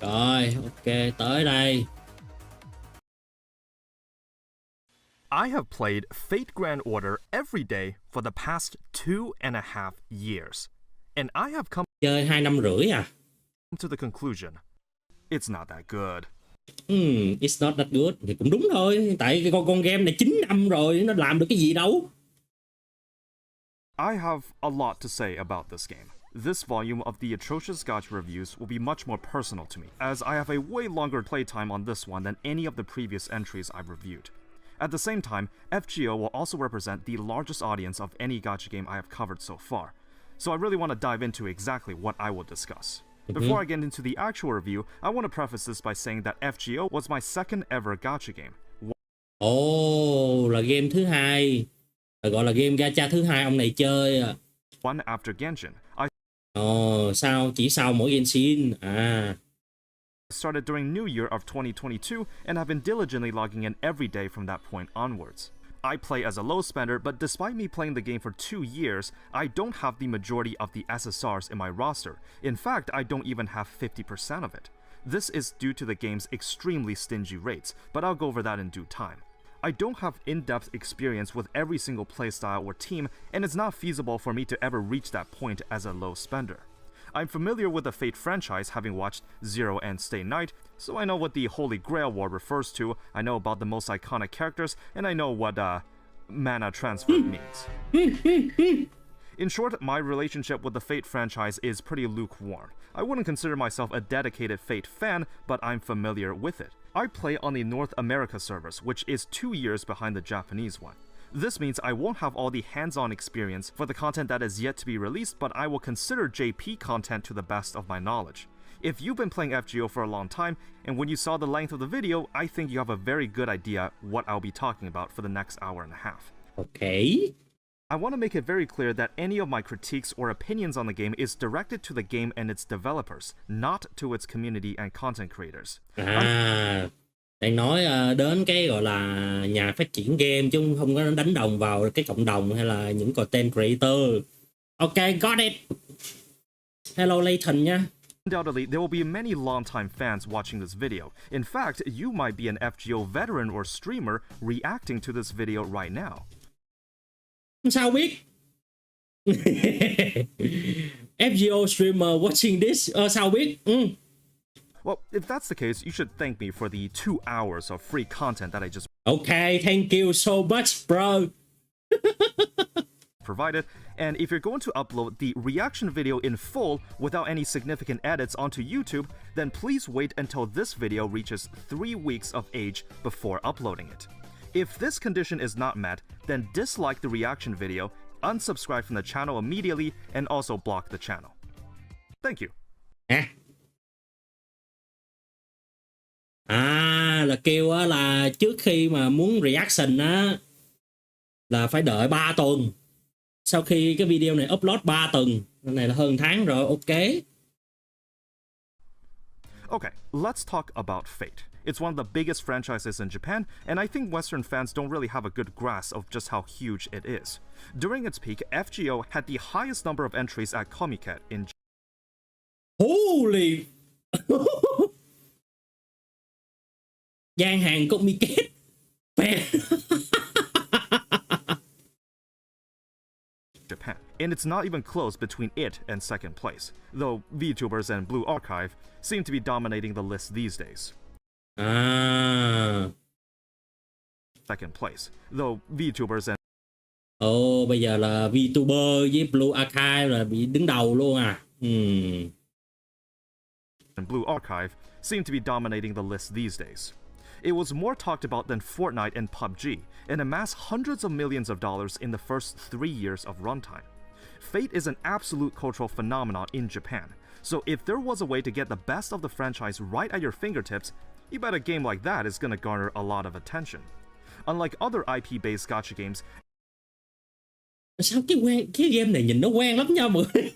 Rồi, ok, tới đây. I have played fategrandorder every day for the past 2.5 years, and I have come Chơi 2 năm rưỡi à? to the conclusion it's not that good. It's not that good. Thì cũng đúng thôi. Tại cái con game này 9 năm rồi, nó làm được cái gì đâu. I have a lot to say about this game. This volume of the Atrocious Gacha reviews will be much more personal to me, as I have a way longer playtime on this one than any of the previous entries I've reviewed. At the same time, FGO will also represent the largest audience of any gacha game I have covered so far, so I really want to dive into exactly what I will discuss. Before I get into the actual review, I want to preface this by saying that FGO was my second ever gacha game. Là game thứ hai. Gọi là game gacha thứ hai ông này chơi à. One after Genshin. Sao? Chỉ sau mỗi Genshin à. Started during New Year of 2022 and have been diligently logging in every day from that point onwards. I play as a low spender, but despite me playing the game for 2 years, I don't have the majority of the SSRs in my roster. In fact, I don't even have 50% of it. This is due to the game's extremely stingy rates, but I'll go over that in due time. I don't have in-depth experience with every single playstyle or team, and it's not feasible for me to ever reach that point as a low spender. I'm familiar with the Fate franchise, having watched Zero and Stay Night, so I know what the Holy Grail War refers to, I know about the most iconic characters, and I know what mana transfer means. In short, my relationship with the Fate franchise is pretty lukewarm. I wouldn't consider myself a dedicated Fate fan, but I'm familiar with it. I play on the North America servers, which is 2 years behind the Japanese one. This means I won't have all the hands-on experience for the content that is yet to be released, but I will consider JP content to the best of my knowledge. If you've been playing FGO for a long time, and when you saw the length of the video, I think you have a very good idea what I'll be talking about for the next hour and a half. Okay. I want to make it very clear that any of my critiques or opinions on the game is directed to the game and its developers, not to its community and content creators. Đang nói đến cái gọi là nhà phát triển game chứ không có đánh đồng vào cái cộng đồng hay là những content creator. Ok, got it. Hello Layton nha. Undoubtedly, there will be many long-time fans watching this video. In fact, you might be an FGO veteran or streamer reacting to this video right now. Sao biết? FGO streamer watching this, sao biết? Well, if that's the case, you should thank me for the 2 hours of free content that I just thank you so much, bro. provided. And if you're going to upload the reaction video in full without any significant edits onto YouTube, then please wait until this video reaches 3 weeks of age before uploading it. If this condition is not met, then dislike the reaction video, unsubscribe from the channel immediately, and also block the channel. Thank you. Là kêu á là trước khi mà muốn reaction á là phải đợi 3 tuần. Sau khi cái video này upload 3 tuần, cái này là hơn tháng rồi, ok. Okay, let's talk about Fate. It's one of the biggest franchises in Japan, and I think Western fans don't really have a good grasp of just how huge it is. During its peak, FGO had the highest number of entries at Comiket in Holy gian hàng Comiket. Japan, and it's not even close between it and second place, though VTubers and Blue Archive seem to be dominating the list these days. Second place, though VTubers and bây giờ là VTuber với Blue Archive là bị đứng đầu luôn à. And Blue Archive seem to be dominating the list these days. It was more talked about than Fortnite and PUBG, and amassed hundreds of millions of dollars in the first 3 years of runtime. Fate is an absolute cultural phenomenon in Japan, so if there was a way to get the best of the franchise right at your fingertips, you bet a game like that is gonna garner a lot of attention. Unlike other IP-based gacha games, sao cái game này nhìn nó quen lắm nha mọi người.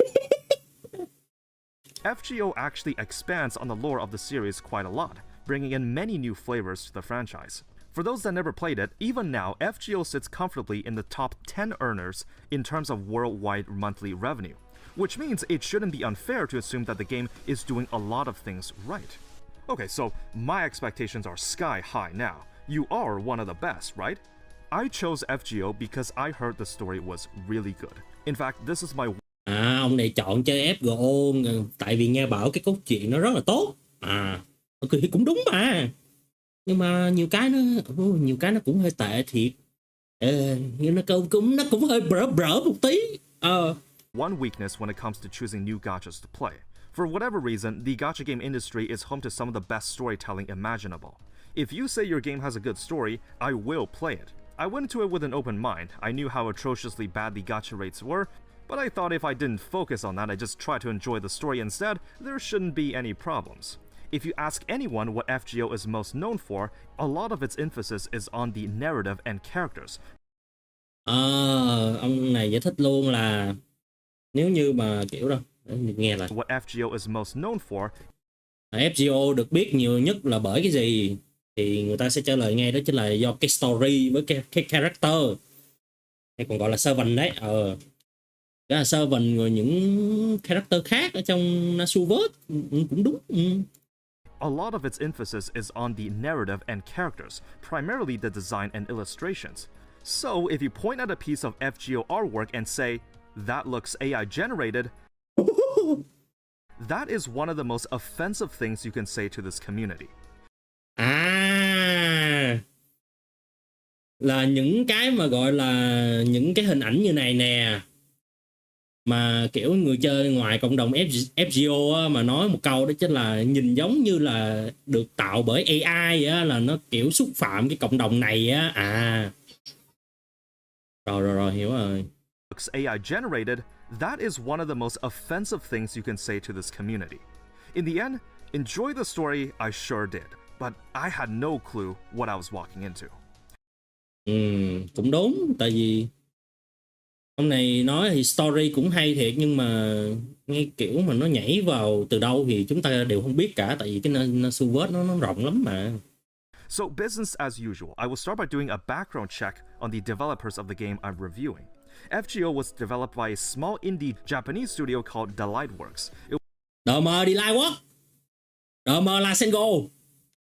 FGO actually expands on the lore of the series quite a lot, bringing in many new flavors to the franchise. For those that never played it, even now, FGO sits comfortably in the top 10 earners in terms of worldwide monthly revenue, which means it shouldn't be unfair to assume that the game is doing a lot of things right. Okay, so my expectations are sky high now. You are one of the best, right? I chose FGO because I heard the story was really good. In fact, this is my... Ông này chọn chơi FGO tại vì nghe bảo cái cốt truyện nó rất là tốt. Ok thì cũng đúng mà. Nhưng mà nhiều cái nó cũng hơi tệ thiệt. Nhưng nó cũng hơi brỡ một tí. One weakness when it comes to choosing new gachas to play. For whatever reason, the gacha game industry is home to some of the best storytelling imaginable. If you say your game has a good story, I will play it. I went into it with an open mind. I knew how atrociously bad the gacha rates were, but I thought if I didn't focus on that, I just try to enjoy the story instead, there shouldn't be any problems. If you ask anyone what FGO is most known for, a lot of its emphasis is on the narrative and characters. Ông này giải thích luôn là nếu như mà kiểu đó, nghe lại. What FGO is most known for. FGO được biết nhiều nhất là bởi cái gì? Thì người ta sẽ trả lời ngay đó chính là do cái story với cái character. Hay còn gọi là servant đấy. Đó là servant rồi những character khác ở trong Atrocious cũng đúng. A lot of its emphasis is on the narrative and characters, primarily the design and illustrations. So if you point at a piece of FGO artwork and say, that looks AI generated, that is one of the most offensive things you can say to this community. Là những cái mà gọi là những cái hình ảnh như này nè, mà kiểu người chơi ngoài cộng đồng FGO á, mà nói một câu đó chính là nhìn giống như là được tạo bởi AI á, là nó kiểu xúc phạm cái cộng đồng này á. Rồi hiểu rồi. Looks AI generated, that is one of the most offensive things you can say to this community. In the end, enjoy the story, I sure did, but I had no clue what I was walking into. Cũng đúng, tại vì ông này nói thì story cũng hay thiệt, nhưng mà nghe kiểu mà nó nhảy vào từ đâu thì chúng ta đều không biết cả, tại vì cái Atrocious nó rộng lắm mà. So business as usual, I will start by doing a background check on the developers of the game I'm reviewing. FGO was developed by a small indie Japanese studio called Delightworks. It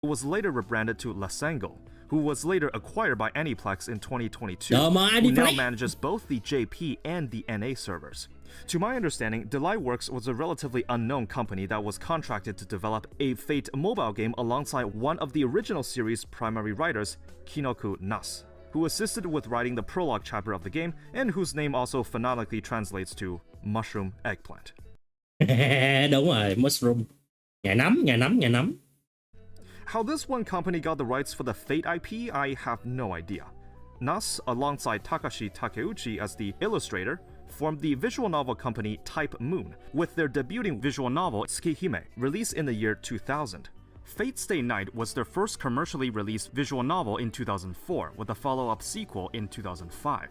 was later rebranded to Lasengo, who was later acquired by Aniplex in 2022, who now manages both the JP and the NA servers. To my understanding, Delightworks was a relatively unknown company that was contracted to develop a Fate mobile game alongside one of the original series' primary writers, Kinoku Nas, who assisted with writing the prologue chapter of the game and whose name also phonetically translates to mushroom eggplant. Đúng rồi, mushroom. Ngà nấm. How this one company got the rights for the Fate IP, I have no idea. Nas, alongside Takashi Takeuchi as the illustrator, formed the visual novel company Type Moon, with their debuting visual novel Tsukihime, released in the year 2000. Fate Stay Night was their first commercially released visual novel in 2004, with a follow-up sequel in 2005.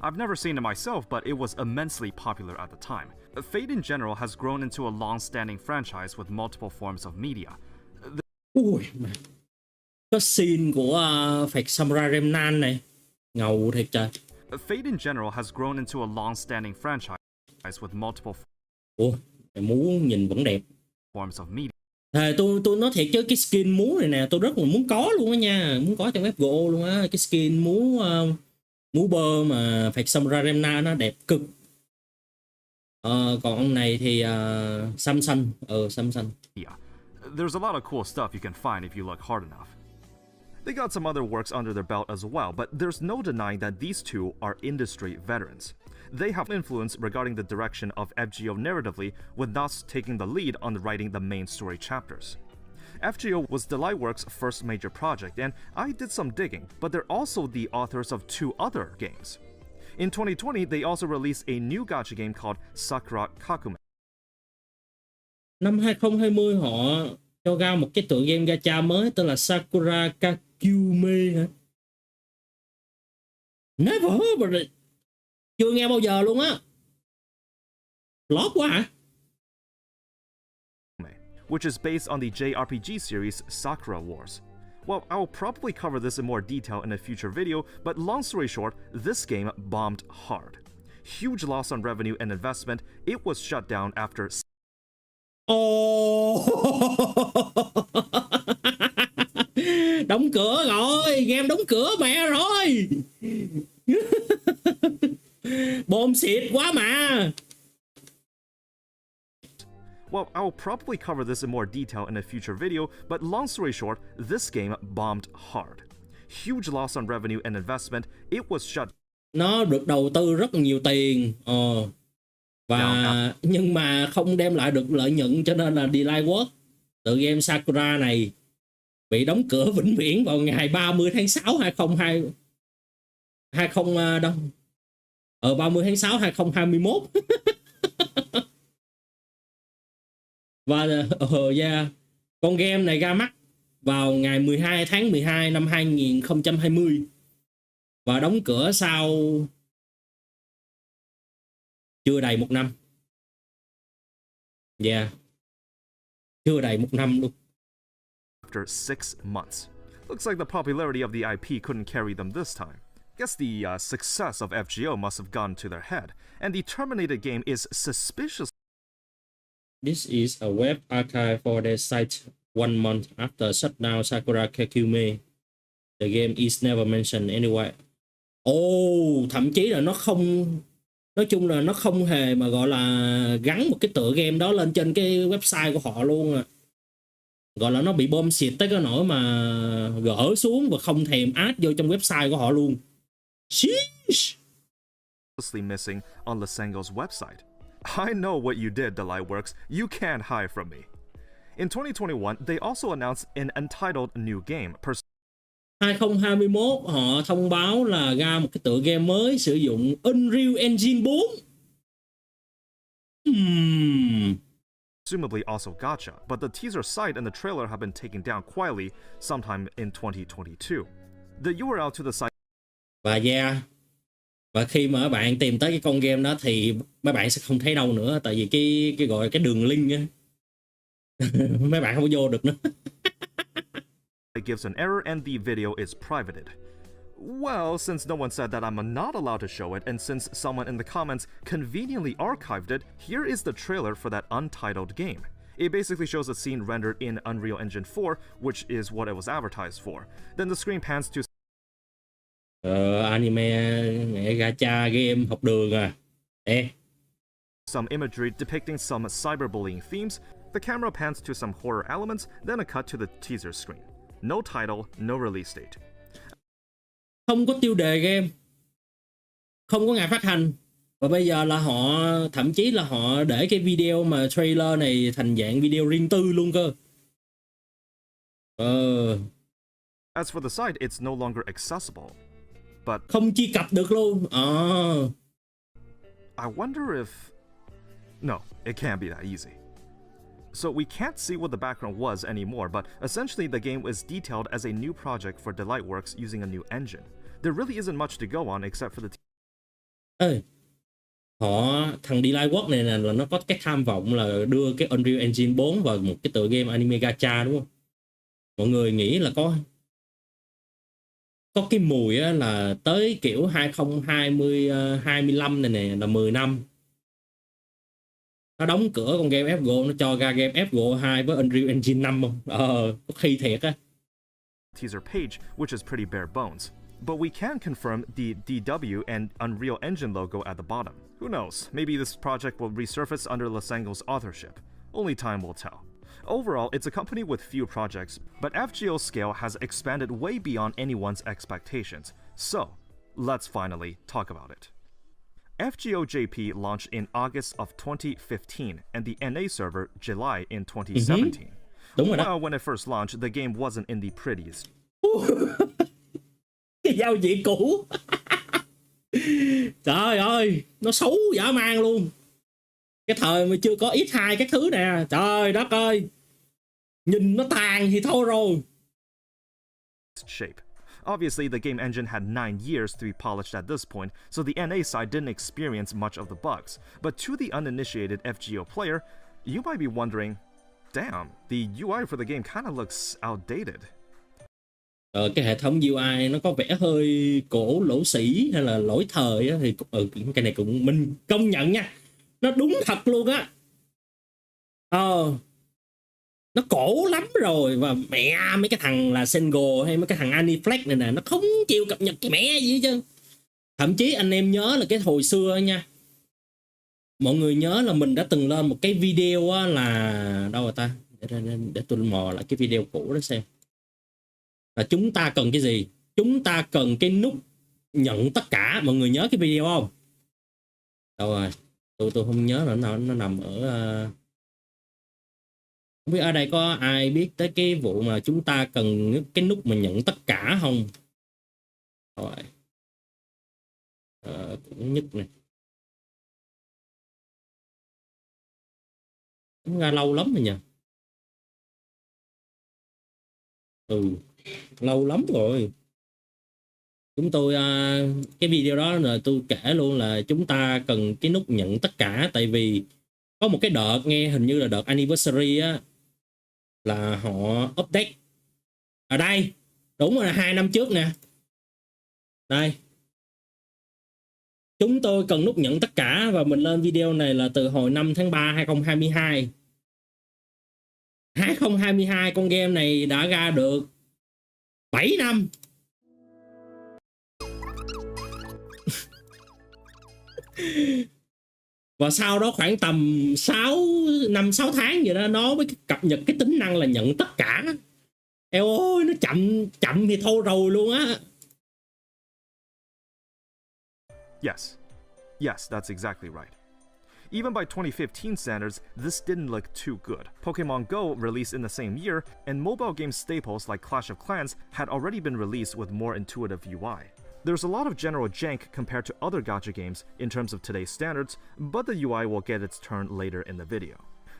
I've never seen it myself, but it was immensely popular at the time. Fate in general has grown into a long-standing franchise with multiple forms of media. Ui, cái scene của Fate Samurai Remnant này ngầu thiệt trời. Fate in general has grown into a long-standing franchise with multiple muốn nhìn vẫn đẹp. Forms of media. Tôi nói thiệt chứ cái skin múa này nè tôi rất là muốn có luôn á nha, muốn có trong FGO luôn á, cái skin múa bơ mà Fate Samurai Remnant nó đẹp cực. Còn ông này thì Samsung. Yeah. There's a lot of cool stuff you can find if you look hard enough. They got some other works under their belt as well, but there's no denying that these two are industry veterans. They have influence regarding the direction of FGO narratively, with Nas taking the lead on writing the main story chapters. FGO was Delightworks' first major project, and I did some digging, but they're also the authors of two other games. In 2020, they also released a new gacha game called Sakura Kakume. Năm 2020 họ cho ra một cái tựa game gacha mới tên là Sakura Kakume hả? Never heard of it. Chưa nghe bao giờ luôn á. Lót quá hả? Which is based on the JRPG series Sakura Wars. Well, I'll probably cover this in more detail in a future video, but long story short, this game bombed hard. Huge loss on revenue and investment, it was shut down after Đóng cửa rồi, game đóng cửa mẹ rồi. Bom xịt quá mà. Well, I'll probably cover this in more detail in a future video, but long story short, this game bombed hard. Huge loss on revenue and investment, it was shut. Nó được đầu tư rất nhiều tiền. Và nhưng mà không đem lại được lợi nhuận, cho nên là Delight Works, tựa game Sakura này bị đóng cửa vĩnh viễn vào ngày 30 tháng 6 30 tháng 6 2021. Và con game này ra mắt vào ngày 12 tháng 12 năm 2020 và đóng cửa sau chưa đầy một năm. Chưa đầy một năm luôn. After 6 months. Looks like the popularity of the IP couldn't carry them this time. Guess the success of FGO must have gone to their head, and the terminated game is suspicious. This is a web archive for their site 1 month after shutdown Sakura Kakume. The game is never mentioned anywhere. Thậm chí là nó không, nói chung là nó không hề mà gọi là gắn một cái tựa game đó lên trên cái website của họ luôn à. Gọi là nó bị bom xịt tới cái nỗi mà gỡ xuống và không thèm add vô trong website của họ luôn. Sheesh. Missing on Lysengo's website. I know what you did, Delight Works. You can't hide from me. In 2021, they also announced an untitled new game. 2021 họ thông báo là ra một cái tựa game mới sử dụng Unreal Engine 4. Presumably also Gacha, but the teaser site and the trailer have been taken down quietly sometime in 2022. The URL to the site. Và khi mà bạn tìm tới cái con game đó thì mấy bạn sẽ không thấy đâu nữa, tại vì cái gọi cái đường link á. Mấy bạn không vô được nữa. It gives an error and the video is privated. Well, since no one said that I'm not allowed to show it, and since someone in the comments conveniently archived it, here is the trailer for that untitled game. It basically shows a scene rendered in Unreal Engine 4, which is what it was advertised for. Then the screen pans to anime gacha game học đường à. some imagery depicting some cyberbullying themes. The camera pans to some horror elements, then a cut to the teaser screen. No title, no release date. Không có tiêu đề game, không có ngày phát hành, và bây giờ là họ thậm chí là họ để cái video mà trailer này thành dạng video riêng tư luôn cơ. As for the site, it's no longer accessible. But không truy cập được luôn. I wonder if... No, it can't be that easy. So we can't see what the background was anymore, but essentially the game was detailed as a new project for Delight Works using a new engine. There really isn't much to go on except for the... Thằng Delight Works này là nó có cái tham vọng là đưa cái Unreal Engine 4 vào một cái tựa game anime gacha, đúng không? Mọi người nghĩ là có cái mùi á, là tới kiểu 2025 này nè, là 10 năm nó đóng cửa con game FGO, nó cho ra game FGO 2 với Unreal Engine 5 không? Có khi thiệt á. Teaser page, which is pretty bare bones. But we can confirm the DW and Unreal Engine logo at the bottom. Who knows, maybe this project will resurface under Lysengo's authorship. Only time will tell. Overall, it's a company with few projects, but FGO's scale has expanded way beyond anyone's expectations. So, let's finally talk about it. FGO JP launched in August of 2015 and the NA server July in 2017. Well, when it first launched, the game wasn't in the prettiest. Cái giao diện cũ. Trời ơi, nó xấu dã man luôn. Cái thời mà chưa có X2 các thứ nè, trời đất ơi, nhìn nó tàn thì thôi rồi. Shape. Obviously, the game engine had 9 years to be polished at this point, so the NA side didn't experience much of the bugs. But to the uninitiated FGO player, you might be wondering, damn, the UI for the game kind of looks outdated. Cái hệ thống UI nó có vẻ hơi cổ lỗ sĩ hay là lỗi thời á, thì cái này cũng mình công nhận nha, nó đúng thật luôn á. nó cổ lắm rồi, và mẹ mấy cái thằng là single hay mấy cái thằng Aniflex này nè, nó không chịu cập nhật cái mẹ gì hết trơn. Thậm chí anh em nhớ là cái hồi xưa nha, mọi người nhớ là mình đã từng lên một cái video á, là đâu rồi ta, để tôi mò lại cái video cũ đó xem. Là chúng ta cần cái gì? Chúng ta cần cái nút nhận tất cả. Mọi người nhớ cái video không? Đâu rồi, tôi không nhớ là nó nằm ở không biết ở đây có ai biết tới cái vụ mà chúng ta cần cái nút mà nhận tất cả không? Rồi cũng nhất này, cũng ra lâu lắm rồi nha. Lâu lắm rồi. Chúng tôi cái video đó là tôi kể luôn là chúng ta cần cái nút nhận tất cả. Tại vì có một cái đợt, nghe hình như là đợt anniversary á, là họ update ở đây, đúng rồi, 2 năm trước nè. Đây, chúng tôi cần nút nhận tất cả, và mình lên video này là từ hồi 5 tháng 3 2022. 2022 con game này đã ra được 7 năm. Và sau đó khoảng tầm 6 tháng gì đó, nó mới cập nhật cái tính năng là nhận tất cả. Eo ơi, nó chậm thì thôi rồi luôn á. Yes, that's exactly right. Even by 2015 standards, this didn't look too good. Pokemon Go released in the same year, and mobile game staples like Clash of Clans had already been released with more intuitive UI. There's a lot of general jank compared to other gacha games in terms of today's standards, but the UI will get its turn later in the video.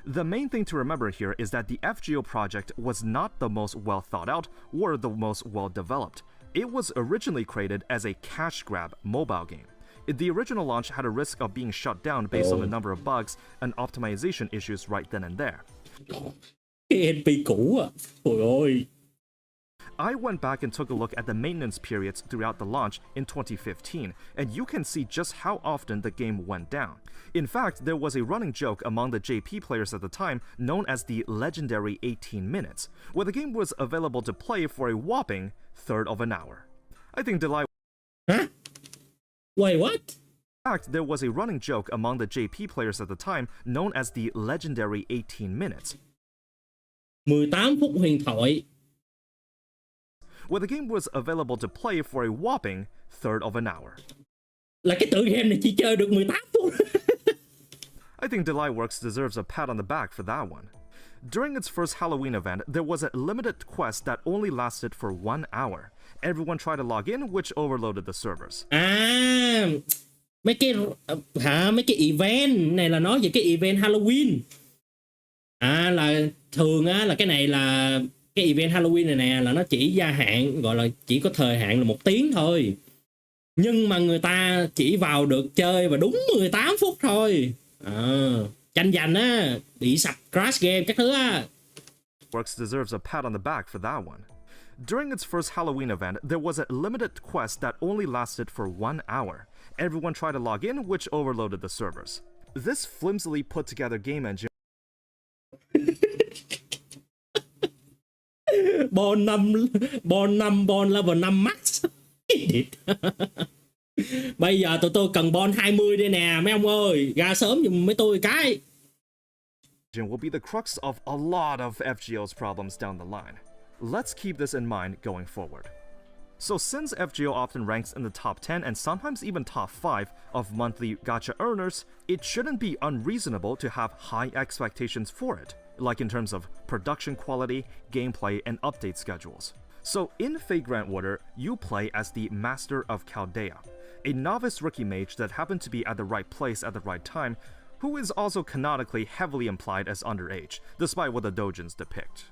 The main thing to remember here is that the FGO project was not the most well thought out or the most well developed. It was originally created as a cash grab mobile game. The original launch had a risk of being shut down based on the number of bugs and optimization issues right then and there. Cái NP cũ à. Ôi ôi. I went back and took a look at the maintenance periods throughout the launch in 2015, and you can see just how often the game went down. In fact, there was a running joke among the JP players at the time known as the legendary 18 minutes, where the game was available to play for a whopping third of an hour. I think Delay... Huh? Wait, what? In fact, there was a running joke among the JP players at the time known as the legendary 18 minutes, 18 phút huyền thoại, where the game was available to play for a whopping third of an hour. Là cái tựa game này chỉ chơi được 18 phút. I think Delightworks deserves a pat on the back for that one. During its first Halloween event, there was a limited quest that only lasted for 1 hour. Everyone tried to log in, which overloaded the servers. À, mấy cái event này là nói về cái event Halloween. À, là thường á, là cái này là cái event Halloween này nè, là nó chỉ gia hạn, gọi là chỉ có thời hạn là 1 tiếng thôi. Nhưng mà người ta chỉ vào được chơi và đúng 18 phút thôi. Tranh giành á, bị sập crash game các thứ á. Works deserves a pat on the back for that one. During its first Halloween event, there was a limited quest that only lasted for 1 hour. Everyone tried to log in, which overloaded the servers. This flimsily put together game engine Bon level 5 max. Bây giờ tụi tôi cần bon 20 đây nè mấy ông ơi, ra sớm giùm mấy tôi cái. will be the crux of a lot of FGO's problems down the line. Let's keep this in mind going forward. So since FGO often ranks in the top 10 and sometimes even top 5 of monthly gacha earners, it shouldn't be unreasonable to have high expectations for it, like in terms of production quality, gameplay, and update schedules. So in fategrandorder, you play as the Master of Chaldea, a novice rookie mage that happened to be at the right place at the right time, who is also canonically heavily implied as underage, despite what the doujins depict.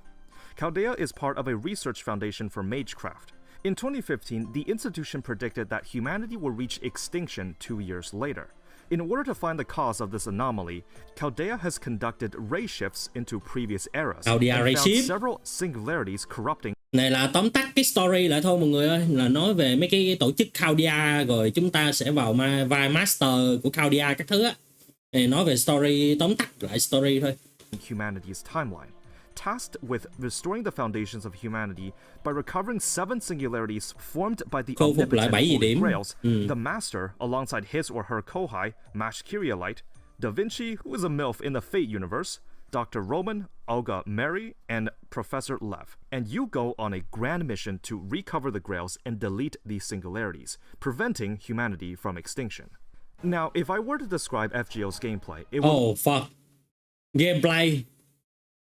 Chaldea is part of a research foundation for magecraft. In 2015, the institution predicted that humanity will reach extinction 2 years later. In order to find the cause of this anomaly, Chaldea has conducted ray shifts into previous eras and found several singularities corrupting. Này là tóm tắt cái story lại thôi mọi người ơi, là nói về mấy cái tổ chức Chaldea, rồi chúng ta sẽ vào vai master của Chaldea các thứ á. Này nói về story, tóm tắt lại story thôi. Humanity's timeline. tasked with restoring the foundations of humanity by recovering 7 singularities formed by the Khôi phục lại omnipotent 7 gì Holy điểm. Grails, the Master, alongside his or her Kohai, Mash Kyrielite, Da Vinci, who is a MILF in the Fate universe, Dr. Roman, Olga Mary, and Professor Lev. And you go on a grand mission to recover the Grails and delete these singularities, preventing humanity from extinction. Now, if I were to describe FGO's gameplay, it would... Oh fuck. Gameplay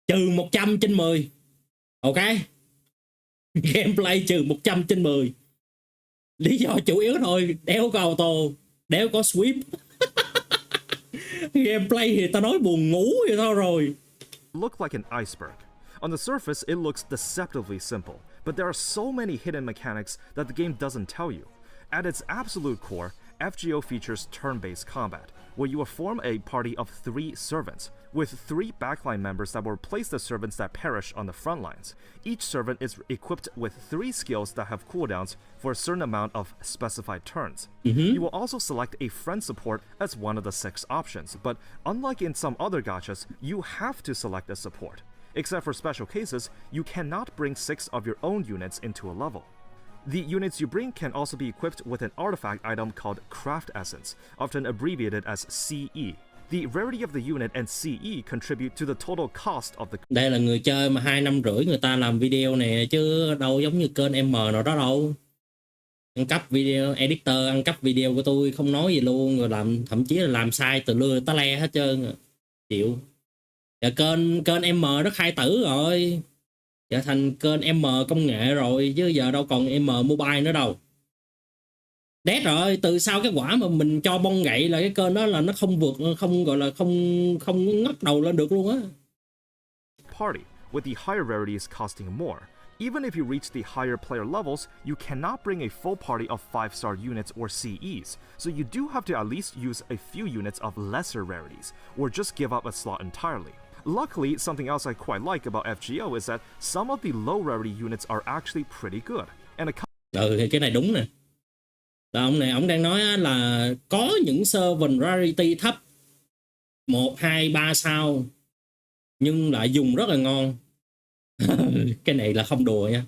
trừ 100 trên 10. Ok. Gameplay trừ 100 trên 10. Lý do chủ yếu thôi, đéo có auto, đéo có sweep. Gameplay thì ta nói buồn ngủ vậy thôi rồi. Look like an iceberg. On the surface, it looks deceptively simple, but there are so many hidden mechanics that the game doesn't tell you. At its absolute core, FGO features turn-based combat, where you will form a party of 3 servants, with 3 backline members that will replace the servants that perish on the front lines. Each servant is equipped with 3 skills that have cooldowns for a certain amount of specified turns. You will also select a friend support as one of the 6 options, but unlike in some other gachas, you have to select a support. Except for special cases, you cannot bring 6 of your own units into a level. The units you bring can also be equipped with an artifact item called Craft Essence, often abbreviated as CE. The rarity of the unit and CE contribute to the total cost of the... Đây là người chơi mà 2 năm rưỡi người ta làm video này chứ đâu giống như kênh M nào đó đâu. Ăn cắp video, editor ăn cắp video của tôi không nói gì luôn, rồi làm thậm chí là làm sai từ lưa tới le hết trơn. Chịu. Giờ kênh M nó khai tử rồi. Trở thành kênh M công nghệ rồi chứ giờ đâu còn M mobile nữa đâu. Đét rồi, từ sau cái quả mà mình cho bông gậy là cái kênh đó là nó không vượt, không gọi là không ngóc đầu lên được luôn á. Party, with the higher rarities costing more. Even if you reach the higher player levels, you cannot bring a full party of 5-star units or CEs, so you do have to at least use a few units of lesser rarities, or just give up a slot entirely. Luckily, something else I quite like about FGO is that some of the low rarity units are actually pretty good. And thì cái này đúng nè. Là ông này ông đang nói là có những servant rarity thấp 1, 2, 3 sao nhưng lại dùng rất là ngon. Cái này là không đùa nha.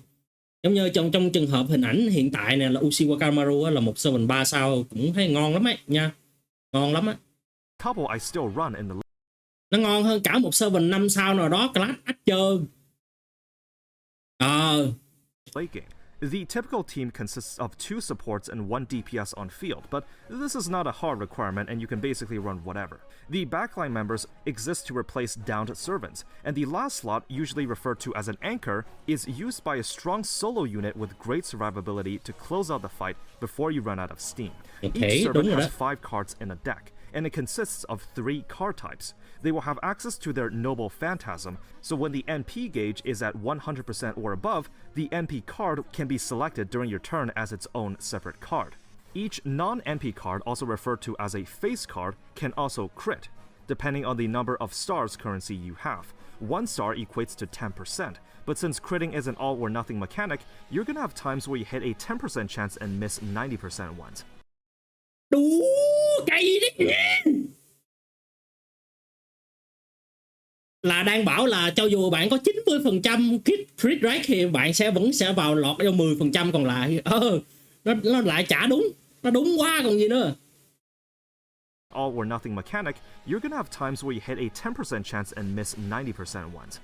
Giống như trong trường hợp hình ảnh hiện tại này là Uchiwa Kamaru là một servant 3 sao cũng thấy ngon lắm ấy nha. Ngon lắm á. couple I still run in the... Nó ngon hơn cả một servant 5 sao nào đó class Archer. late game. The typical team consists of 2 supports and 1 DPS on field, but this is not a hard requirement and you can basically run whatever. The backline members exist to replace downed servants, and the last slot, usually referred to as an anchor, is used by a strong solo unit with great survivability to close out the fight before you run out of steam. Each servant has 5 cards in a deck, and it consists of 3 card types. They will have access to their Noble Phantasm, so when the NP gauge is at 100% or above, the NP card can be selected during your turn as its own separate card. Each non-NP card, also referred to as a face card, can also crit, depending on the number of stars currency you have. 1 star equates to 10%, but since critting is an all-or-nothing mechanic, you're gonna have times where you hit a 10% chance and miss 90% ones. Đủ cây đấy. Là đang bảo là cho dù bạn có 90% crit rate thì bạn vẫn sẽ vào lọt cho 10% còn lại. Nó lại chả đúng. Nó đúng quá còn gì nữa. All or nothing mechanic, you're gonna have times where you hit a 10% chance and miss 90% ones.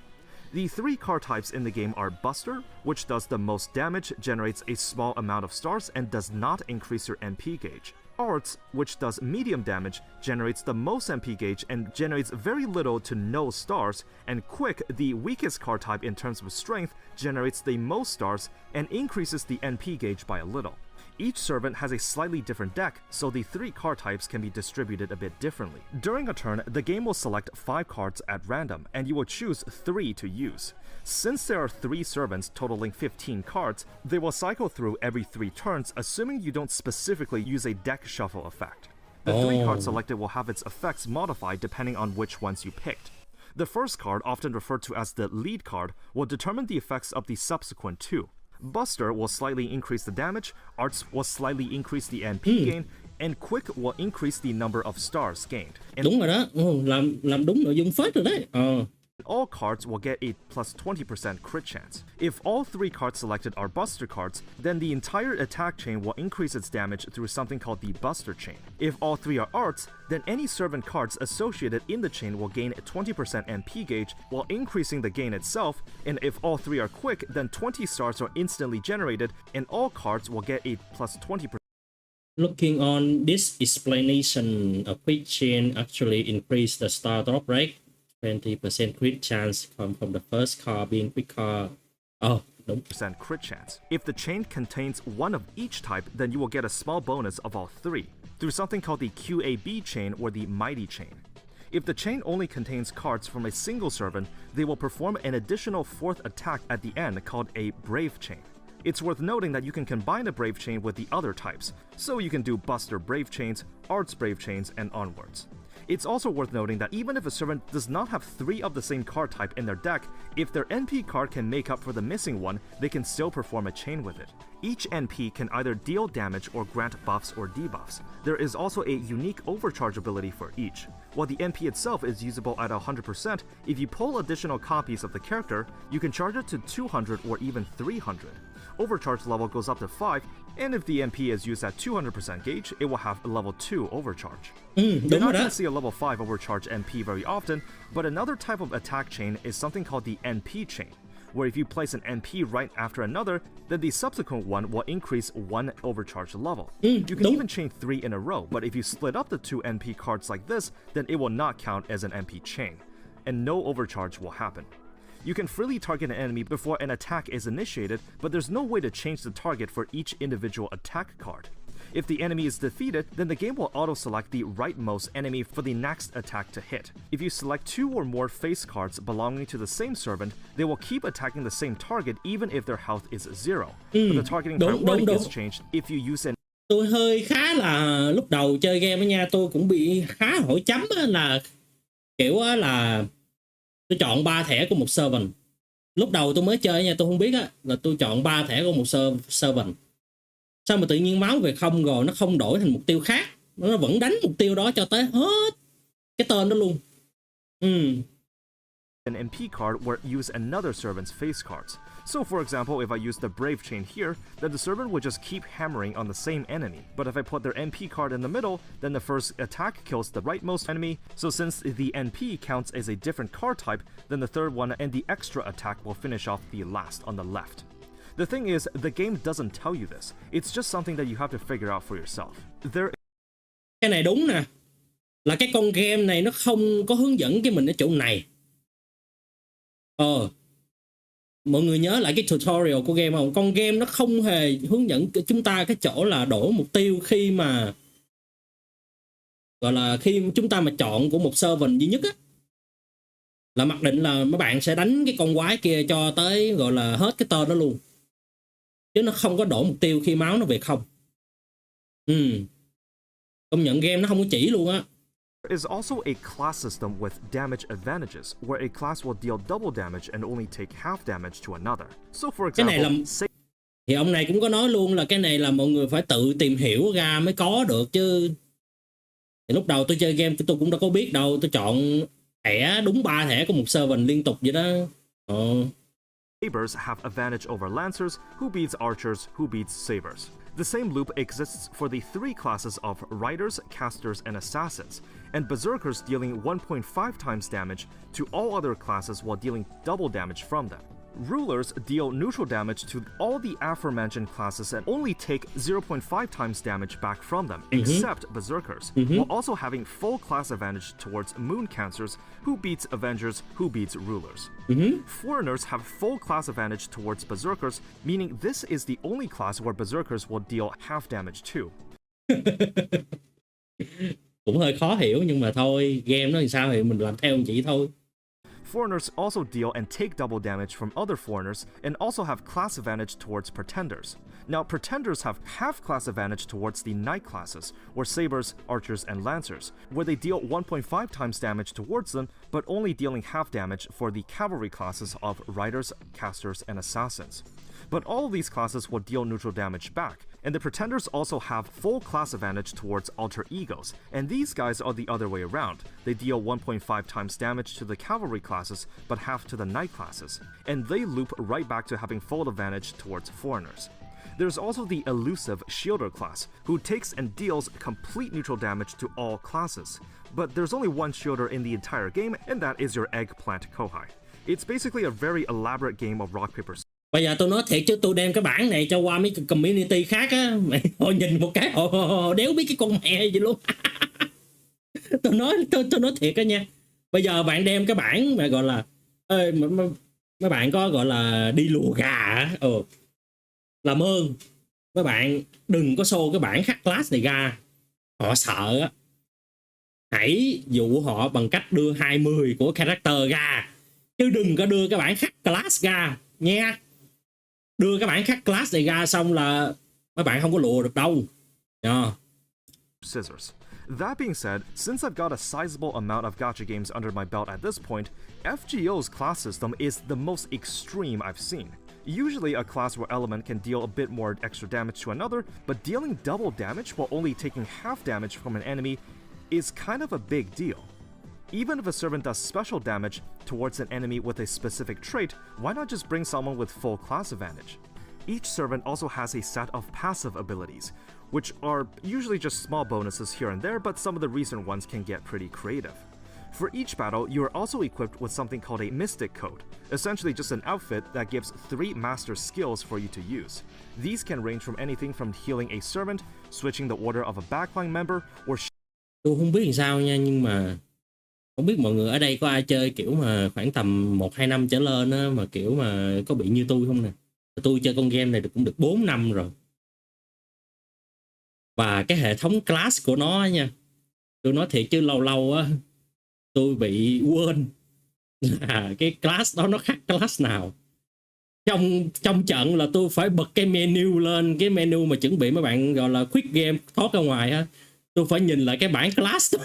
The 3 card types in the game are Buster, which does the most damage, generates a small amount of stars, and does not increase your NP gauge. Arts, which does medium damage, generates the most NP gauge and generates very little to no stars, and Quick, the weakest card type in terms of strength, generates the most stars and increases the NP gauge by a little. Each servant has a slightly different deck, so the 3 card types can be distributed a bit differently. During a turn, the game will select 5 cards at random, and you will choose 3 to use. Since there are 3 servants totaling 15 cards, they will cycle through every 3 turns, assuming you don't specifically use a deck shuffle effect. The 3 cards selected will have its effects modified depending on which ones you picked. The first card, often referred to as the lead card, will determine the effects of the subsequent 2. Buster will slightly increase the damage, Arts will slightly increase the NP gain, and Quick will increase the number of stars gained. And đúng rồi đó, làm đúng nội dung phết rồi đấy. All cards will get a plus 20% crit chance. If all 3 cards selected are Buster cards, then the entire attack chain will increase its damage through something called the Buster chain. If all 3 are arts, then any servant cards associated in the chain will gain a 20% MP gauge while increasing the gain itself, and if all 3 are quick, then 20 stars are instantly generated and all cards will get a plus 20%. Looking on this explanation, a quick chain actually increase the star drop rate. 20% crit chance come from the first card being quick card. Oh, đúng. % crit chance. If the chain contains one of each type, then you will get a small bonus of all 3, through something called the QAB chain or the Mighty chain. If the chain only contains cards from a single servant, they will perform an additional 4th attack at the end called a Brave chain. It's worth noting that you can combine a Brave chain with the other types, so you can do Buster Brave chains, Arts Brave chains, and onwards. It's also worth noting that even if a servant does not have 3 of the same card type in their deck, if their NP card can make up for the missing one, they can still perform a chain with it. Each NP can either deal damage or grant buffs or debuffs. There is also a unique overcharge ability for each. While the NP itself is usable at 100%, if you pull additional copies of the character, you can charge it to 200 or even 300. Overcharge level goes up to 5, and if the MP is used at 200% gauge, it will have a level 2 overcharge. You're not going to see a level 5 overcharge NP very often, but another type of attack chain is something called the NP chain, where if you place an NP right after another, then the subsequent one will increase 1 overcharge level. You can even chain 3 in a row, but if you split up the 2 NP cards like this, then it will not count as an NP chain, and no overcharge will happen. You can freely target an enemy before an attack is initiated, but there's no way to change the target for each individual attack card. If the enemy is defeated, then the game will auto-select the rightmost enemy for the next attack to hit. If you select 2 or more face cards belonging to the same servant, they will keep attacking the same target even if their health is 0. But the targeting priority is changed if you use an... Tôi hơi khá là lúc đầu chơi game nha, tôi cũng bị khá hỏi chấm là kiểu là tôi chọn 3 thẻ của một servant. Lúc đầu tôi mới chơi nha, tôi không biết là tôi chọn 3 thẻ của một servant. Sao mà tự nhiên máu về không rồi nó không đổi thành mục tiêu khác, nó vẫn đánh mục tiêu đó cho tới hết cái tên đó luôn. An MP card where use another servant's face cards. So for example, if I use the Brave chain here, then the servant would just keep hammering on the same enemy. But if I put their NP card in the middle, then the first attack kills the rightmost enemy. So since the NP counts as a different card type, then the third one and the extra attack will finish off the last on the left. The thing is, the game doesn't tell you this. It's just something that you have to figure out for yourself. Cái này đúng nè, là cái con game này nó không có hướng dẫn cái mình ở chỗ này. Mọi người nhớ lại cái tutorial của game không? Con game nó không hề hướng dẫn chúng ta cái chỗ là đổi mục tiêu khi mà gọi là khi chúng ta mà chọn của một servant duy nhất á, là mặc định là mấy bạn sẽ đánh cái con quái kia cho tới gọi là hết cái tên đó luôn, chứ nó không có đổi mục tiêu khi máu nó về không. Công nhận game nó không có chỉ luôn á. There is also a class system with damage advantages, where a class will deal double damage and only take half damage to another. So for example, cái này là thì ông này cũng có nói luôn là cái này là mọi người phải tự tìm hiểu ra mới có được chứ. Thì lúc đầu tôi chơi game tôi cũng đâu có biết đâu, tôi chọn thẻ đúng 3 thẻ của một servant liên tục vậy đó. Sabers have advantage over Lancers, who beats Archers, who beats Sabers. The same loop exists for the 3 classes of Riders, Casters, and Assassins, and Berserkers dealing 1.5 times damage to all other classes while dealing double damage from them. Rulers deal neutral damage to all the aforementioned classes and only take 0.5 times damage back from them, except Berserkers, while also having full class advantage towards Moon Cancers, who beats Avengers, who beats Rulers. Foreigners have full class advantage towards Berserkers, meaning this is the only class where Berserkers will deal half damage too. Cũng hơi khó hiểu nhưng mà thôi, game nó làm sao thì mình làm theo chị thôi. Foreigners also deal and take double damage from other foreigners and also have class advantage towards pretenders. Now, pretenders have half class advantage towards the knight classes, or sabers, archers, and lancers, where they deal 1.5 times damage towards them, but only dealing half damage for the cavalry classes of riders, casters, and assassins. But all of these classes will deal neutral damage back, And the pretenders also have full class advantage towards alter egos, and these guys are the other way around. They deal 1.5 times damage to the cavalry classes, but half to the knight classes, and they loop right back to having full advantage towards foreigners. There's also the elusive Shielder class, who takes and deals complete neutral damage to all classes. But there's only one Shielder in the entire game, and that is your Eggplant Kohai. It's basically a very elaborate game of rock, paper, Bây giờ tôi nói thiệt chứ tôi đem cái bản này cho qua mấy community khác á, mày họ nhìn một cái họ đéo biết cái con mẹ gì luôn. tôi nói thiệt á nha. Bây giờ bạn đem cái bản mà gọi là mấy bạn có gọi là đi lùa gà á, làm ơn mấy bạn đừng có show cái bản khắc class này ra, họ sợ á. Hãy dụ họ bằng cách đưa 20 của character ra, chứ đừng có đưa cái bản khắc class ra nha. Đưa cái bản khắc class này ra xong là mấy bạn không có lùa được đâu. scissors. That being said, since I've got a sizable amount of gacha games under my belt at this point, FGO's class system is the most extreme I've seen. Usually a class where element can deal a bit more extra damage to another, but dealing double damage while only taking half damage from an enemy is kind of a big deal. Even if a servant does special damage towards an enemy with a specific trait, why not just bring someone with full class advantage? Each servant also has a set of passive abilities, which are usually just small bonuses here and there, but some of the recent ones can get pretty creative. For each battle, you are also equipped with something called a Mystic Code, essentially just an outfit that gives 3 master skills for you to use. These can range from anything from healing a servant, switching the order of a backline member, or tôi không biết làm sao nha, nhưng mà không biết mọi người ở đây có ai chơi kiểu mà khoảng tầm 1-2 năm trở lên á, mà kiểu mà có bị như tôi không nè. Tôi chơi con game này cũng được 4 năm rồi. Và cái hệ thống class của nó nha, tôi nói thiệt chứ lâu lâu á tôi bị quên là cái class đó nó khác class nào. Trong trận là tôi phải bật cái menu lên, cái menu mà chuẩn bị mấy bạn gọi là quick game thoát ra ngoài á, tôi phải nhìn lại cái bảng class đó.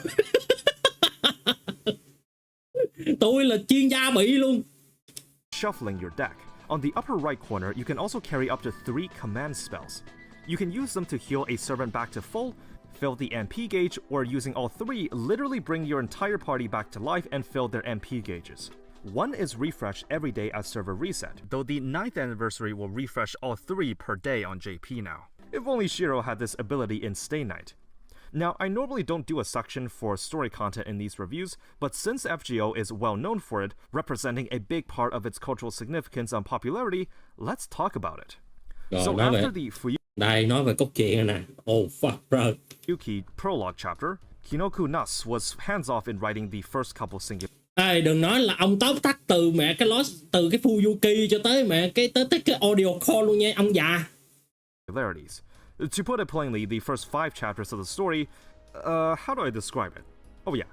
Tôi là chuyên gia bị luôn. Shuffling your deck. On the upper right corner, you can also carry up to 3 command spells. You can use them to heal a servant back to full, fill the MP gauge, or using all 3, literally bring your entire party back to life and fill their MP gauges. One is refreshed every day at server reset, though the 9th anniversary will refresh all 3 per day on JP now. If only Shiro had this ability in Stay Night. Now, I normally don't do a section for story content in these reviews, but since FGO is well known for it, representing a big part of its cultural significance and popularity, let's talk about it. Rồi, So after the đây nói về cốt truyện nè. Oh fuck bro. Fuyuki prologue chapter, Kinoku Nas was hands-off in writing the first couple Ê, đừng nói là ông tóm tắt từ mẹ cái lost, từ cái Fuyuki cho tới mẹ cái tới cái audio call luôn nha ông già. singularities. To put it plainly, the first 5 chapters of the story, how do I describe it? Oh yeah,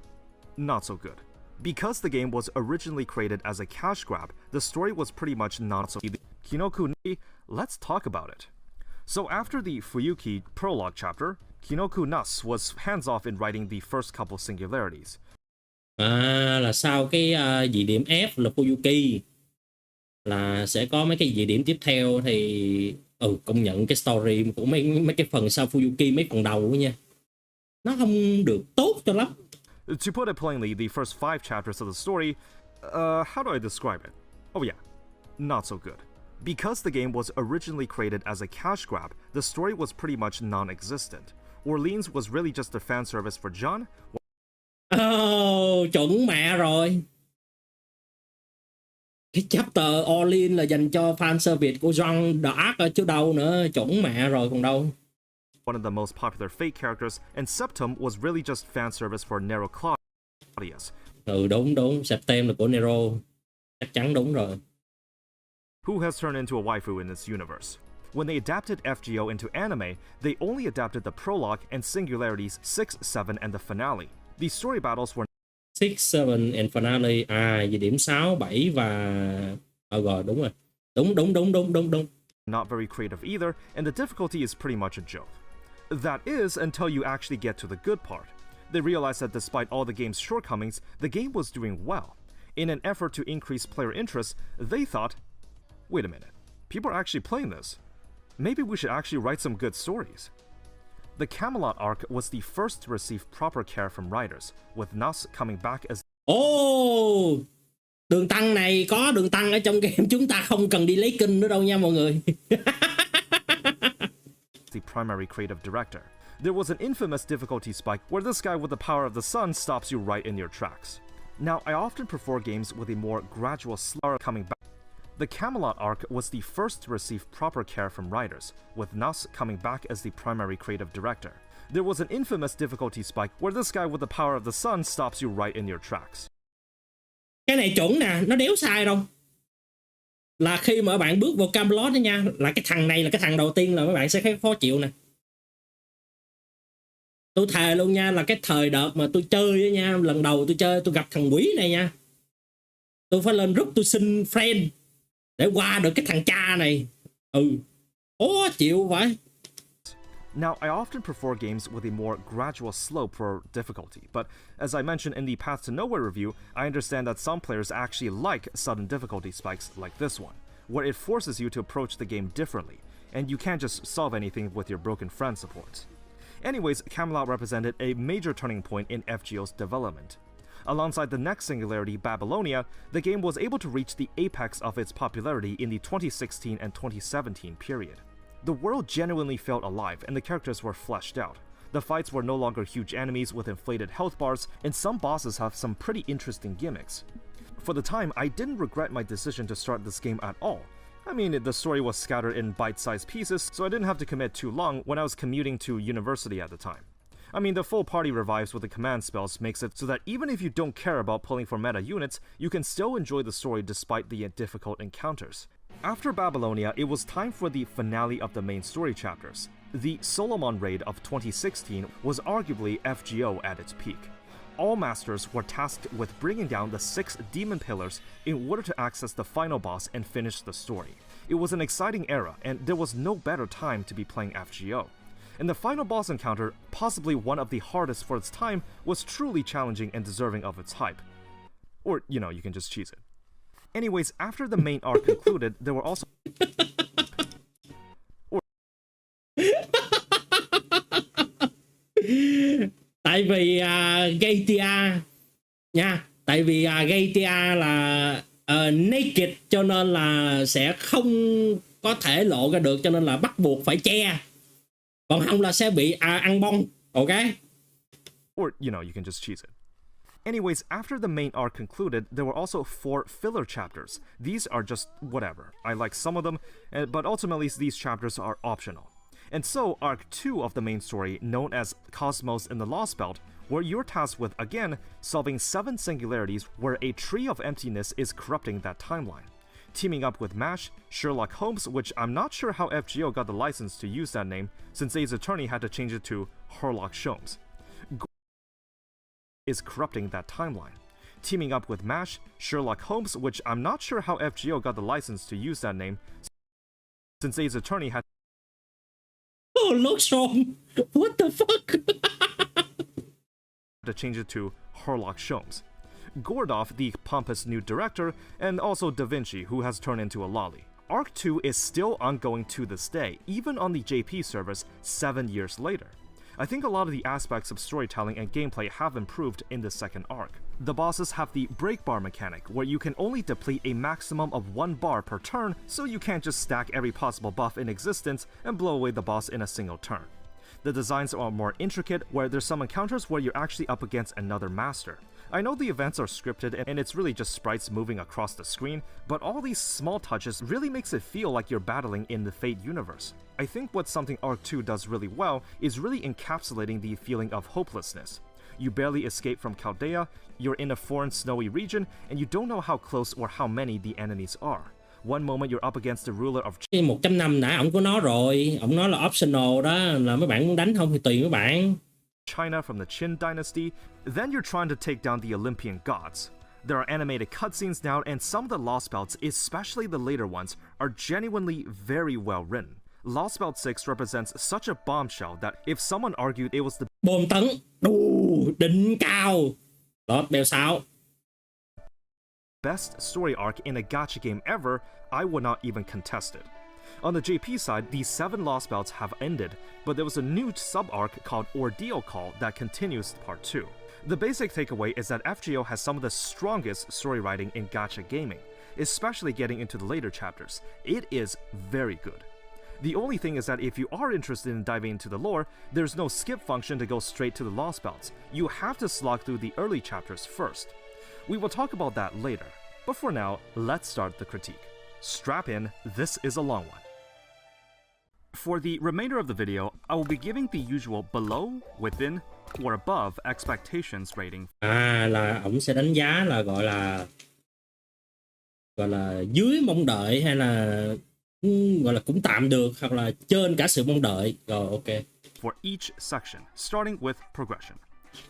not so good. Because the game was originally created as a cash grab, the story was pretty much not so good. Kinoku, let's talk about it. So after the Fuyuki prologue chapter, Kinoku Nas was hands-off in writing the first couple singularities. Là sau cái dị điểm F là Fuyuki là sẽ có mấy cái dị điểm tiếp theo thì công nhận cái story của mấy cái phần sau Fuyuki, mấy phần đầu nha, nó không được tốt cho lắm. To put it plainly, the first 5 chapters of the story, how do I describe it? Oh yeah, not so good. Because the game was originally created as a cash grab, the story was pretty much non-existent. Orleans was really just a fan service for John. Chuẩn mẹ rồi. Cái chapter Orleans là dành cho fan service của John Dark chứ đâu nữa, chuẩn mẹ rồi còn đâu. One of the most popular Fate characters, and Septum was really just fan service for Nero Claudius. Đúng, Septem là của Nero. Chắc chắn đúng rồi. Who has turned into a waifu in this universe. When they adapted FGO into anime, they only adapted the prologue and singularities 6, 7, and the finale. The story battles were 6, 7 and finale. Về điểm 6, 7 và... rồi, đúng rồi. Đúng. Not very creative either, and the difficulty is pretty much a joke. That is, until you actually get to the good part. They realized that despite all the game's shortcomings, the game was doing well. In an effort to increase player interest, they thought, wait a minute, people are actually playing this. Maybe we should actually write some good stories. The Camelot arc was the first to receive proper care from writers, with Nas coming back as đường tăng này có đường tăng ở trong game, chúng ta không cần đi lấy kinh nữa đâu nha mọi người. the primary creative director. There was an infamous difficulty spike where this guy with the power of the sun stops you right in your tracks. Now, I often prefer games with a more gradual slower coming back. The Camelot arc was the first to receive proper care from writers, with Nas coming back as the primary creative director. There was an infamous difficulty spike where this guy with the power of the sun stops you right in your tracks. Cái này chuẩn nè, nó đéo sai đâu. Là khi mà bạn bước vào Camelot đó nha, là cái thằng này là cái thằng đầu tiên là mấy bạn sẽ thấy khó chịu nè. Tôi thề luôn nha, là cái thời đợt mà tôi chơi đó nha, lần đầu tôi chơi tôi gặp thằng quỷ này nha, tôi phải lên group tôi xin friend để qua được cái thằng cha này. Khó chịu vậy. Now, I often prefer games with a more gradual slope for difficulty, but as I mentioned in the Path to Nowhere review, I understand that some players actually like sudden difficulty spikes like this one, where it forces you to approach the game differently, and you can't just solve anything with your broken friend support. Anyways, Camelot represented a major turning point in FGO's development. Alongside the next singularity, Babylonia, the game was able to reach the apex of its popularity in the 2016 and 2017 period. The world genuinely felt alive and the characters were fleshed out. The fights were no longer huge enemies with inflated health bars, and some bosses have some pretty interesting gimmicks. For the time, I didn't regret my decision to start this game at all. I mean, the story was scattered in bite-sized pieces, so I didn't have to commit too long when I was commuting to university at the time. I mean, the full party revives with the command spells makes it so that even if you don't care about pulling for meta units, you can still enjoy the story despite the difficult encounters. After Babylonia, it was time for the finale of the main story chapters. The Solomon raid of 2016 was arguably FGO at its peak. All masters were tasked with bringing down the 6 demon pillars in order to access the final boss and finish the story. It was an exciting era, and there was no better time to be playing FGO. And the final boss encounter, possibly one of the hardest for its time, was truly challenging and deserving of its hype. Or, you know, you can just cheese it. Anyways, after the main arc concluded, there were also... Tại vì Gacha nha, tại vì Gacha là naked cho nên là sẽ không có thể lộ ra được, cho nên là bắt buộc phải che, còn không là sẽ bị ăn bong. Ok. Or, you know, you can just cheese it. Anyways, after the main arc concluded, there were also 4 filler chapters. These are just whatever. I like some of them, but ultimately these chapters are optional. And so, Arc 2 of the main story, known as Cosmos in the Lost Belt, where you're tasked with, again, solving 7 singularities where a tree of emptiness is corrupting that timeline. Teaming up with MASH, Sherlock Holmes, which I'm not sure how FGO got the license to use that name, since Ace Attorney had to change it to Sherlock Sholmes. Is corrupting that timeline. Teaming up with MASH, Sherlock Holmes, which I'm not sure how FGO got the license to use that name, since Ace Attorney had look strong. What the fuck? to change it to Sherlock Sholmes. Gordov, the pompous new director, and also Da Vinci, who has turned into a lolly. Arc 2 is still ongoing to this day, even on the JP service 7 years later. I think a lot of the aspects of storytelling and gameplay have improved in the second arc. The bosses have the break bar mechanic, where you can only deplete a maximum of 1 bar per turn, so you can't just stack every possible buff in existence and blow away the boss in a single turn. The designs are more intricate, where there's some encounters where you're actually up against another master. I know the events are scripted and it's really just sprites moving across the screen, but all these small touches really makes it feel like you're battling in the Fate universe. I think what something Arc 2 does really well is really encapsulating the feeling of hopelessness. You barely escape from Chaldea, you're in a foreign snowy region, and you don't know how close or how many the enemies are. One moment you're up against the ruler of 100 nãy ổng có nói rồi, ổng nói là optional đó, là mấy bạn muốn đánh không thì tùy mấy bạn. China from the Qin dynasty, then you're trying to take down the Olympian gods. There are animated cutscenes now, and some of the Lost Belts, especially the later ones, are genuinely very well written. Lost Belt 6 represents such a bombshell that if someone argued it was the bom tấn đỉnh cao Lost Belt 6 best story arc in a gacha game ever, I would not even contest it. On the JP side, the 7 lost belts have ended, but there was a new sub-arc called Ordeal Call that continues part 2. The basic takeaway is that FGO has some of the strongest story writing in gacha gaming, especially getting into the later chapters. It is very good. The only thing is that if you are interested in diving into the lore, there's no skip function to go straight to the lost belts. You have to slog through the early chapters first. We will talk about that later, but for now, let's start the critique. Strap in, this is a long one. For the remainder of the video, I will be giving the usual below, within, or above expectations rating. Là ổng sẽ đánh giá là gọi là dưới mong đợi hay là gọi là cũng tạm được hoặc là trên cả sự mong đợi. Rồi ok. For each section, starting with progression.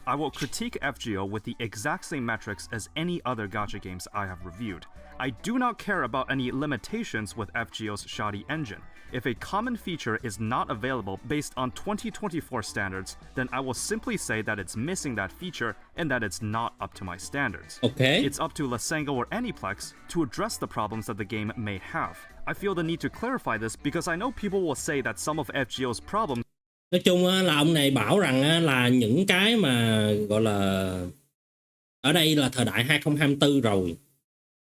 I will critique FGO with the exact same metrics as any other gacha games I have reviewed. I do not care about any limitations with FGO's shoddy engine. If a common feature is not available based on 2024 standards, then I will simply say that it's missing that feature and that it's not up to my standards. Okay. It's up to Lasengo or Aniplex to address the problems that the game may have. I feel the need to clarify this because I know people will say that some of FGO's problems. Nói chung là ông này bảo rằng là những cái mà gọi là ở đây là thời đại 2024 rồi.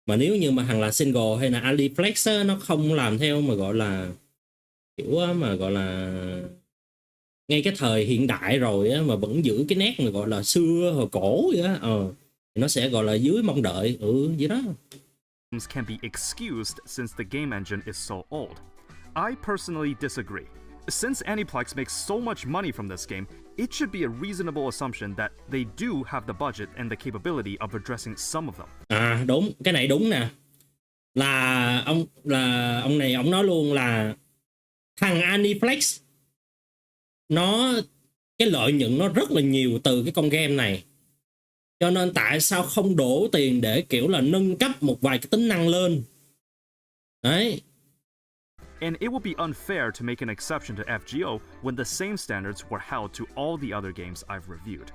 Mà nếu như mà thằng là single hay là Aliflex á, nó không làm theo mà gọi là kiểu mà gọi là ngay cái thời hiện đại rồi á, mà vẫn giữ cái nét mà gọi là xưa hồi cổ vậy á, thì nó sẽ gọi là dưới mong đợi, vậy đó. Can be excused since the game engine is so old. I personally disagree. Since Aniplex makes so much money from this game, it should be a reasonable assumption that they do have the budget and the capability of addressing some of them. Đúng, cái này đúng nè. Là ông này ông nói luôn là thằng Aniplex cái lợi nhuận nó rất là nhiều từ cái con game này. Cho nên tại sao không đổ tiền để kiểu là nâng cấp một vài cái tính năng lên. Đấy. And it would be unfair to make an exception to FGO when the same standards were held to all the other games I've reviewed.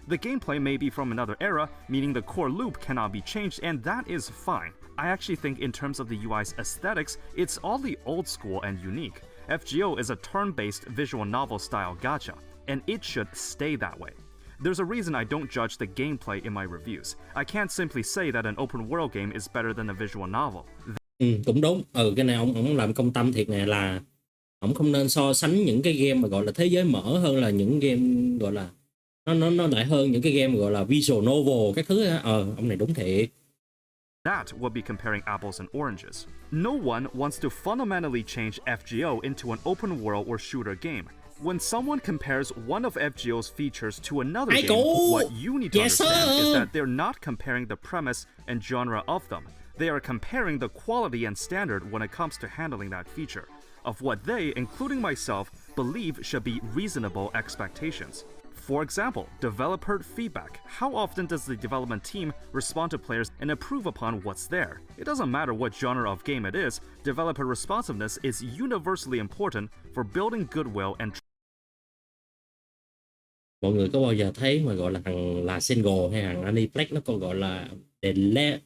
The gameplay may be from another era, meaning the core loop cannot be changed, and that is fine. I actually think in terms of the UI's aesthetics, it's all the old school and unique. FGO is a turn-based visual novel-style gacha, and it should stay that way. There's a reason I don't judge the gameplay in my reviews. I can't simply say that an open-world game is better than a visual novel. Cũng đúng. Cái này ông làm công tâm thiệt nè, là ông không nên so sánh những cái game mà gọi là thế giới mở hơn là những game gọi là nó lại hơn những cái game gọi là visual novel các thứ á. Ông này đúng thiệt. That would be comparing apples and oranges. No one wants to fundamentally change FGO into an open world or shooter game. When someone compares one of FGO's features to another game, what you need to understand is that they're not comparing the premise and genre of them. They are comparing the quality and standard when it comes to handling that feature, of what they, including myself, believe should be reasonable expectations. For example, developer feedback. How often does the development team respond to players and improve upon what's there? It doesn't matter what genre of game it is, developer responsiveness is universally important for building goodwill and. Mọi người có bao giờ thấy mà gọi là thằng là single hay thằng Aniplex nó còn gọi là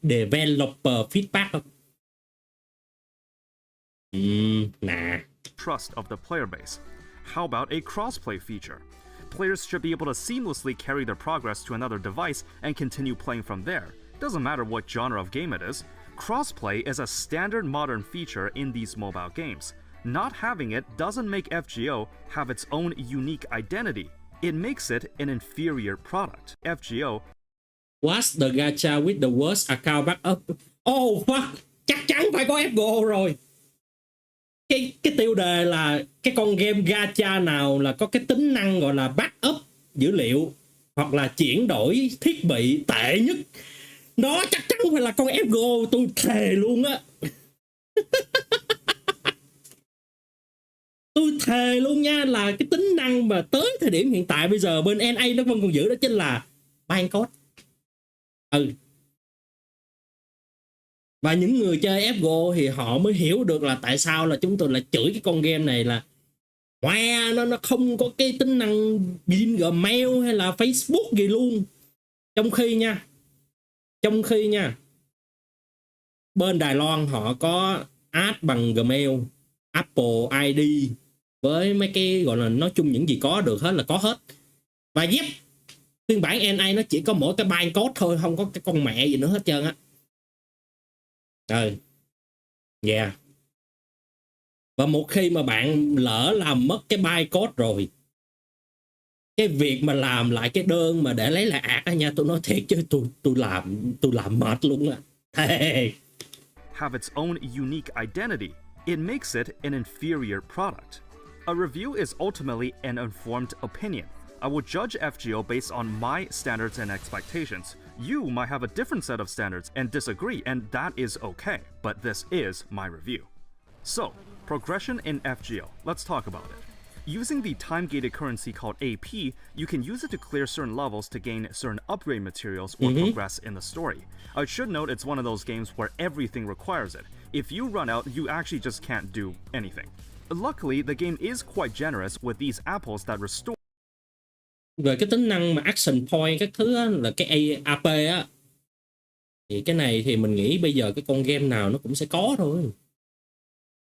developer feedback không? Nah. Trust of the player base. How about a crossplay feature? Players should be able to seamlessly carry their progress to another device and continue playing from there. Doesn't matter what genre of game it is. Crossplay is a standard modern feature in these mobile games. Not having it doesn't make FGO have its own unique identity. It makes it an inferior product. FGO. What's the gacha with the worst account backup? Oh fuck, chắc chắn phải có FGO rồi. Cái tiêu đề là cái con game gacha nào là có cái tính năng gọi là backup dữ liệu hoặc là chuyển đổi thiết bị tệ nhất, nó chắc chắn phải là con FGO, tôi thề luôn á. Tôi thề luôn nha, là cái tính năng mà tới thời điểm hiện tại bây giờ bên NA nó vẫn còn giữ, đó chính là bind code. Và những người chơi FGO thì họ mới hiểu được là tại sao là chúng tôi lại chửi cái con game này là nó không có cái tính năng gin Gmail hay là Facebook gì luôn. Trong khi nha bên Đài Loan họ có add bằng Gmail, Apple ID với mấy cái gọi là nói chung những gì có được hết là có hết. Và yep, phiên bản NA nó chỉ có mỗi cái bytecode thôi, không có cái con mẹ gì nữa hết trơn á. Yeah. Và một khi mà bạn lỡ làm mất cái bytecode rồi, cái việc mà làm lại cái đơn mà để lấy lại ạc á nha, tôi nói thiệt chứ tôi làm mệt luôn á. Hey. Have its own unique identity. It makes it an inferior product. A review is ultimately an informed opinion. I will judge FGO based on my standards and expectations. You might have a different set of standards and disagree, and that is okay, but this is my review. So, progression in FGO. Let's talk about it. Using the time-gated currency called AP, you can use it to clear certain levels to gain certain upgrade materials or progress in the story. I should note it's one of those games where everything requires it. If you run out, you actually just can't do anything. Luckily, the game is quite generous with these apples that restore. Về cái tính năng mà action point các thứ á, là cái AP á, thì cái này thì mình nghĩ bây giờ cái con game nào nó cũng sẽ có thôi.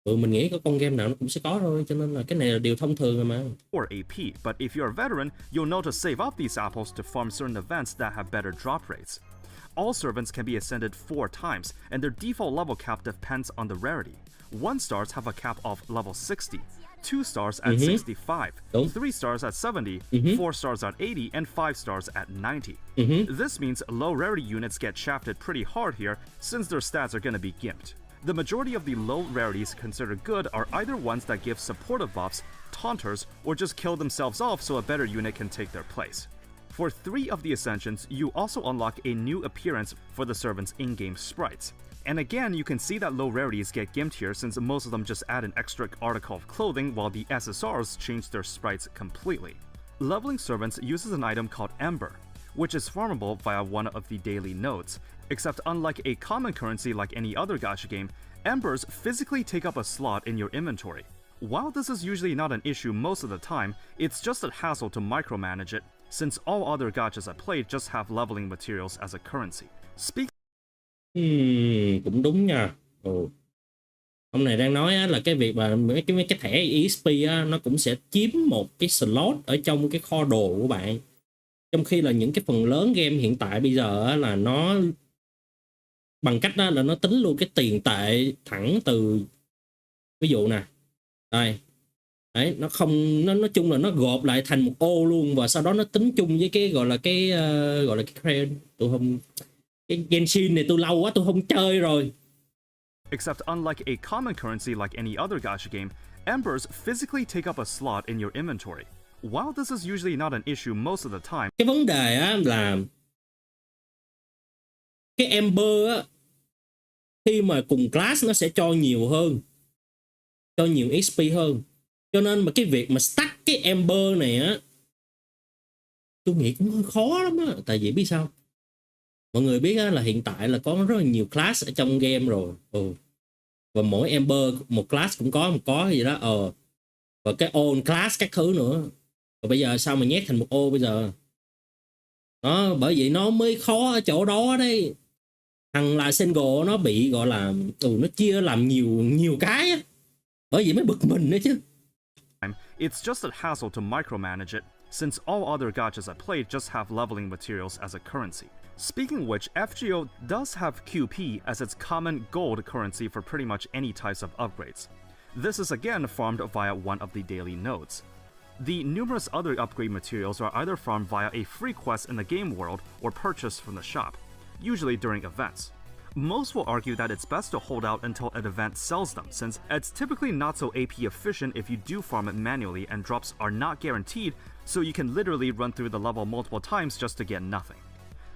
Mình nghĩ có con game nào nó cũng sẽ có thôi, cho nên là cái này là điều thông thường rồi mà. Or AP, but if you're a veteran, you'll know to save up these apples to farm certain events that have better drop rates. All servants can be ascended 4 times, and their default level cap depends on the rarity. 1 stars have a cap of level 60, 2 stars at 65, 3 stars at 70, 4 stars at 80, and 5 stars at 90. This means low rarity units get shafted pretty hard here, since their stats are going to be gimped. The majority of the low rarities considered good are either ones that give supportive buffs, taunters, or just kill themselves off so a better unit can take their place. For 3 of the ascensions, you also unlock a new appearance for the servants' in-game sprites. And again, you can see that low rarities get gimped here since most of them just add an extra article of clothing while the SSRs change their sprites completely. Leveling servants uses an item called Ember, which is farmable via one of the daily nodes. Except unlike a common currency like any other gacha game, Embers physically take up a slot in your inventory. While this is usually not an issue most of the time, it's just a hassle to micromanage it, since all other gachas I played just have leveling materials as a currency. Cũng đúng nha. Ông này đang nói á, là cái việc mà mấy cái thẻ EXP á, nó cũng sẽ chiếm một cái slot ở trong cái kho đồ của bạn. Trong khi là những cái phần lớn game hiện tại bây giờ á, là nó bằng cách đó là nó tính luôn cái tiền tệ thẳng từ, ví dụ nè, đây đấy, nó không, nó nói chung là nó gộp lại thành một ô luôn, và sau đó nó tính chung với cái gọi là cái credit. Tôi không, cái Genshin này tôi lâu quá tôi không chơi rồi. Except unlike a common currency like any other gacha game, Embers physically take up a slot in your inventory. While this is usually not an issue most of the time, cái vấn đề á là cái Ember á, khi mà cùng class nó sẽ cho nhiều hơn, cho nhiều XP hơn, cho nên mà cái việc mà stack cái Ember này á, tôi nghĩ cũng hơi khó lắm á. Tại vì biết sao, mọi người biết á, là hiện tại là có rất là nhiều class ở trong game rồi. Và mỗi Ember một class cũng có gì đó. Và cái own class các thứ nữa. Và bây giờ sao mà nhét thành một ô bây giờ đó, bởi vậy nó mới khó ở chỗ đó đấy. Thằng là single nó bị gọi là nó chia làm nhiều cái á, bởi vậy mới bực mình nữa chứ. it's just a hassle to micromanage it, since all other gachas I played just have leveling materials as a currency. Speaking of which, FGO does have QP as its common gold currency for pretty much any types of upgrades. This is again farmed via one of the daily nodes. The numerous other upgrade materials are either farmed via a free quest in the game world or purchased from the shop, usually during events. Most will argue that it's best to hold out until an event sells them, since it's typically not so AP efficient if you do farm it manually and drops are not guaranteed, so you can literally run through the level multiple times just to get nothing.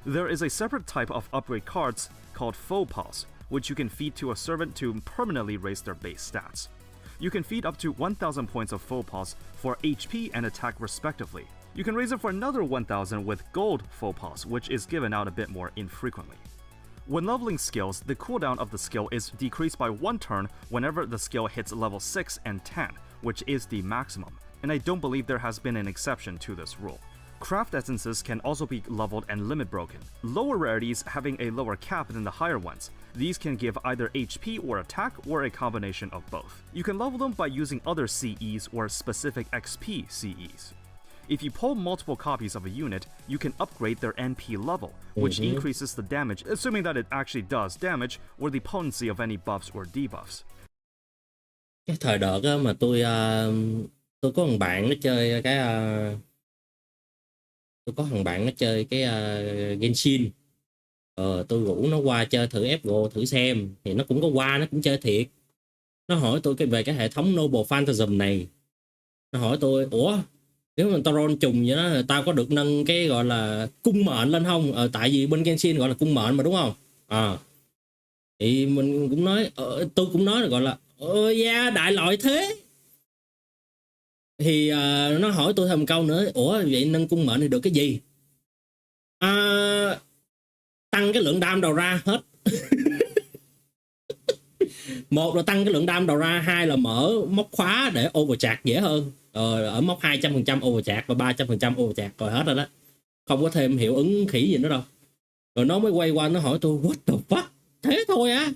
There is a separate type of upgrade cards called FOMO, which you can feed to a servant to permanently raise their base stats. You can feed up to 1000 points of FOMO for HP and attack respectively. You can raise it for another 1000 with gold FOMO, which is given out a bit more infrequently. When leveling skills, the cooldown of the skill is decreased by 1 turn whenever the skill hits level 6 and 10, which is the maximum, and I don't believe there has been an exception to this rule. Craft essences can also be leveled and limit broken. Lower rarities having a lower cap than the higher ones. These can give either HP or attack or a combination of both. You can level them by using other CEs or specific XP CEs. If you pull multiple copies of a unit, you can upgrade their NP level, which increases the damage, assuming that it actually does damage, or the potency of any buffs or debuffs. Cái thời đợt á mà tôi có thằng bạn nó chơi cái tôi có thằng bạn nó chơi cái Genshin. Tôi rủ nó qua chơi thử FGO thử xem, thì nó cũng có qua, nó cũng chơi thiệt. Nó hỏi tôi về cái hệ thống Noble Phantasm này. Nó hỏi tôi, ủa nếu mà tao roll trùng vậy đó, tao có được nâng cái gọi là cung mệnh lên không? Tại vì bên Genshin gọi là cung mệnh mà đúng không? Thì mình cũng nói, tôi cũng nói là gọi là yeah, đại loại thế. Thì nó hỏi tôi thêm một câu nữa, ủa vậy nâng cung mệnh thì được cái gì? Tăng cái lượng đam đầu ra hết. Một là tăng cái lượng đam đầu ra, hai là mở móc khóa để overcharge dễ hơn. Ở móc 200% overcharge và 300% overcharge rồi hết rồi đó. Không có thêm hiệu ứng khỉ gì nữa đâu. Rồi nó mới quay qua nó hỏi tôi, what the fuck? Thế thôi á?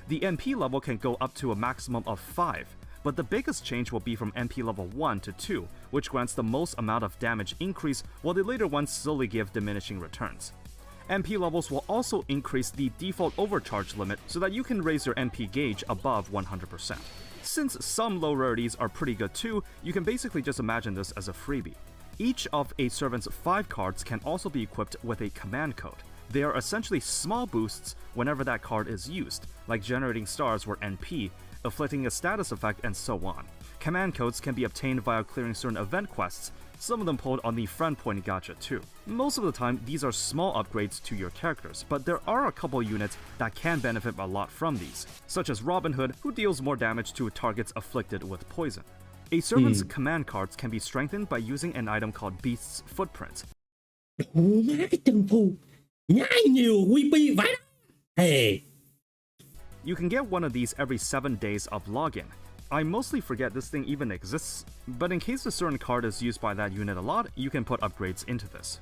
The NP level can go up to a maximum of 5, but the biggest change will be from NP level 1 to 2, which grants the most amount of damage increase, while the later ones slowly give diminishing returns. NP levels will also increase the default overcharge limit so that you can raise your NP gauge above 100%. Since some low rarities are pretty good too, you can basically just imagine this as a freebie. Each of a servant's 5 cards can also be equipped with a command code. They are essentially small boosts whenever that card is used, like generating stars or NP, afflicting a status effect, and so on. Command codes can be obtained via clearing certain event quests, some of them pulled on the friend point gacha too. Most of the time, these are small upgrades to your characters, but there are a couple units that can benefit a lot from these, such as Robin Hood, who deals more damage to targets afflicted with poison. A servant's command cards can be strengthened by using an item called Beast's Footprint. Má cái chân phu nhai nhiều WP vậy đó. Hey. You can get one of these every 7 days of login. I mostly forget this thing even exists, but in case a certain card is used by that unit a lot, you can put upgrades into this.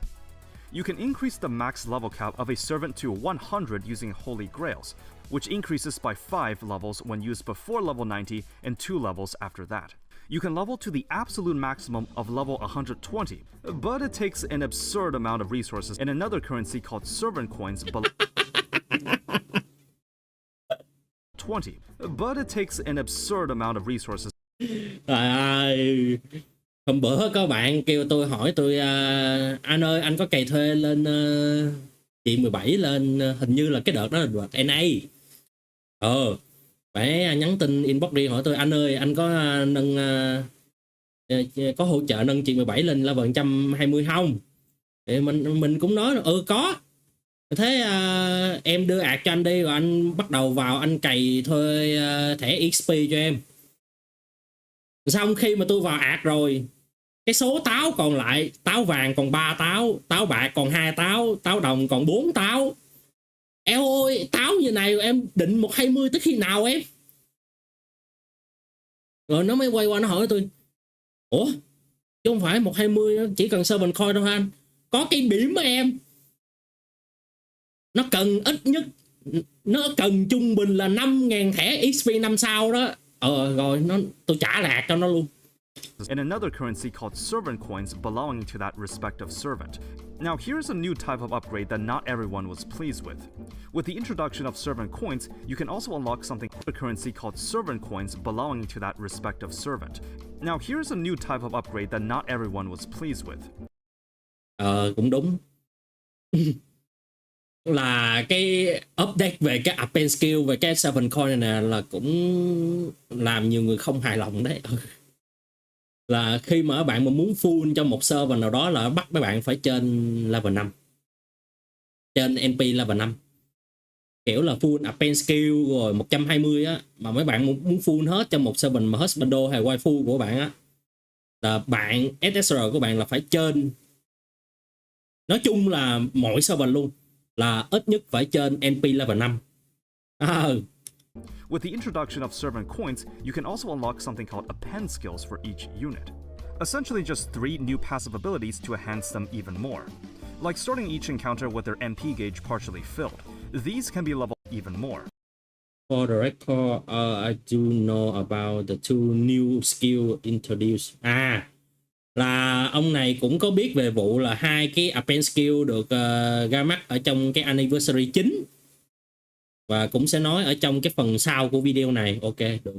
You can increase the max level cap of a servant to 100 using Holy Grails, which increases by 5 levels when used before level 90 and 2 levels after that. You can level to the absolute maximum of level 120, but it takes an absurd amount of resources in another currency called servant coins below 20, but it takes an absurd amount of resources. Trời ơi, hôm bữa có bạn kêu tôi, hỏi tôi, anh ơi anh có cày thuê lên chị 17 lên, hình như là cái đợt đó là đợt NA. Phải nhắn tin inbox đi hỏi tôi, anh ơi anh có nâng có hỗ trợ nâng chị 17 lên level 120 không? Thì mình cũng nói là có. Thế em đưa ạt cho anh đi, rồi anh bắt đầu vào anh cày thuê thẻ XP cho em. Xong khi mà tôi vào ạt rồi, cái số táo còn lại, táo vàng còn 3 táo, táo bạc còn 2 táo, táo đồng còn 4 táo. Eo ơi, táo như này em định 120 tới khi nào em? Rồi nó mới quay qua nó hỏi tôi, ủa chứ không phải 120 chỉ cần servant coin đâu anh, có cái điểm mà em, nó cần ít nhất, nó cần trung bình là 5.000 thẻ XP 5 sao đó. Rồi tôi trả lạc cho nó luôn. And another currency called servant coins belonging to that respective servant. Now here's a new type of upgrade that not everyone was pleased with. With the introduction of servant coins, you can also unlock something, a currency called servant coins belonging to that respective servant. Now here's a new type of upgrade that not everyone was pleased with. Cũng đúng. Là cái update về cái up and skill về cái servant coin này nè, là cũng làm nhiều người không hài lòng đấy. Là khi mà bạn mà muốn full cho một server nào đó là bắt mấy bạn phải trên level 5, trên NP level 5, kiểu là full up and skill rồi 120 á, mà mấy bạn muốn full hết cho một server mà husbando hay waifu của bạn á, là bạn SSR của bạn là phải trên, nói chung là mọi server luôn, là ít nhất phải trên NP level 5. With the introduction of servant coins, you can also unlock something called append skills for each unit. Essentially just 3 new passive abilities to enhance them even more. Like starting each encounter with their MP gauge partially filled. These can be leveled even more. For the record, I do know about the 2 new skill introduced. Là ông này cũng có biết về vụ là 2 cái append skill được ra mắt ở trong cái anniversary chính. Và cũng sẽ nói ở trong cái phần sau của video này. Ok, được.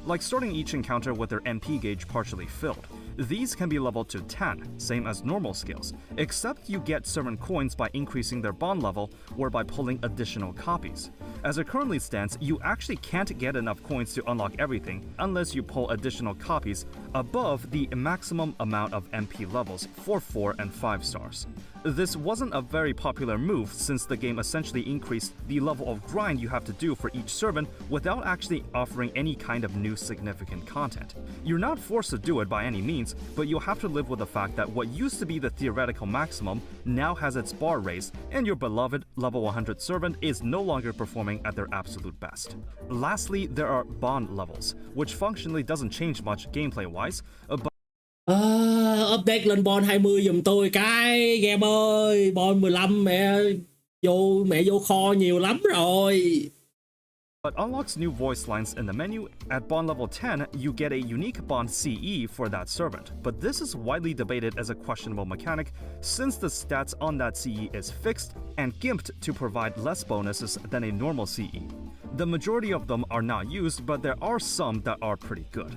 Like starting each encounter with their MP gauge partially filled. These can be leveled to 10, same as normal skills, except you get certain coins by increasing their bond level or by pulling additional copies. As it currently stands, you actually can't get enough coins to unlock everything unless you pull additional copies above the maximum amount of MP levels for 4 and 5 stars. This wasn't a very popular move since the game essentially increased the level of grind you have to do for each servant without actually offering any kind of new significant content. You're not forced to do it by any means, but you'll have to live with the fact that what used to be the theoretical maximum now has its bar raised, and your beloved level 100 servant is no longer performing at their absolute best. Lastly, there are bond levels, which functionally doesn't change much gameplay-wise, but Update lên bond 20 giùm tôi cái game ơi. Bond 15 mẹ vô kho nhiều lắm rồi. unlocks new voice lines in the menu. At bond level 10, you get a unique bond CE for that servant, but this is widely debated as a questionable mechanic since the stats on that CE is fixed and gimped to provide less bonuses than a normal CE. The majority of them are not used, but there are some that are pretty good.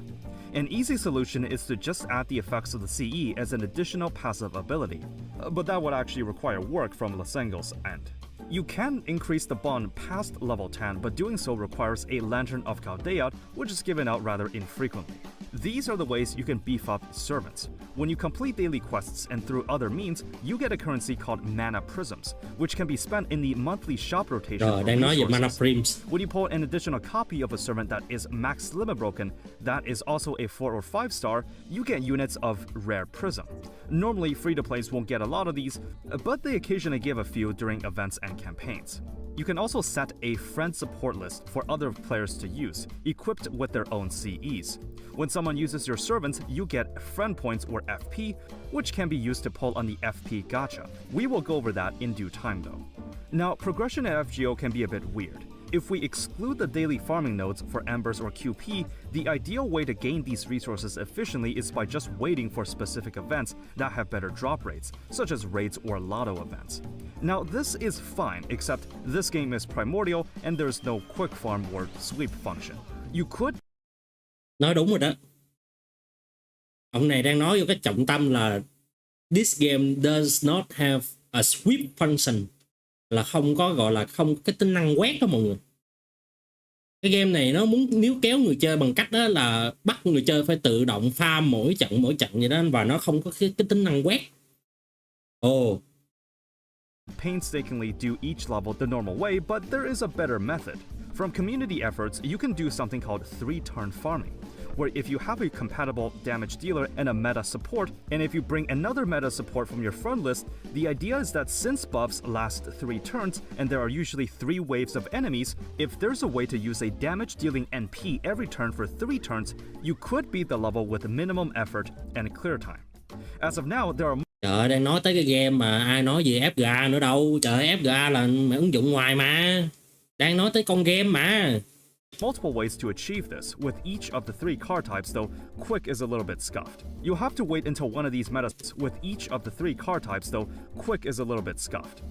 An easy solution is to just add the effects of the CE as an additional passive ability, but that would actually require work from Lasengo's end. You can increase the bond past level 10, but doing so requires a Lantern of Chaldeat, which is given out rather infrequently. These are the ways you can beef up servants. When you complete daily quests and through other means, you get a currency called Mana Prisms, which can be spent in the monthly shop rotation for đang nói về Mana resources. Prisms. When you pull an additional copy of a servant that is max limit broken, that is also a 4 or 5 star, you get units of Rare Prism. Normally, free-to-plays won't get a lot of these, but they occasionally give a few during events and campaigns. You can also set a friend support list for other players to use, equipped with their own CEs. When someone uses your servants, you get friend points or FP, which can be used to pull on the FP Gacha. We will go over that in due time though. Now, progression at FGO can be a bit weird. If we exclude the daily farming nodes for Embers or QP, the ideal way to gain these resources efficiently is by just waiting for specific events that have better drop rates, such as raids or lotto events. Now, this is fine, except this game is primordial and there's no quick farm or sweep function. You could Nói đúng rồi đó. Ông này đang nói vô cái trọng tâm là this game does not have a sweep function, là không có gọi là không cái tính năng quét đó mọi người. Cái game này nó muốn níu kéo người chơi bằng cách đó là bắt người chơi phải tự động farm mỗi trận vậy đó, và nó không có cái tính năng quét. painstakingly do each level the normal way, but there is a better method. From community efforts, you can do something called 3-turn farming, where if you have a compatible damage dealer and a meta support, and if you bring another meta support from your front list, the idea is that since buffs last 3 turns, and there are usually 3 waves of enemies, if there's a way to use a damage dealing NP every turn for 3 turns, you could beat the level with minimum effort and clear time. As of now, there are Trời ơi, đang nói tới cái game mà ai nói về FGA nữa đâu. Trời, FGA là ứng dụng ngoài mà. Đang nói tới con game mà. multiple ways to achieve this. With each of the 3 card types, though, quick is a little bit scuffed. You'll have to wait until one of these metas. With each of the 3 card types, though, quick is a little bit scuffed.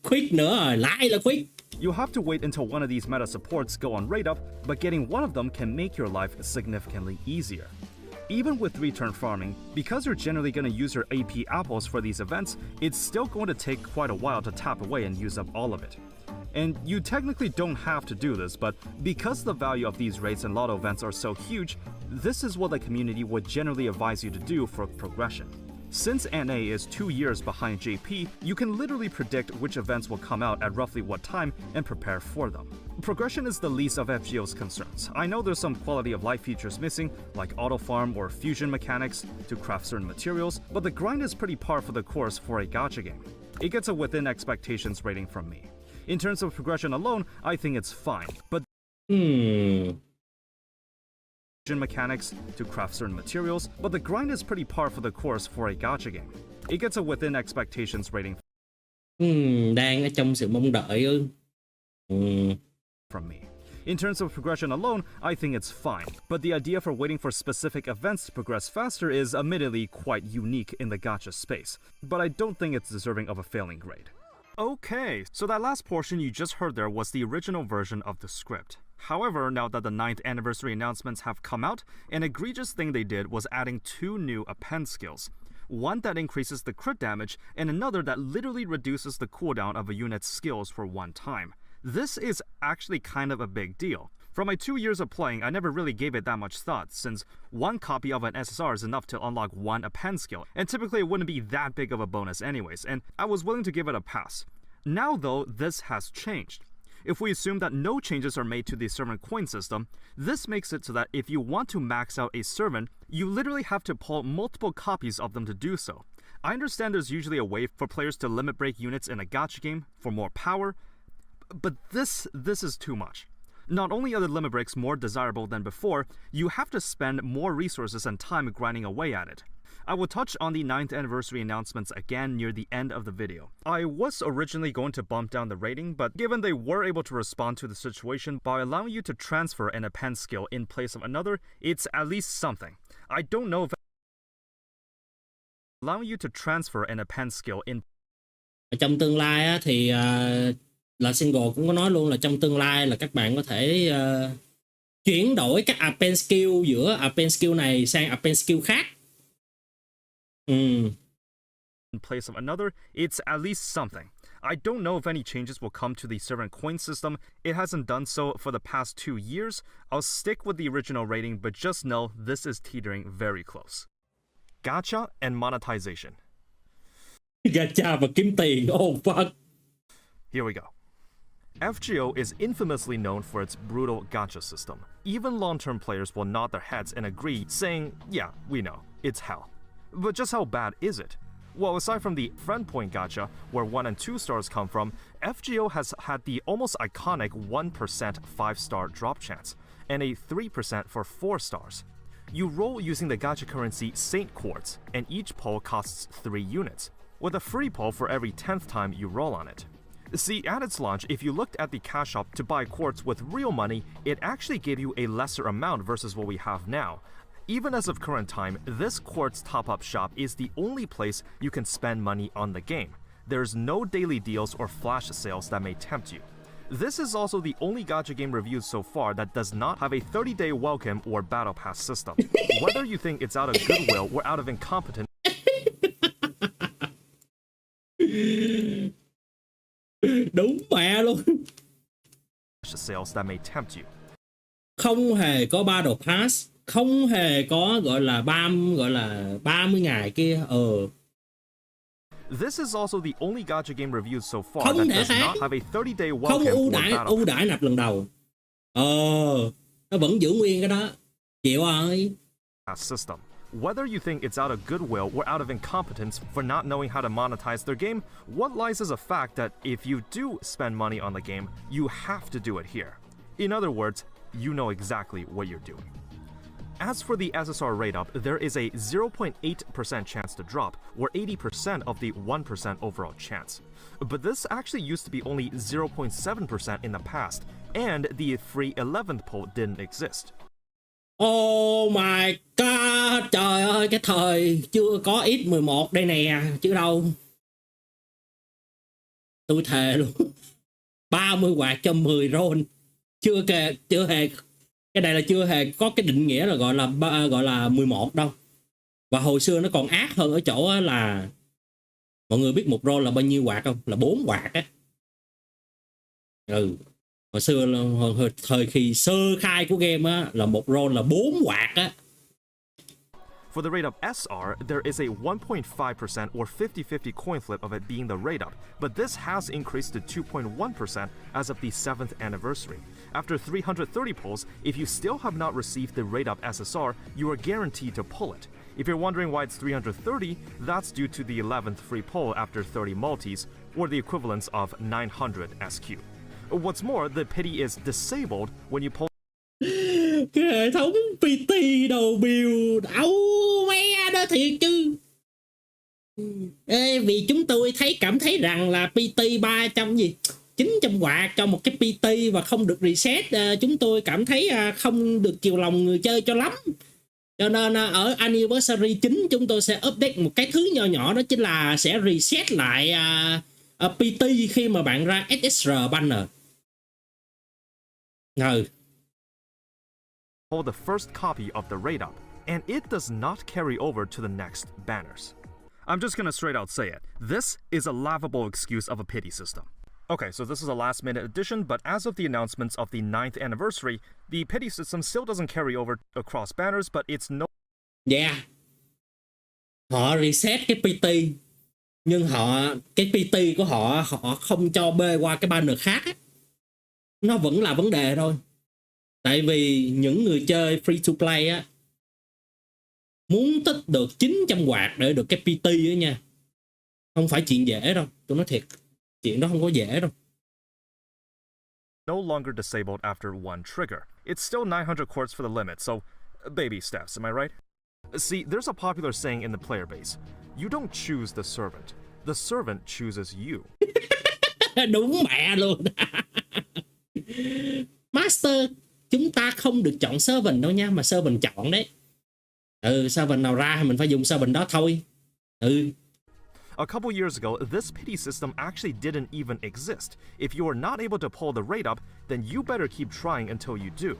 Quick nữa rồi, lại là quick. You'll have to wait until one of these meta supports go on rate up, but getting one of them can make your life significantly easier. Even with 3-turn farming, because you're generally going to use your AP apples for these events, it's still going to take quite a while to tap away and use up all of it. And you technically don't have to do this, but because the value of these raids and lotto events are so huge, this is what the community would generally advise you to do for progression. Since NA is 2 years behind JP, you can literally predict which events will come out at roughly what time and prepare for them. Progression is the least of FGO's concerns. I know there's some quality of life features missing, like auto farm or fusion mechanics to craft certain materials, but the grind is pretty par for the course for a gacha game. It gets a within expectations rating from me. In terms of progression alone, I think it's fine, but mechanics to craft certain materials, but the grind is pretty par for the course for a gacha game. It gets a within expectations rating Đang ở trong sự mong đợi ư. from me. In terms of progression alone, I think it's fine, but the idea for waiting for specific events to progress faster is admittedly quite unique in the gacha space, but I don't think it's deserving of a failing grade. Okay, so that last portion you just heard there was the original version of the script. However, now that the 9th anniversary announcements have come out, an egregious thing they did was adding 2 new append skills. One that increases the crit damage, and another that literally reduces the cooldown of a unit's skills for one time. This is actually kind of a big deal. From my 2 years of playing, I never really gave it that much thought, since one copy of an SSR is enough to unlock one append skill, and typically it wouldn't be that big of a bonus anyways, and I was willing to give it a pass. Now though, this has changed. If we assume that no changes are made to the servant coin system, this makes it so that if you want to max out a servant, you literally have to pull multiple copies of them to do so. I understand there's usually a way for players to limit break units in a gacha game for more power, but this is too much. Not only are the limit breaks more desirable than before, you have to spend more resources and time grinding away at it. I will touch on the 9th anniversary announcements again near the end of the video. I was originally going to bump down the rating, but given they were able to respond to the situation by allowing you to transfer an append skill in place of another, it's at least something. I don't know if allowing you to transfer an append skill in Ở trong tương lai á, thì là single cũng có nói luôn là trong tương lai là các bạn có thể chuyển đổi các append skill giữa append skill này sang append skill khác. In place of another, it's at least something. I don't know if any changes will come to the servant coin system. It hasn't done so for the past 2 years. I'll stick with the original rating, but just know this is teetering very close. Gacha and monetization. Gacha và kiếm tiền. Oh fuck. Here we go. FGO is infamously known for its brutal gacha system. Even long-term players will nod their heads and agree, saying, yeah, we know, it's hell. But just how bad is it? Well, aside from the friend point gacha, where 1 and 2 stars come from, FGO has had the almost iconic 1% 5-star drop chance, and a 3% for 4 stars. You roll using the gacha currency Saint Quartz, and each pull costs 3 units, with a free pull for every 10th time you roll on it. See, at its launch, if you looked at the cash shop to buy quartz with real money, it actually gave you a lesser amount versus what we have now. Even as of current time, this quartz top-up shop is the only place you can spend money on the game. There's no daily deals or flash sales that may tempt you. This is also the only gacha game reviewed so far that does not have a 30-day welcome or battle pass system. Whether you think it's out of goodwill or out of incompetence, đúng mẹ luôn. sales that may tempt you. Không hề có battle pass, không hề có gọi là 30 ngày kia. This is also the only gacha game reviewed so far Không that thể does khác. not have a 30-day Không welcome ưu or đãi battle nạp lần đầu. Nó vẫn giữ nguyên cái đó. Chịu ơi. pass system. Whether you think it's out of goodwill or out of incompetence for not knowing how to monetize their game, what lies is a fact that if you do spend money on the game, you have to do it here. In other words, you know exactly what you're doing. As for the SSR rate up, there is a 0.8% chance to drop, or 80% of the 1% overall chance. But this actually used to be only 0.7% in the past, and the free 11th poll didn't exist. Oh my god, trời ơi, cái thời chưa có X11 đây nè, chứ đâu. Tôi thề luôn. 30 quạt cho 10 roll. Chưa hề, cái này là chưa hề có cái định nghĩa là gọi là 11 đâu. Và hồi xưa nó còn ác hơn ở chỗ là mọi người biết một roll là bao nhiêu quạt không? Là 4 quạt á. Hồi xưa thời kỳ sơ khai của game á là một roll là 4 quạt á. For the rate up SR, there is a 1.5% or 50-50 coin flip of it being the rate up, but this has increased to 2.1% as of the 7th anniversary. After 330 pulls, if you still have not received the rate up SSR, you are guaranteed to pull it. If you're wondering why it's 330, that's due to the 11th free pull after 30 multis, or the equivalence of 900 SQ. What's more, the pity is disabled when you pull cái hệ thống PT đồ bill ấu me đó thiệt chứ. Ê, vì chúng tôi cảm thấy rằng là PT 900 quạt cho một cái PT và không được reset, chúng tôi cảm thấy không được chiều lòng người chơi cho lắm. Cho nên ở Anniversary 9 chúng tôi sẽ update một cái thứ nhỏ nhỏ, đó chính là sẽ reset lại PT khi mà bạn ra SSR banner. Hold the first copy of the raid up, and it does not carry over to the next banners. I'm just gonna straight out say it. This is a laughable excuse of a pity system. Okay, so this is a last minute addition, but as of the announcements of the 9th anniversary, the pity system still doesn't carry over across banners, but it's no... Yeah. Họ reset cái PT, nhưng cái PT của họ không cho bê qua cái banner khác á. Nó vẫn là vấn đề thôi. Tại vì những người chơi free to play á, muốn tích được 900 quạt để được cái PT á nha, không phải chuyện dễ đâu. Tôi nói thiệt, chuyện đó không có dễ đâu. No longer disabled after one trigger. It's still 900 quartz for the limit, so baby steps, am I right? See, there's a popular saying in the player base. You don't choose the servant chooses you. Đúng mẹ luôn. Master, chúng ta không được chọn servant đâu nha, mà servant chọn đấy. Servant nào ra thì mình phải dùng servant đó thôi. A couple years ago, this pity system actually didn't even exist. If you are not able to pull the raid up, then you better keep trying until you do.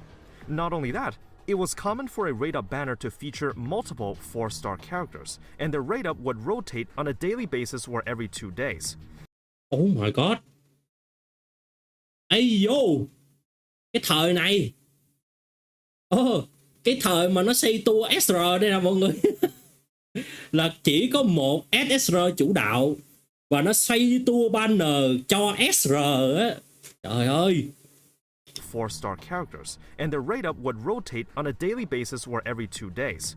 Not only that, it was common for a raid up banner to feature multiple 4-star characters, and the raid up would rotate on a daily basis or every 2 days. Oh my god. Ây vô, cái thời này, cái thời mà nó xây tour SR đây nè mọi người, là chỉ có một SSR chủ đạo và nó xây tour banner cho SR á. Trời ơi. 4-star characters, and the raid up would rotate on a daily basis or every 2 days.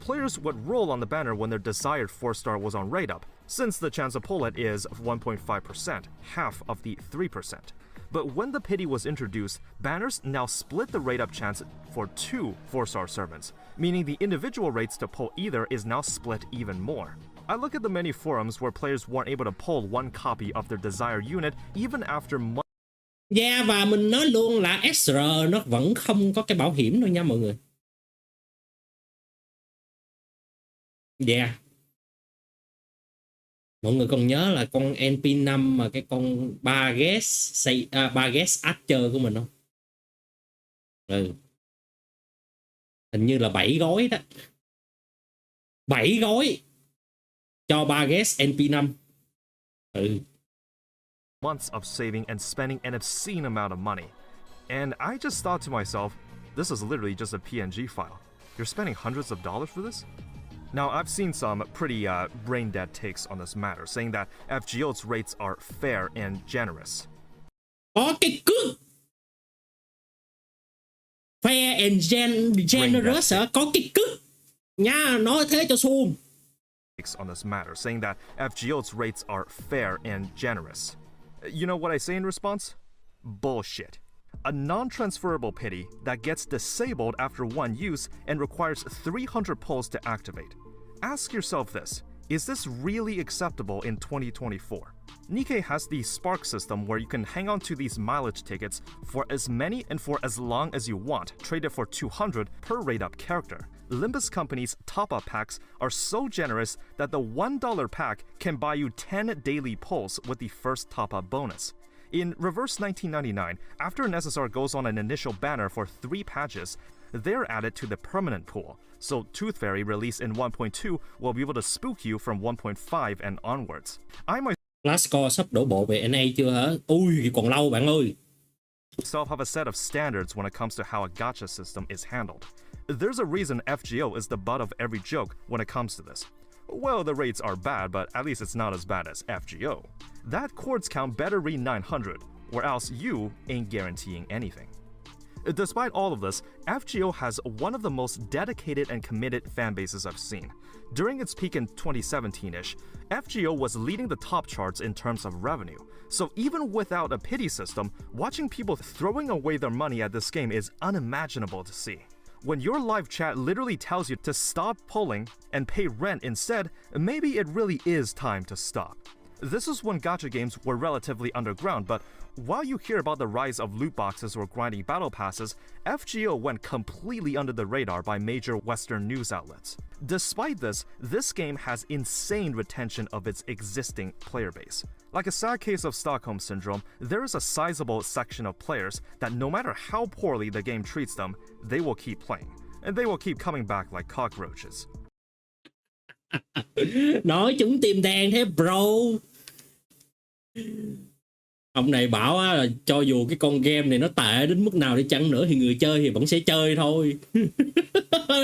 Players would roll on the banner when their desired 4-star was on raid up, since the chance to pull it is 1.5%, half of the 3%. But when the pity was introduced, banners now split the raid up chance for 2 4-star servants, meaning the individual rates to pull either is now split even more. I look at the many forums where players weren't able to pull one copy of their desired unit even after months. Yeah, và mình nói luôn là SR nó vẫn không có cái bảo hiểm đâu nha mọi người. Yeah. Mọi người còn nhớ là con NP5 mà cái con Baguette Archer của mình không? Hình như là 7 gói đó. 7 gói cho Baguette NP5. Months of saving and spending an obscene amount of money. And I just thought to myself, this is literally just a PNG file. You're spending hundreds of dollars for this? Now, I've seen some pretty brain-dead takes on this matter, saying that FGO's rates are fair and generous. Có cái cước fair and generous hả? Có cái cước nha, nói thế cho xuông. On this matter, saying that FGO's rates are fair and generous. You know what I say in response? Bullshit. A non-transferable pity that gets disabled after one use and requires 300 pulls to activate. Ask yourself this, is this really acceptable in 2024? Nikkei has the Spark system where you can hang on to these mileage tickets for as many and for as long as you want, traded for 200 per rate-up character. Limbus Company's top-up packs are so generous that the $1 pack can buy you 10 daily pulls with the first top-up bonus. In Reverse 1999, after an SSR goes on an initial banner for 3 patches, they're added to the permanent pool, so Tooth Fairy released in 1.2 will be able to spook you from 1.5 and onwards. Last score sắp đổ bộ về NA chưa hả? Ui, còn lâu bạn ơi. Myself have a set of standards when it comes to how a gacha system is handled. There's a reason FGO is the butt of every joke when it comes to this. Well, the rates are bad, but at least it's not as bad as FGO. That quartz count better read 900, or else you ain't guaranteeing anything. Despite all of this, FGO has one of the most dedicated and committed fan bases I've seen. During its peak in 2017-ish, FGO was leading the top charts in terms of revenue. So even without a pity system, watching people throwing away their money at this game is unimaginable to see. When your live chat literally tells you to stop polling and pay rent instead, maybe it really is time to stop. This is when gacha games were relatively underground, but while you hear about the rise of loot boxes or grinding battle passes, FGO went completely under the radar by major Western news outlets. Despite this, this game has insane retention of its existing player base. Like a sad case of Stockholm Syndrome, there is a sizable section of players that no matter how poorly the game treats them, they will keep playing, and they will keep coming back like cockroaches. Nói chúng tim đen thế bro. Ông này bảo á, là cho dù cái con game này nó tệ đến mức nào đi chăng nữa thì người chơi thì vẫn sẽ chơi thôi.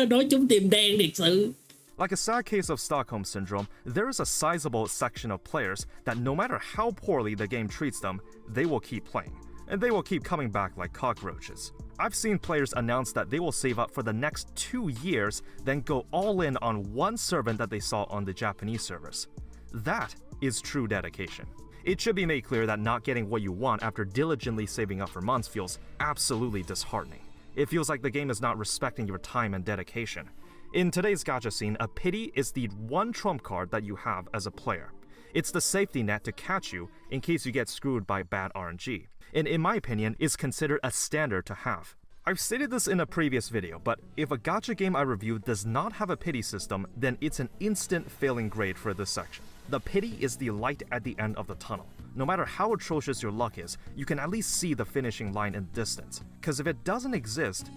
Nói chúng tim đen thiệt sự. Like a sad case of Stockholm Syndrome, there is a sizable section of players that no matter how poorly the game treats them, they will keep playing, and they will keep coming back like cockroaches. I've seen players announce that they will save up for the next 2 years, then go all in on one servant that they saw on the Japanese servers. That is true dedication. It should be made clear that not getting what you want after diligently saving up for months feels absolutely disheartening. It feels like the game is not respecting your time and dedication. In today's gacha scene, a pity is the one trump card that you have as a player. It's the safety net to catch you in case you get screwed by bad RNG, and in my opinion, is considered a standard to have. I've stated this in a previous video, but if a gacha game I review does not have a pity system, then it's an instant failing grade for this section. The pity is the light at the end of the tunnel. No matter how atrocious your luck is, you can at least see the finishing line in the distance. Because if it doesn't exist,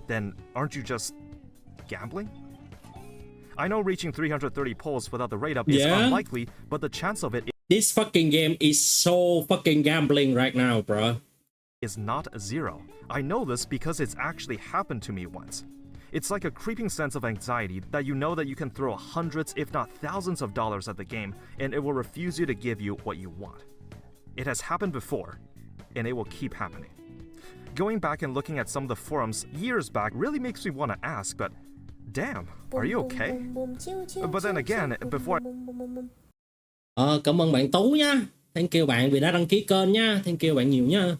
then aren't you just gambling? I know reaching 330 polls without the rate up is unlikely, but the chance of it This fucking game is so fucking gambling right now, bro. Is not zero. I know this because it's actually happened to me once. It's like a creeping sense of anxiety that you know that you can throw hundreds if not thousands of dollars at the game and it will refuse you to give you what you want. It has happened before, and it will keep happening. Going back and looking at some of the forums years back really makes me want to ask, but damn, are you okay? But then again, before Cảm ơn bạn Tú nha. Thank you bạn vì đã đăng ký kênh nha. Thank you bạn nhiều nha.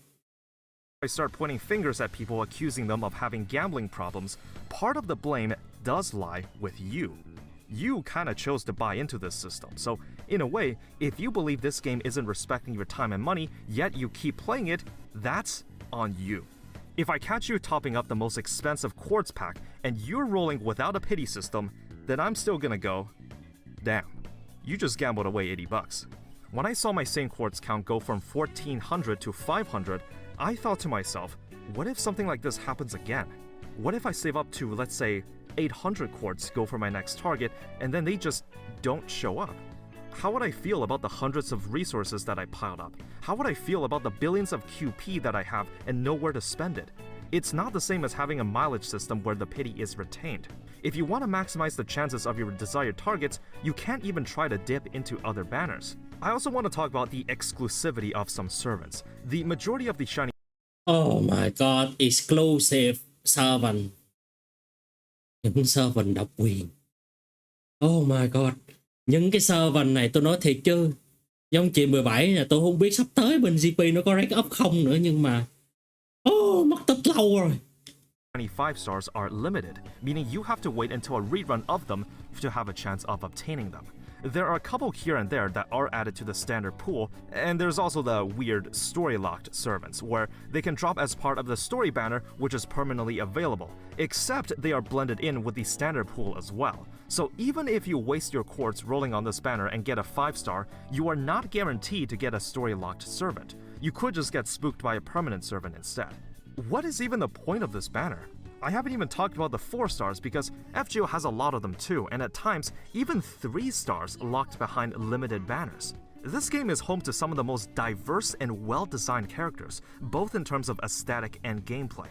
I start pointing fingers at people accusing them of having gambling problems, part of the blame does lie with you. You kinda chose to buy into this system, so in a way, if you believe this game isn't respecting your time and money, yet you keep playing it, that's on you. If I catch you topping up the most expensive quartz pack and you're rolling without a pity system, then I'm still gonna go, damn, you just gambled away 80 bucks. When I saw my same quartz count go from 1400 to 500, I thought to myself, what if something like this happens again? What if I save up to, let's say, 800 quartz, go for my next target, and then they just don't show up? How would I feel about the hundreds of resources that I piled up? How would I feel about the billions of QP that I have and nowhere to spend it? It's not the same as having a mileage system where the pity is retained. If you want to maximize the chances of your desired targets, you can't even try to dip into other banners. I also want to talk about the exclusivity of some servants. The majority of the shiny Oh my god, exclusive servant. Những servant độc quyền. Oh my god. Những cái servant này tôi nói thiệt chứ. Giống chị 17 là tôi không biết sắp tới bên GP nó có rank up không nữa, nhưng mà mất tích lâu rồi. 25 stars are limited, meaning you have to wait until a rerun of them to have a chance of obtaining them. There are a couple here and there that are added to the standard pool, and there's also the weird story-locked servants, where they can drop as part of the story banner, which is permanently available, except they are blended in with the standard pool as well. So even if you waste your quartz rolling on this banner and get a 5-star, you are not guaranteed to get a story-locked servant. You could just get spooked by a permanent servant instead. What is even the point of this banner? I haven't even talked about the 4 stars because FGO has a lot of them too, and at times, even 3 stars locked behind limited banners. This game is home to some of the most diverse and well-designed characters, both in terms of aesthetic and gameplay.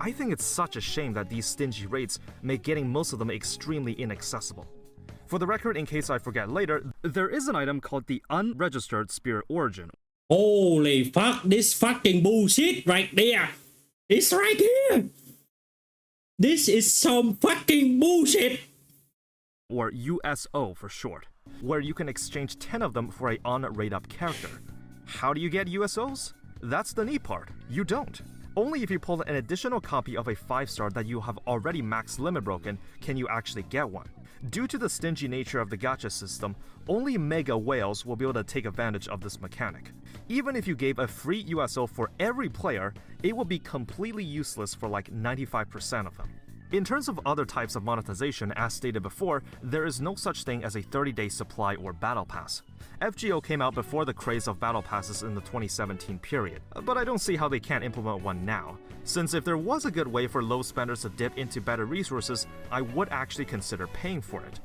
I think it's such a shame that these stingy rates make getting most of them extremely inaccessible. For the record, in case I forget later, there is an item called the Unregistered Spirit Origin. Holy fuck, this fucking bullshit right there. It's right here. This is some fucking bullshit. Or USO for short, where you can exchange 10 of them for a on-rate-up character. How do you get USOs? That's the neat part. You don't. Only if you pull an additional copy of a 5-star that you have already max limit broken can you actually get one. Due to the stingy nature of the gacha system, only mega whales will be able to take advantage of this mechanic. Even if you gave a free USO for every player, it will be completely useless for like 95% of them. In terms of other types of monetization, as stated before, there is no such thing as a 30-day supply or battle pass. FGO came out before the craze of battle passes in the 2017 period, but I don't see how they can't implement one now, since if there was a good way for low spenders to dip into better resources, I would actually consider paying for it.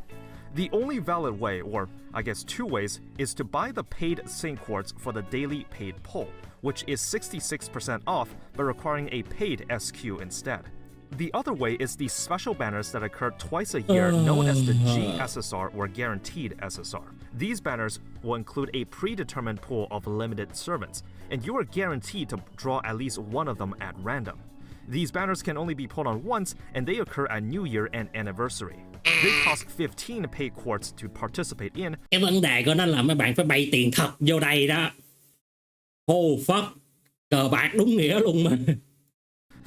The only valid way, or I guess two ways, is to buy the paid sync quartz for the daily paid pull, which is 66% off but requiring a paid SQ instead. The other way is the special banners that occur twice a year known as the GSSR or Guaranteed SSR. These banners will include a predetermined pool of limited servants, and you are guaranteed to draw at least one of them at random. These banners can only be pulled on once, and they occur at New Year and Anniversary. They cost 15 paid quartz to participate in. Cái vấn đề của nó là mấy bạn phải bay tiền thật vô đây đó. Oh fuck, cờ bạc đúng nghĩa luôn mà.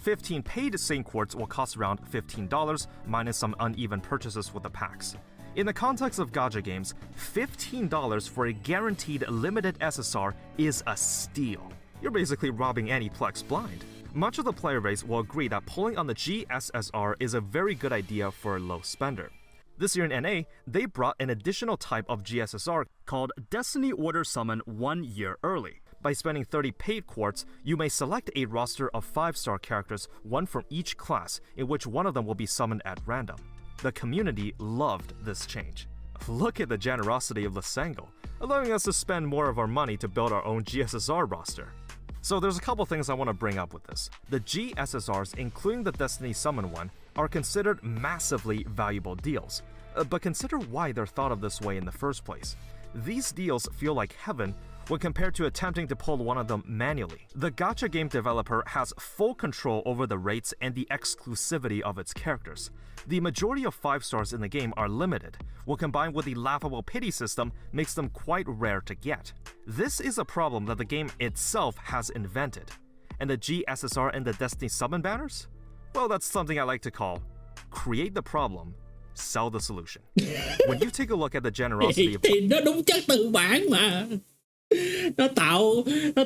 15 paid sync quartz will cost around $15, minus some uneven purchases with the packs. In the context of gacha games, $15 for a guaranteed limited SSR is a steal. You're basically robbing Aniplex blind. Much of the player base will agree that pulling on the GSSR is a very good idea for a low spender. This year in NA, they brought an additional type of GSSR called Destiny Order Summon 1 year early. By spending 30 paid quartz, you may select a roster of 5-star characters, one from each class, in which one of them will be summoned at random. The community loved this change. Look at the generosity of Lysango, allowing us to spend more of our money to build our own GSSR roster. So there's a couple things I want to bring up with this. The GSSRs, including the Destiny Summon one, are considered massively valuable deals. But consider why they're thought of this way in the first place. These deals feel like heaven when compared to attempting to pull one of them manually. The gacha game developer has full control over the rates and the exclusivity of its characters. The majority of 5-stars in the game are limited, while combined with the laughable pity system makes them quite rare to get. This is a problem that the game itself has invented. And the GSSR and the Destiny Summon banners? Well, that's something I like to call create the problem, sell the solution. When you take a look at the generosity of... Thì nó đúng chất tư bản mà. Nó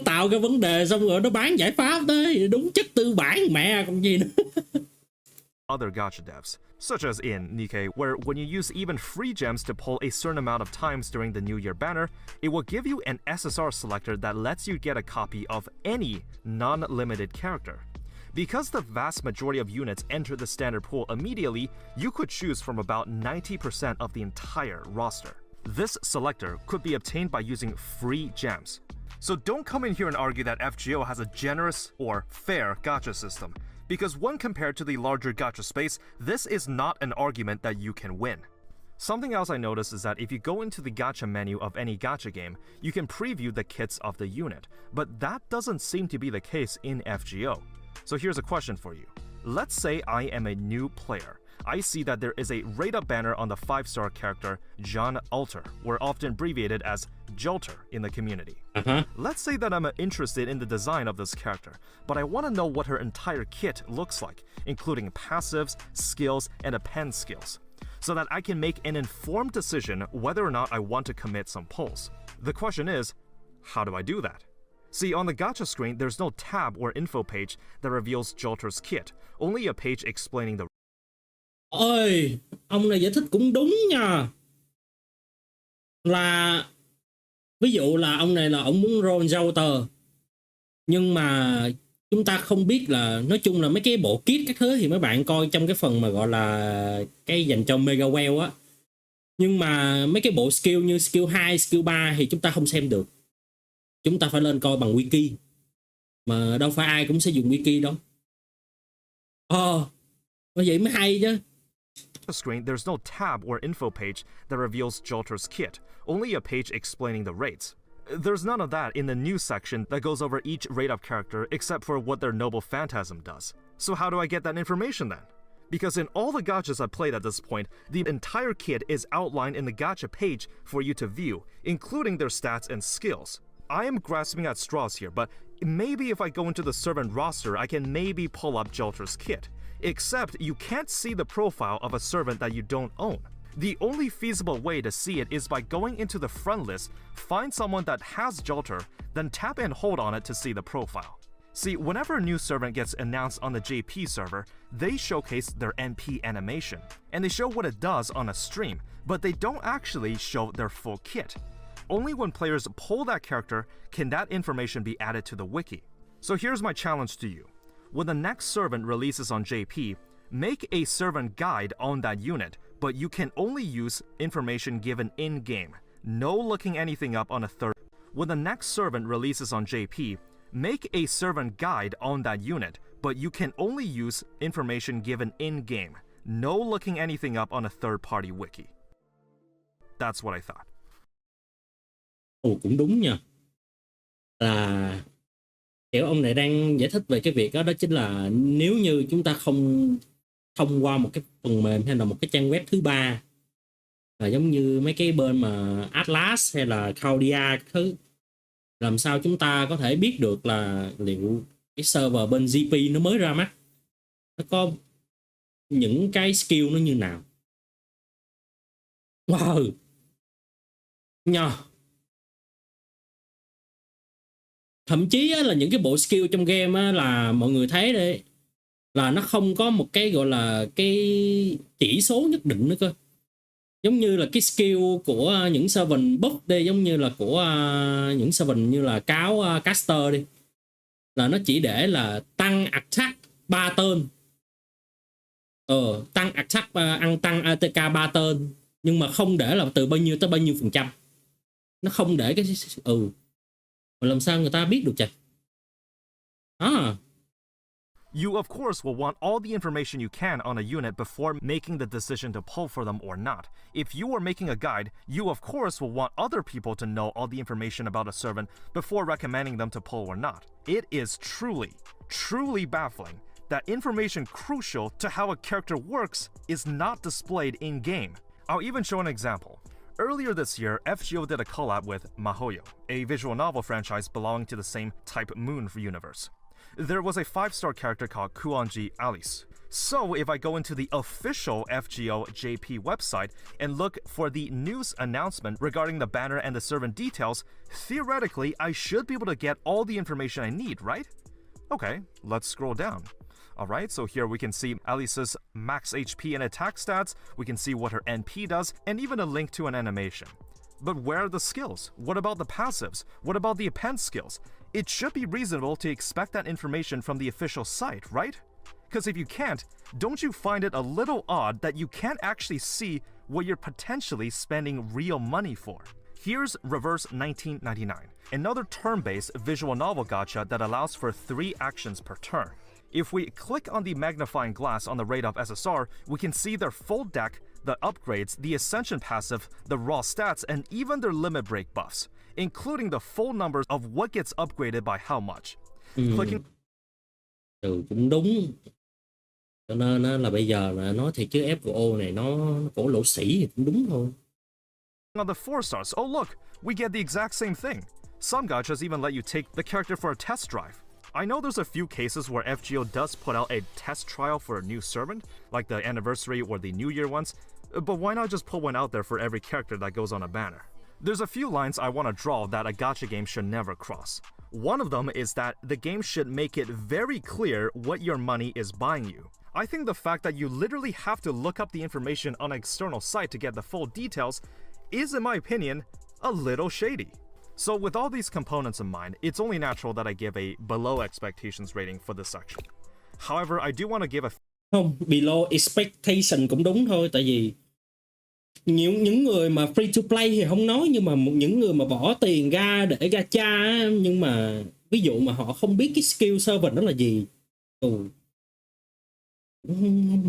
tạo cái vấn đề xong rồi nó bán giải pháp đấy, đúng chất tư bản mẹ còn gì nữa. Other gacha devs, such as in Nikkei, where when you use even free gems to pull a certain amount of times during the New Year banner, it will give you an SSR selector that lets you get a copy of any non-limited character. Because the vast majority of units enter the standard pool immediately, you could choose from about 90% of the entire roster. This selector could be obtained by using free gems. So don't come in here and argue that FGO has a generous or fair gacha system, because when compared to the larger gacha space, this is not an argument that you can win. Something else I noticed is that if you go into the gacha menu of any gacha game, you can preview the kits of the unit, but that doesn't seem to be the case in FGO. So here's a question for you. Let's say I am a new player. I see that there is a rate-up banner on the 5-star character John Alter, or often abbreviated as Jolter in the community. Let's say that I'm interested in the design of this character, but I want to know what her entire kit looks like, including passives, skills, and append skills, so that I can make an informed decision whether or not I want to commit some pulls. The question is, how do I do that? See, on the gacha screen, there's no tab or info page that reveals Jolter's kit, only a page explaining the... Ôi, ông này giải thích cũng đúng nha. Là ví dụ là ông này là ông muốn roll Jolter, nhưng mà chúng ta không biết là, nói chung là mấy cái bộ kit các thứ thì mấy bạn coi trong cái phần mà gọi là cái dành cho Mega Well á. Nhưng mà mấy cái bộ skill như skill 2, skill 3 thì chúng ta không xem được. Chúng ta phải lên coi bằng wiki. Mà đâu phải ai cũng sẽ dùng wiki đâu. Vậy mới hay chứ. Screen, there's no tab or info page that reveals Jolter's kit, only a page explaining the rates. There's none of that in the news section that goes over each rate-up character except for what their noble phantasm does. So how do I get that information then? Because in all the gachas I've played at this point, the entire kit is outlined in the gacha page for you to view, including their stats and skills. I am grasping at straws here, but Maybe if I go into the servant roster, I can maybe pull up Jelter's kit. Except you can't see the profile of a servant that you don't own. The only feasible way to see it is by going into the friend list, find someone that has Jelter, then tap and hold on it to see the profile. See, whenever a new servant gets announced on the JP server, they showcase their NP animation, and they show what it does on a stream, but they don't actually show their full kit. Only when players pull that character can that information be added to the wiki. So here's my challenge to you. When the next servant releases on JP, make a servant guide on that unit, but you can only use information given in-game. No looking anything up on a third. When the next servant releases on JP, make a servant guide on that unit, but you can only use information given in-game. No looking anything up on a third-party wiki. That's what I thought. Ồ, cũng đúng nha. Là kiểu ông này đang giải thích về cái việc đó, đó chính là nếu như chúng ta không thông qua một cái phần mềm hay là một cái trang web thứ ba, là giống như mấy cái bên mà Atlas hay là Claudia thứ, làm sao chúng ta có thể biết được là liệu cái server bên GP nó mới ra mắt nó có những cái skill nó như nào. Wow nha. Thậm chí á, là những cái bộ skill trong game á, là mọi người thấy đây là nó không có một cái gọi là cái chỉ số nhất định nữa cơ. Giống như là cái skill của những servant buff đây, giống như là của những servant như là cáo caster đi, là nó chỉ để là tăng attack 3 tên, tăng attack tăng ATK 3 tên, nhưng mà không để là từ bao nhiêu tới bao nhiêu %. Nó không để cái mà làm sao người ta biết được trời. You of course will want all the information you can on a unit before making the decision to pull for them or not. If you are making a guide, you of course will want other people to know all the information about a servant before recommending them to pull or not. It is truly baffling that information crucial to how a character works is not displayed in-game. I'll even show an example. Earlier this year, FGO did a collab with MaHoYo, a visual novel franchise belonging to the same type Moon universe. There was a 5-star character called Kuonji Alice. So if I go into the official FGO JP website and look for the news announcement regarding the banner and the servant details, theoretically I should be able to get all the information I need, right? Okay, let's scroll down. Alright, so here we can see Alice's max HP and attack stats, we can see what her NP does, and even a link to an animation. But where are the skills? What about the passives? What about the append skills? It should be reasonable to expect that information from the official site, right? Because if you can't, don't you find it a little odd that you can't actually see what you're potentially spending real money for? Here's Reverse 1999, another turn-based visual novel gacha that allows for 3 actions per turn. If we click on the magnifying glass on the rate of SSR, we can see their full deck, the upgrades, the Ascension passive, the raw stats, and even their limit break buffs, including the full numbers of what gets upgraded by how much. Clicking cũng đúng. Cho nên là bây giờ là nói thiệt chứ FOMO này nó cổ lỗ sĩ thì cũng đúng thôi. On the 4 stars, oh look, we get the exact same thing. Some gachas even let you take the character for a test drive. I know there's a few cases where FGO does put out a test trial for a new servant, like the anniversary or the New Year ones, but why not just put one out there for every character that goes on a banner? There's a few lines I want to draw that a gacha game should never cross. One of them is that the game should make it very clear what your money is buying you. I think the fact that you literally have to look up the information on an external site to get the full details is, in my opinion, a little shady. So with all these components in mind, it's only natural that I give a below expectations rating for this section. However, I do want to give a... Không, below expectation cũng đúng thôi, tại vì những người mà free to play thì không nói, nhưng mà những người mà bỏ tiền ra để gacha, nhưng mà ví dụ mà họ không biết cái skill servant đó là gì, không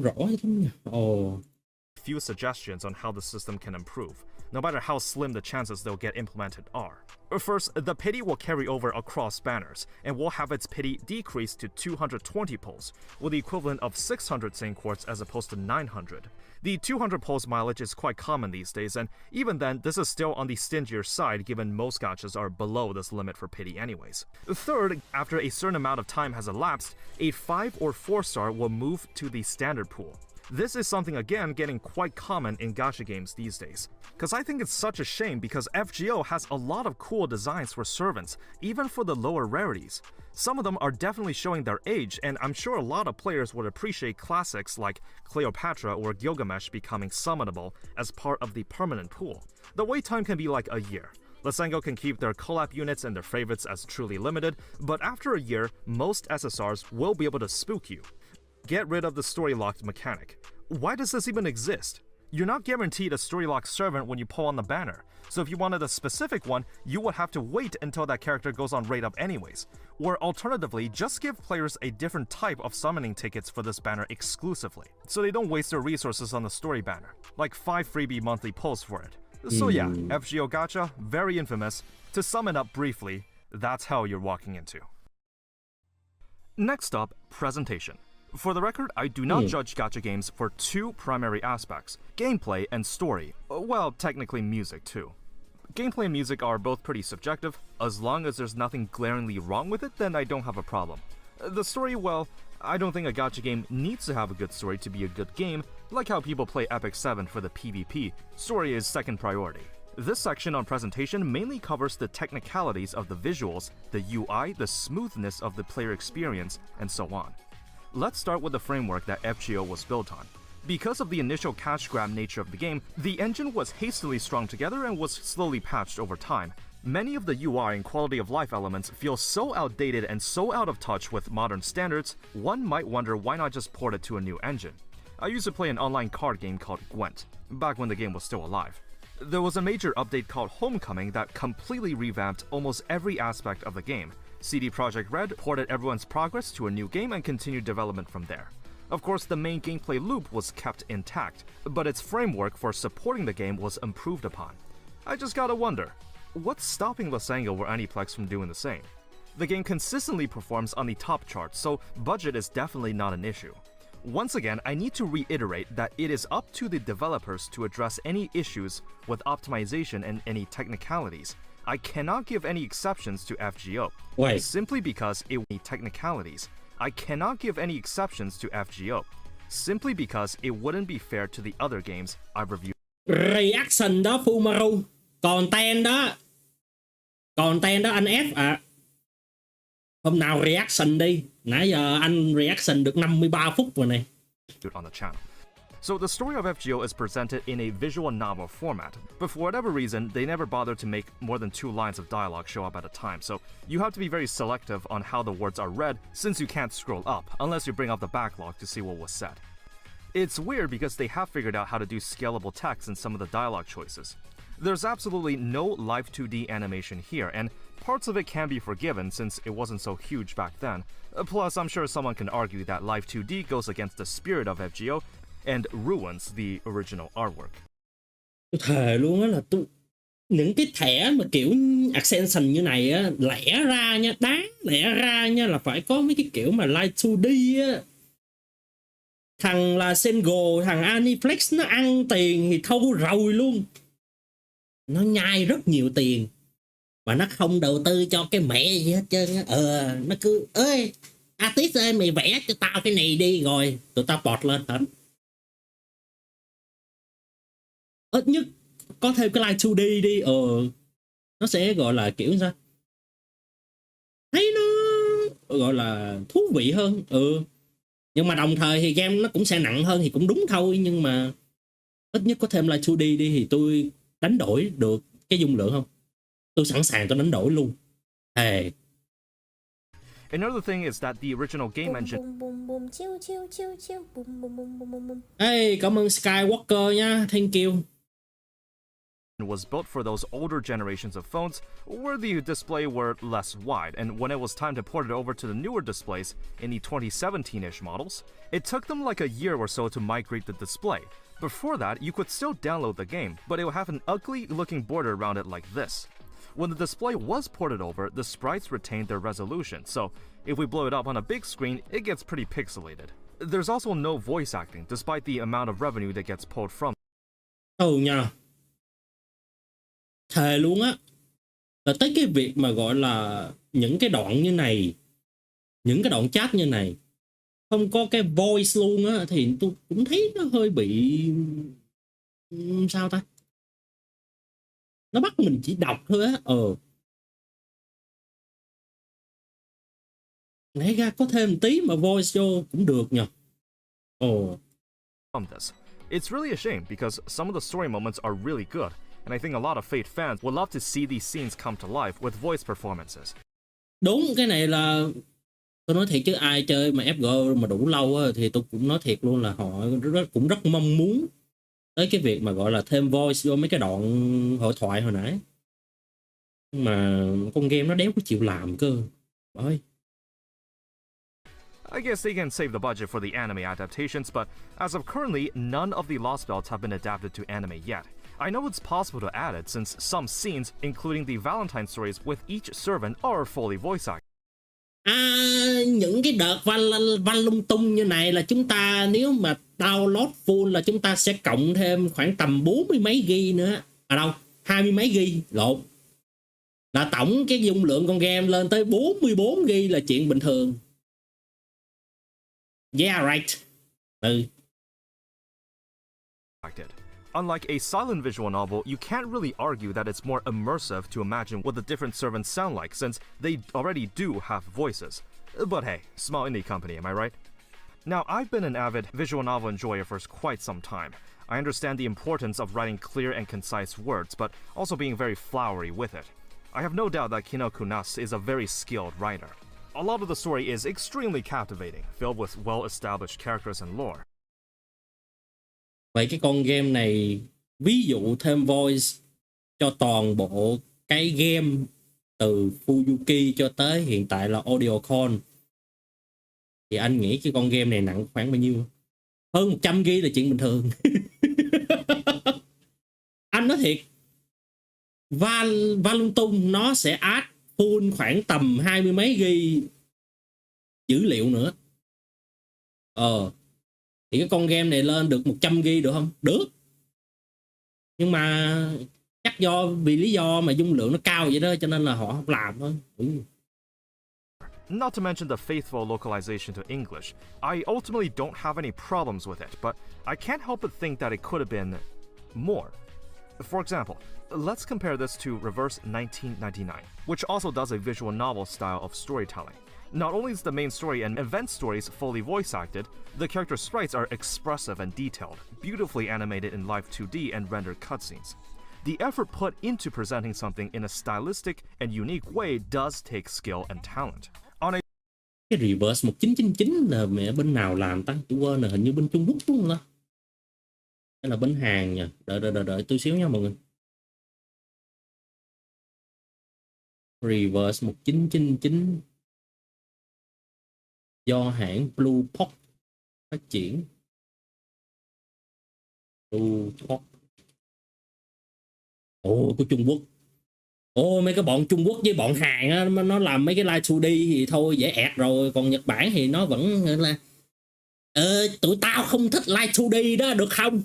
rõ lắm nha. few suggestions on how the system can improve, no matter how slim the chances they'll get implemented are. First, the pity will carry over across banners, and will have its pity decreased to 220 pulls, with the equivalent of 600 sane quartz as opposed to 900. The 200 pulls mileage is quite common these days, and even then, this is still on the stingier side given most gachas are below this limit for pity anyways. Third, after a certain amount of time has elapsed, a 5 or 4 star will move to the standard pool. This is something again getting quite common in gacha games these days. Cause I think it's such a shame because FGO has a lot of cool designs for servants, even for the lower rarities. Some of them are definitely showing their age, and I'm sure a lot of players would appreciate classics like Cleopatra or Gilgamesh becoming summonable as part of the permanent pool. The wait time can be like a year. Lysenko can keep their collab units and their favorites as truly limited, but after a year, most SSRs will be able to spook you. Get rid of the story-locked mechanic. Why does this even exist? You're not guaranteed a story-locked servant when you pull on the banner, so if you wanted a specific one, you would have to wait until that character goes on raid up anyways. Or alternatively, just give players a different type of summoning tickets for this banner exclusively, so they don't waste their resources on the story banner, like 5 freebie monthly pulls for it. So yeah, FGO Gacha, very infamous. To sum it up briefly, that's hell you're walking into. Next up, presentation. For the record, I do not judge gacha games for 2 primary aspects, gameplay and story. Well, technically music too. Gameplay and music are both pretty subjective. As long as there's nothing glaringly wrong with it, then I don't have a problem. The story, well, I don't think a gacha game needs to have a good story to be a good game, like how people play Epic 7 for the PvP. Story is second priority. This section on presentation mainly covers the technicalities of the visuals, the UI, the smoothness of the player experience, and so on. Let's start with the framework that FGO was built on. Because of the initial cash grab nature of the game, the engine was hastily strung together and was slowly patched over time. Many of the UI and quality of life elements feel so outdated and so out of touch with modern standards, one might wonder why not just port it to a new engine. I used to play an online card game called Gwent, back when the game was still alive. There was a major update called Homecoming that completely revamped almost every aspect of the game. CD Projekt Red ported everyone's progress to a new game and continued development from there. Of course, the main gameplay loop was kept intact, but its framework for supporting the game was improved upon. I just gotta wonder, what's stopping Lysenko or Aniplex from doing the same? The game consistently performs on the top charts, so budget is definitely not an issue. Once again, I need to reiterate that it is up to the developers to address any issues with optimization and any technicalities. I cannot give any exceptions to FGO, simply because it would be technicalities. I cannot give any exceptions to FGO, simply because it wouldn't be fair to the other games I've reviewed. Reaction đó Fumaru, content đó anh F à. Hôm nào reaction đi, nãy giờ anh reaction được 53 phút rồi này. On the channel. So the story of FGO is presented in a visual novel format, but for whatever reason, they never bothered to make more than 2 lines of dialogue show up at a time, so you have to be very selective on how the words are read since you can't scroll up, unless you bring up the backlog to see what was said. It's weird because they have figured out how to do scalable text in some of the dialogue choices. There's absolutely no live 2D animation here, and parts of it can be forgiven since it wasn't so huge back then. Plus, I'm sure someone can argue that live 2D goes against the spirit of FGO and ruins the original artwork. Tôi thề luôn á là những cái thẻ mà kiểu accession như này á, lẽ ra nha, đáng lẽ ra nha là phải có mấy cái kiểu mà live 2D á. Thằng là Sengo, thằng Aniplex nó ăn tiền thì thâu rồi luôn. Nó nhai rất nhiều tiền mà nó không đầu tư cho cái mẹ gì hết trơn á. Nó cứ ơi artist ơi, mày vẽ cho tao cái này đi, rồi tụi tao bọt lên hết. Ít nhất có thêm cái live 2D đi, nó sẽ gọi là kiểu sao, thấy nó gọi là thú vị hơn. Nhưng mà đồng thời thì game nó cũng sẽ nặng hơn thì cũng đúng thôi, nhưng mà ít nhất có thêm live 2D đi thì tôi đánh đổi được cái dung lượng không? Tôi sẵn sàng tôi đánh đổi luôn. Hey. Another thing is that the original game engine. Hey, cảm ơn Skywalker nha, thank you. was built for those older generations of phones where the display were less wide, and when it was time to port it over to the newer displays in the 2017-ish models, it took them like a year or so to migrate the display. Before that, you could still download the game, but it would have an ugly-looking border around it like this. When the display was ported over, the sprites retained their resolution, so if we blow it up on a big screen, it gets pretty pixelated. There's also no voice acting, despite the amount of revenue that gets pulled from. Nha. Thề luôn á, là tới cái việc mà gọi là những cái đoạn như này, những cái đoạn chat như này không có cái voice luôn á, thì tôi cũng thấy nó hơi bị sao ta, nó bắt mình chỉ đọc thôi á. Nãy ra có thêm một tí mà voice vô cũng được nhờ. This. It's really a shame because some of the story moments are really good, and I think a lot of Fate fans would love to see these scenes come to life with voice performances. Đúng, cái này là tôi nói thiệt chứ ai chơi mà FGO mà đủ lâu á, thì tôi cũng nói thiệt luôn là họ cũng rất mong muốn tới cái việc mà gọi là thêm voice vô mấy cái đoạn hội thoại hồi nãy. Mà con game nó đéo có chịu làm cơ. Ơi. I guess they can save the budget for the anime adaptations, but as of currently, none of the Lost Belts have been adapted to anime yet. I know it's possible to add it since some scenes, including the Valentine stories with each servant, are fully voice acted. Những cái đợt văn lung tung như này là chúng ta nếu mà download full là chúng ta sẽ cộng thêm khoảng tầm 40 mấy GB nữa. 20 mấy GB, lộn. Là tổng cái dung lượng con game lên tới 44 GB là chuyện bình thường. Yeah, right. Unlike a silent visual novel, you can't really argue that it's more immersive to imagine what the different servants sound like since they already do have voices. But hey, small indie company, am I right? Now, I've been an avid visual novel enjoyer for quite some time. I understand the importance of writing clear and concise words, but also being very flowery with it. I have no doubt that Kinoko Nas is a very skilled writer. A lot of the story is extremely captivating, filled with well-established characters and lore. Vậy cái con game này ví dụ thêm voice cho toàn bộ cái game từ Fuyuki cho tới hiện tại là Audio Con, thì anh nghĩ cái con game này nặng khoảng bao nhiêu? Hơn 100 GB là chuyện bình thường. Anh nói thiệt, lung tung nó sẽ add full khoảng tầm 20 mấy GB dữ liệu nữa. Thì cái con game này lên được 100 GB được không? Được. Nhưng mà chắc vì lý do mà dung lượng nó cao vậy đó cho nên là họ không làm thôi. Not to mention the faithful localization to English. I ultimately don't have any problems with it, but I can't help but think that it could have been more. For example, let's compare this to Reverse 1999, which also does a visual novel style of storytelling. Not only is the main story and event stories fully voice-acted, the character sprites are expressive and detailed, beautifully animated in live 2D and rendered cutscenes. The effort put into presenting something in a stylistic and unique way does take skill and talent. Cái Reverse 1999 là mẹ bên nào làm ta? Tôi quên là hình như bên Trung Quốc đúng không đó? Hay là bên Hàn nha. Đợi tôi xíu nha mọi người. Reverse 1999 do hãng Blue Pot phát triển. Blue Pot. Của Trung Quốc. Mấy cái bọn Trung Quốc với bọn Hàn á, nó làm mấy cái live 2D thì thôi dễ ẹt rồi, còn Nhật Bản thì nó vẫn là tụi tao không thích live 2D đó được không?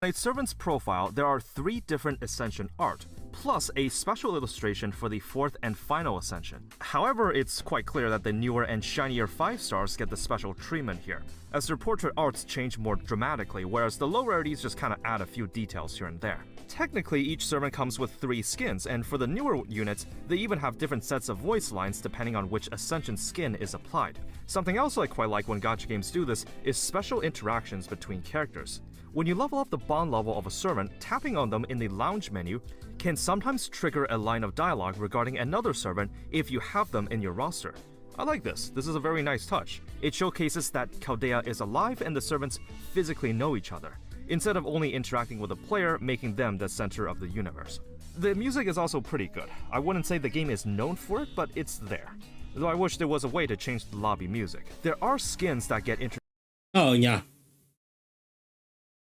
In a servant's profile, there are 3 different ascension art, plus a special illustration for the 4th and final ascension. However, it's quite clear that the newer and shinier 5 stars get the special treatment here, as their portrait arts change more dramatically, whereas the low rarities just kind of add a few details here and there. Technically, each servant comes with 3 skins, and for the newer units, they even have different sets of voice lines depending on which ascension skin is applied. Something else I quite like when gacha games do this is special interactions between characters. When you level up the bond level of a servant, tapping on them in the lounge menu can sometimes trigger a line of dialogue regarding another servant if you have them in your roster. I like this. This is a very nice touch. It showcases that Chaldea is alive and the servants physically know each other. instead of only interacting with the player, making them the center of the universe. The music is also pretty good. I wouldn't say the game is known for it, but it's there. Though I wish there was a way to change the lobby music. There are skins that get introduced. Oh yeah.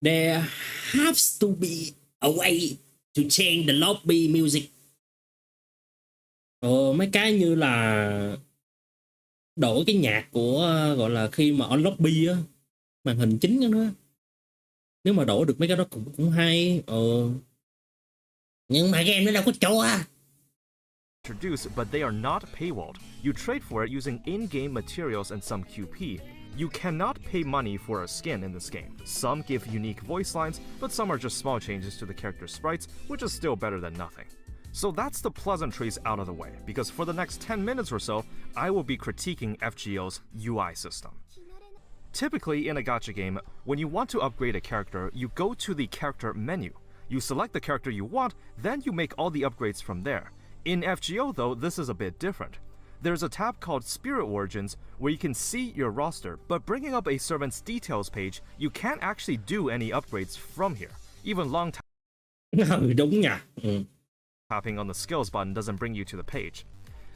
There has to be a way to change the lobby music. Mấy cái như là đổi cái nhạc của gọi là khi mà on lobby á, màn hình chính đó nữa. Nếu mà đổi được mấy cái đó cũng hay. Nhưng mà game nó đâu có cho. Introduced, but they are not paywalled. You trade for it using in-game materials and some QP. You cannot pay money for a skin in this game. Some give unique voice lines, but some are just small changes to the character sprites, which is still better than nothing. So that's the pleasantries out of the way, because for the next 10 minutes or so, I will be critiquing FGO's UI system. Typically in a gacha game, when you want to upgrade a character, you go to the character menu. You select the character you want, then you make all the upgrades from there. In FGO though, this is a bit different. There's a tab called Spirit Origins where you can see your roster, but bringing up a servant's details page, you can't actually do any upgrades from here. Even long Đúng nha. tapping on the skills button doesn't bring you to the page.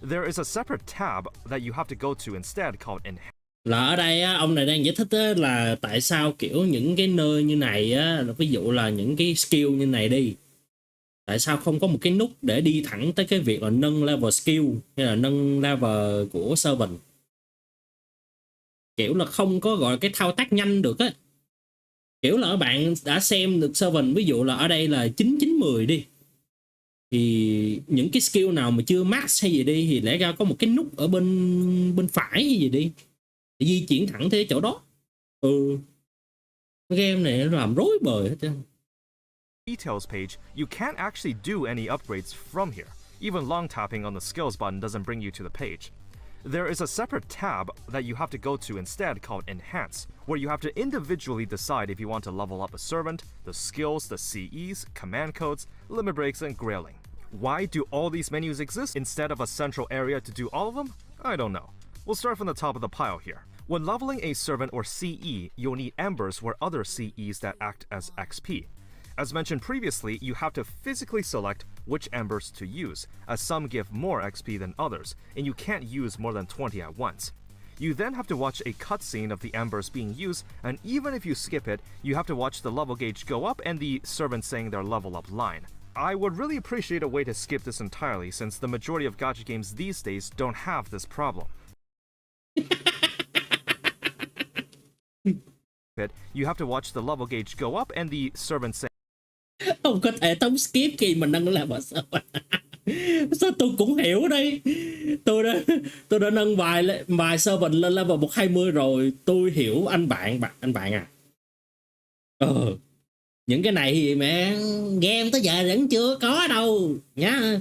There is a separate tab that you have to go to instead called Enhance. Là ở đây á, ông này đang giải thích á, là tại sao kiểu những cái nơi như này á, ví dụ là những cái skill như này đi, tại sao không có một cái nút để đi thẳng tới cái việc là nâng level skill hay là nâng level của servant, kiểu là không có gọi là cái thao tác nhanh được á, kiểu là các bạn đã xem được servant, ví dụ là ở đây là 9 9 10 đi, thì những cái skill nào mà chưa max hay gì đi thì lẽ ra có một cái nút ở bên phải hay gì đi để di chuyển thẳng tới chỗ đó. Cái game này nó làm rối bời hết trơn. Details page, you can't actually do any upgrades from here. Even long tapping on the skills button doesn't bring you to the page. There is a separate tab that you have to go to instead called Enhance, where you have to individually decide if you want to level up a servant, the skills, the CEs, command codes, limit breaks, and grailing. Why do all these menus exist instead of a central area to do all of them? I don't know. We'll start from the top of the pile here. When leveling a servant or CE, you'll need embers or other CEs that act as XP. As mentioned previously, you have to physically select which embers to use, as some give more XP than others, and you can't use more than 20 at once. You then have to watch a cutscene of the embers being used, and even if you skip it, you have to watch the level gauge go up and the servant saying their level up line. I would really appreciate a way to skip this entirely, since the majority of gacha games these days don't have this problem. You have to watch the level gauge go up and the servant saying Không có thể tống skip khi mình nâng level sao? Sao tôi cũng hiểu đây. Tôi đã nâng vài servant lên level 120 rồi, tôi hiểu anh bạn à. Những cái này thì mẹ game tới giờ vẫn chưa có đâu nhá.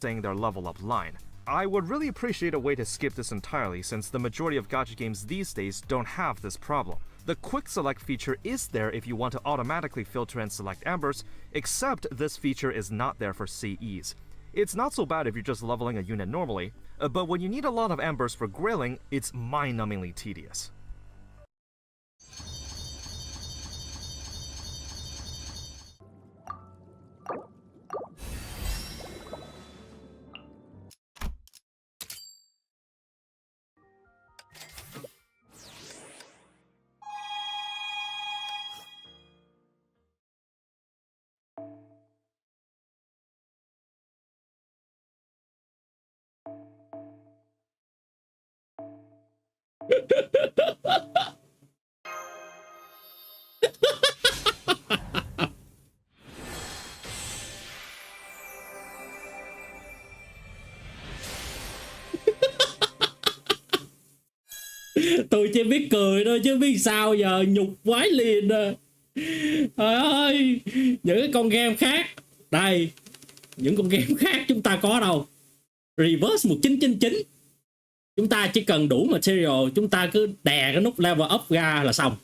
saying their level up line. I would really appreciate a way to skip this entirely, since the majority of gacha games these days don't have this problem. The quick select feature is there if you want to automatically filter and select embers, except this feature is not there for CEs. It's not so bad if you're just leveling a unit normally, but when you need a lot of embers for grailing, it's mind-numbingly tedious. Tôi chỉ biết cười thôi chứ biết sao giờ, nhục quái liền à. Trời ơi, những cái con game khác đây, những con game khác chúng ta có đâu. Reverse 1999, chúng ta chỉ cần đủ material, chúng ta cứ đè cái nút level up ra là xong.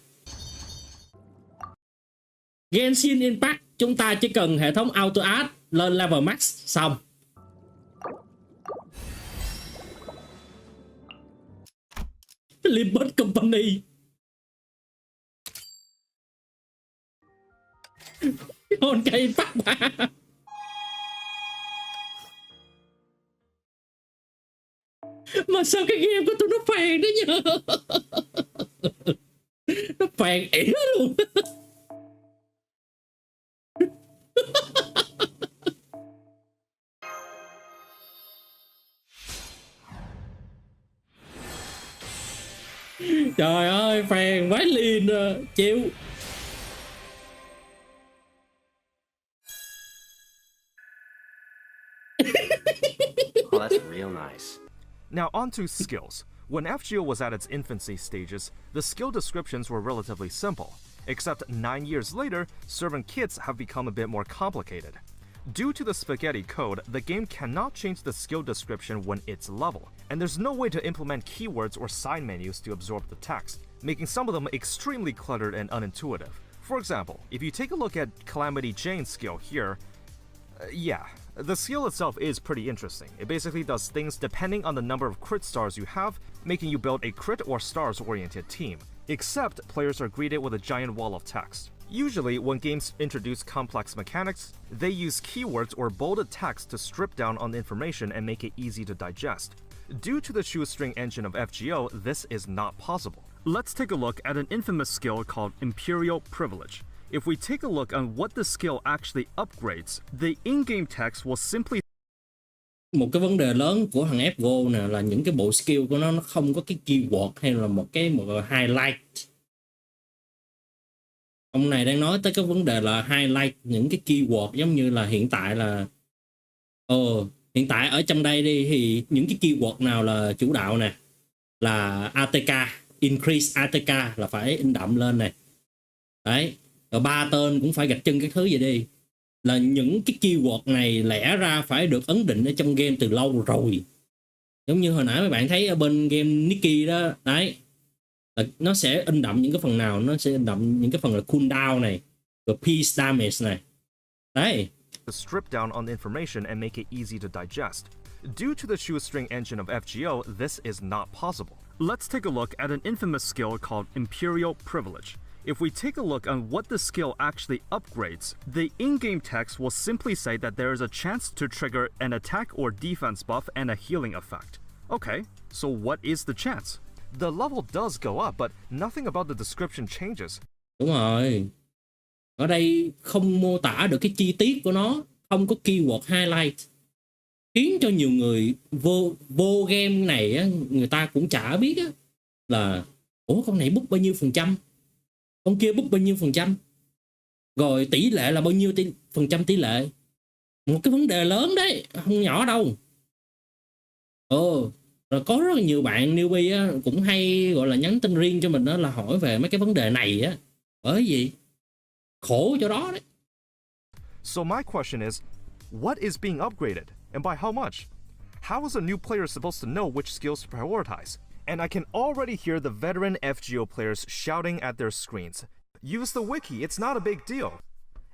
Genshin Impact chúng ta chỉ cần hệ thống auto add lên level max xong. Limpet Company hôn cây phát ba. Mà sao cái game của tôi nó phèn đó nhờ. Nó phèn ỉa luôn. Trời ơi, phèn vái liền chịu. Oh, that's real nice. Now on to skills. When FGO was at its infancy stages, the skill descriptions were relatively simple. Except 9 years later, servant kits have become a bit more complicated. Due to the spaghetti code, the game cannot change the skill description when it's level, and there's no way to implement keywords or side menus to absorb the text, making some of them extremely cluttered and unintuitive. For example, if you take a look at Calamity Jane's skill here, the skill itself is pretty interesting. It basically does things depending on the number of crit stars you have, making you build a crit or stars-oriented team. Except players are greeted with a giant wall of text. Usually, when games introduce complex mechanics, they use keywords or bolded text to strip down on the information and make it easy to digest. Due to the shoestring engine of FGO, this is not possible. Let's take a look at an infamous skill called Imperial Privilege. If we take a look on what the skill actually upgrades, the in-game text will simply... Một cái vấn đề lớn của thằng FGO nè là những cái bộ skill của nó không có cái keyword hay là một highlight. Ông này đang nói tới cái vấn đề là highlight những cái keyword, giống như là hiện tại là hiện tại ở trong đây đi thì những cái keyword nào là chủ đạo nè, là ATK, increase ATK là phải in đậm lên này. Đấy, rồi ba tên cũng phải gạch chân các thứ gì đi. Là những cái keyword này lẽ ra phải được ấn định ở trong game từ lâu rồi. Giống như hồi nãy mấy bạn thấy ở bên game Nikki đó, đấy. Là nó sẽ in đậm những cái phần nào, nó sẽ in đậm những cái phần là cooldown này, rồi peace damage này. Đấy. Strip down on the information and make it easy to digest. Due to the shoestring engine of FGO, this is not possible. Let's take a look at an infamous skill called Imperial Privilege. If we take a look on what the skill actually upgrades, the in-game text will simply say that there is a chance to trigger an attack or defense buff and a healing effect. Okay, so what is the chance? The level does go up, but nothing about the description changes. Đúng rồi. Ở đây không mô tả được cái chi tiết của nó, không có keyword highlight. Khiến cho nhiều người vô game này á, người ta cũng chả biết á, là ủa con này bút bao nhiêu phần trăm, con kia bút bao nhiêu phần trăm, rồi tỷ lệ là bao nhiêu phần trăm tỷ lệ. Một cái vấn đề lớn đấy, không nhỏ đâu. Rồi có rất là nhiều bạn newbie á, cũng hay gọi là nhắn tin riêng cho mình đó, là hỏi về mấy cái vấn đề này á. Bởi vì khổ chỗ đó đấy. So my question is, what is being upgraded and by how much? How is a new player supposed to know which skills to prioritize? And I can already hear the veteran FGO players shouting at their screens. Use the wiki, it's not a big deal.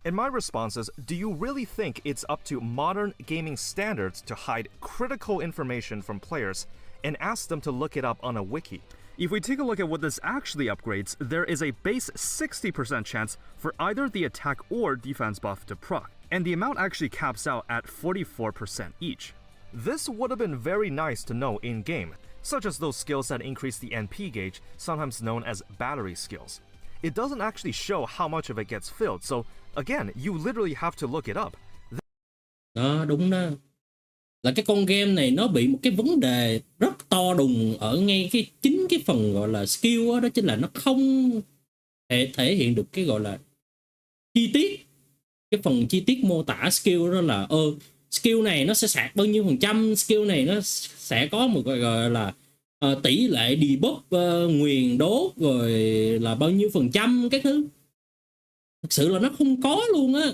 And my response is, do you really think it's up to modern gaming standards to hide critical information from players and ask them to look it up on a wiki? If we take a look at what this actually upgrades, there is a base 60% chance for either the attack or defense buff to proc, and the amount actually caps out at 44% each. This would have been very nice to know in-game, such as those skills that increase the NP gauge, sometimes known as battery skills. It doesn't actually show how much of it gets filled, so again, you literally have to look it up. Đó, đúng đó. Là cái con game này nó bị một cái vấn đề rất to đùng ở ngay chính cái phần gọi là skill đó, đó chính là nó không thể hiện được cái gọi là chi tiết. Cái phần chi tiết mô tả skill đó là skill này nó sẽ sạc bao nhiêu phần trăm, skill này nó sẽ có một gọi là tỷ lệ debuff nguyền đốt, rồi là bao nhiêu phần trăm cái thứ. Thực sự là nó không có luôn á.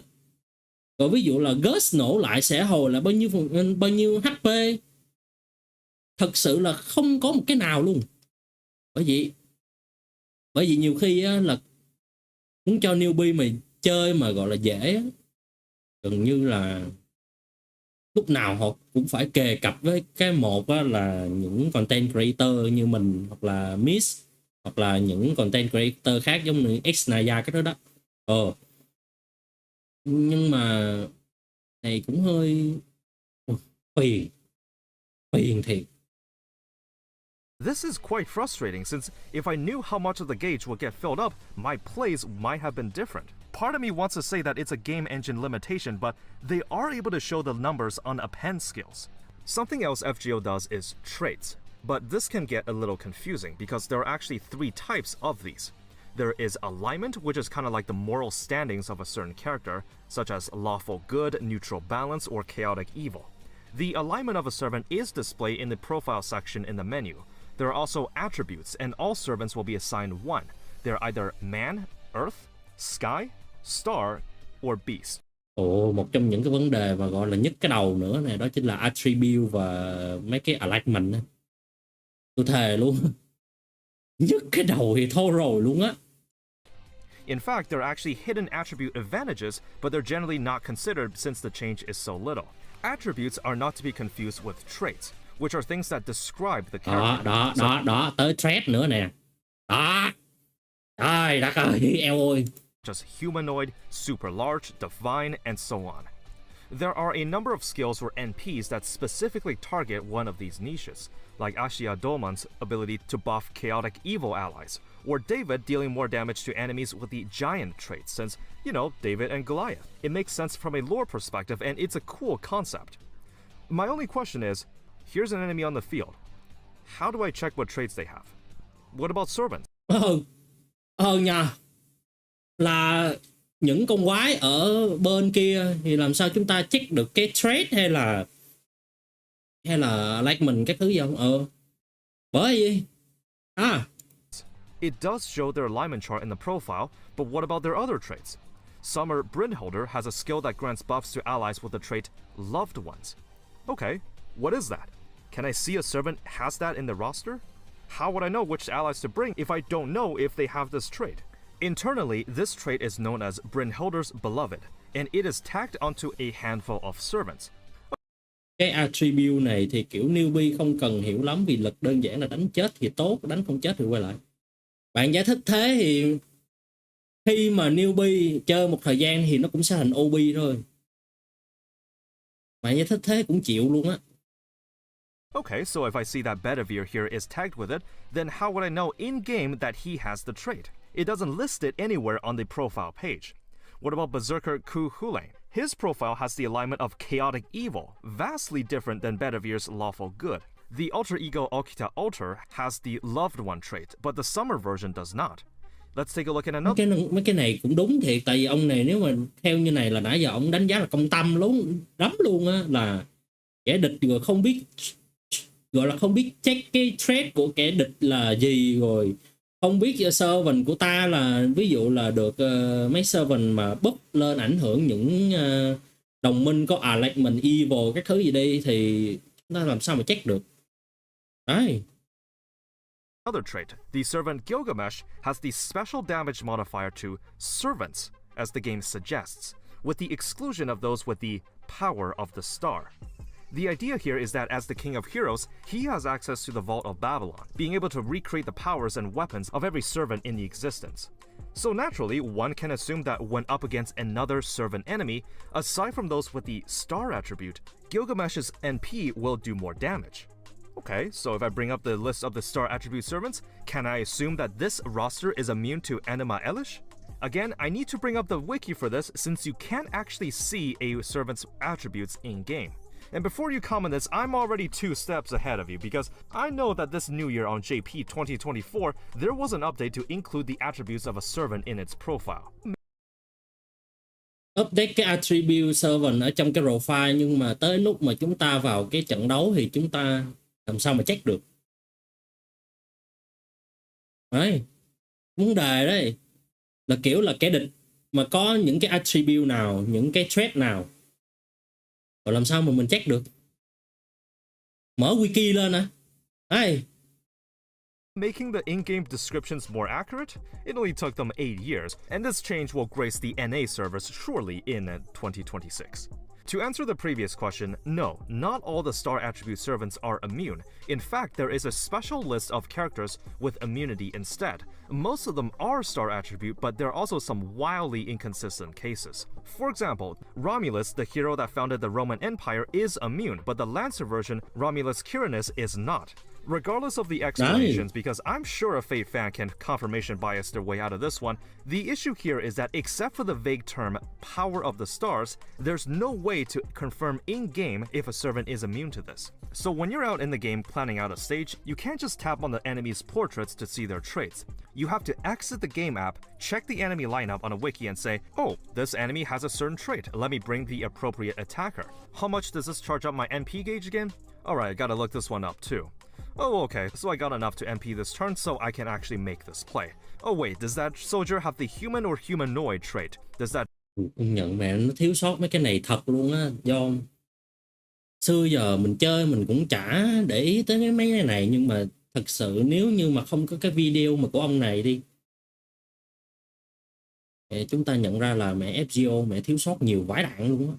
Rồi ví dụ là Ghost nổ lại sẽ hồi là bao nhiêu HP. Thật sự là không có một cái nào luôn. Bởi vì nhiều khi á, là muốn cho newbie mà chơi mà gọi là dễ á, gần như là lúc nào họ cũng phải kề cặp với cái một á, là những content creator như mình, hoặc là Miss, hoặc là những content creator khác giống như Xnaya cái đó đó. Nhưng mà này cũng hơi phiền, phiền thiệt. This is quite frustrating since if I knew how much of the gauge would get filled up, my plays might have been different. Part of me wants to say that it's a game engine limitation, but they are able to show the numbers on append skills. Something else FGO does is traits, but this can get a little confusing because there are actually 3 types of these. There is alignment, which is kind of like the moral standings of a certain character, such as lawful good, neutral balance, or chaotic evil. The alignment of a servant is displayed in the profile section in the menu. There are also attributes, and all servants will be assigned one. They're either man, earth, sky, star, or beast. Ồ, một trong những cái vấn đề mà gọi là nhức cái đầu nữa này, đó chính là attribute và mấy cái alignment á. Tôi thề luôn, nhức cái đầu thì thôi rồi luôn á. In fact, there are actually hidden attribute advantages, but they're generally not considered since the change is so little. Attributes are not to be confused with traits, which are things that describe the character. Đó, tới trait nữa nè. Đó. Trời đất ơi, eo ơi. Just humanoid, super large, divine, and so on. There are a number of skills or NPs that specifically target one of these niches, like Ashia Doman's ability to buff chaotic evil allies, or David dealing more damage to enemies with the giant trait, since, you know, David and Goliath. It makes sense from a lore perspective, and it's a cool concept. My only question is, here's an enemy on the field. How do I check what traits they have? What about servants? Nha. Là những con quái ở bên kia thì làm sao chúng ta check được cái trait hay là like mình cái thứ gì không? Bởi gì? It does show their alignment chart in the profile, but what about their other traits? Summer Brynholder has a skill that grants buffs to allies with the trait Loved Ones. Okay, what is that? Can I see a servant has that in the roster? How would I know which allies to bring if I don't know if they have this trait? Internally, this trait is known as Brynholder's Beloved, and it is tagged onto a handful of servants. Cái attribute này thì kiểu newbie không cần hiểu lắm, vì lực đơn giản là đánh chết thì tốt, đánh không chết thì quay lại. Bạn giải thích thế thì khi mà newbie chơi một thời gian thì nó cũng sẽ thành OB thôi. Bạn giải thích thế cũng chịu luôn á. Okay, so if I see that Bedivere here is tagged with it, then how would I know in-game that he has the trait? It doesn't list it anywhere on the profile page. What about Berserker Ku Hulain? His profile has the alignment of chaotic evil, vastly different than Bedivere's lawful good. The alter ego Okita Alter has the loved one trait, but the summer version does not. Let's take a look at another. Mấy cái này cũng đúng thiệt, tại vì ông này nếu mà theo như này là nãy giờ ông đánh giá là công tâm lắm luôn á, là kẻ địch rồi không biết, gọi là không biết check cái trait của kẻ địch là gì, rồi không biết servant của ta là ví dụ là được mấy servant mà búp lên ảnh hưởng những đồng minh có alignment evil các thứ gì đi thì nó làm sao mà check được đấy. Other trait, the servant Gilgamesh has the special damage modifier to servants, as the game suggests, with the exclusion of those with the power of the star. The idea here is that as the king of heroes, he has access to the Vault of Babylon, being able to recreate the powers and weapons of every servant in the existence. So naturally, one can assume that when up against another servant enemy, aside from those with the star attribute, Gilgamesh's NP will do more damage. Okay, so if I bring up the list of the star attribute servants, can I assume that this roster is immune to Anima Elish? Again, I need to bring up the wiki for this since you can't actually see a servant's attributes in-game. And before you comment this, I'm already 2 steps ahead of you because I know that this new year on JP 2024, there was an update to include the attributes of a servant in its profile. Update cái attribute servant ở trong cái profile, nhưng mà tới lúc mà chúng ta vào cái trận đấu thì chúng ta làm sao mà check được đấy. Vấn đề đấy là kiểu là kẻ địch mà có những cái attribute nào, những cái trait nào, rồi làm sao mà mình check được? Mở wiki lên hả? Hey. Making the in-game descriptions more accurate? It only took them 8 years, and this change will grace the NA servers surely in 2026. To answer the previous question, no, not all the star attribute servants are immune. In fact, there is a special list of characters with immunity instead. Most of them are star attribute, but there are also some wildly inconsistent cases. For example, Romulus, the hero that founded the Roman Empire, is immune, but the Lancer version, Romulus Quirinus, is not. Regardless of the explanations, because I'm sure a Fate fan can confirmation bias their way out of this one, the issue here is that except for the vague term power of the stars, there's no way to confirm in-game if a servant is immune to this. So when you're out in the game planning out a stage, you can't just tap on the enemy's portraits to see their traits. You have to exit the game app, check the enemy lineup on a wiki and say, oh, this enemy has a certain trait, let me bring the appropriate attacker. How much does this charge up my NP gauge again? Alright, I gotta look this one up too. Oh, okay, so I got enough to MP this turn so I can actually make this play. Oh wait, does that soldier have the human or humanoid trait? Does that... Công nhận mẹ nó thiếu sót mấy cái này thật luôn á, do xưa giờ mình chơi mình cũng chả để ý tới mấy cái này, nhưng mà thật sự nếu như mà không có cái video mà của ông này đi, chúng ta nhận ra là mẹ FGO mẹ thiếu sót nhiều vãi đạn luôn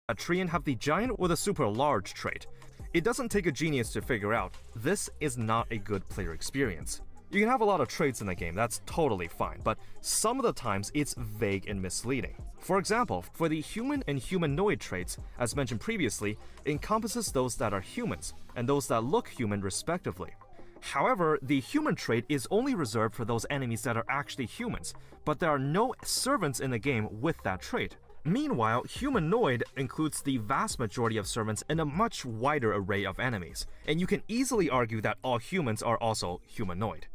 á. Treant have the giant or the super large trait? It doesn't take a genius to figure out, this is not a good player experience. You can have a lot of traits in the game, that's totally fine, but some of the times it's vague and misleading. For example, for the human and humanoid traits, as mentioned previously, encompasses those that are humans, and those that look human respectively. However, the human trait is only reserved for those enemies that are actually humans, but there are no servants in the game with that trait. Meanwhile, humanoid includes the vast majority of servants and a much wider array of enemies, and you can easily argue that all humans are also humanoid.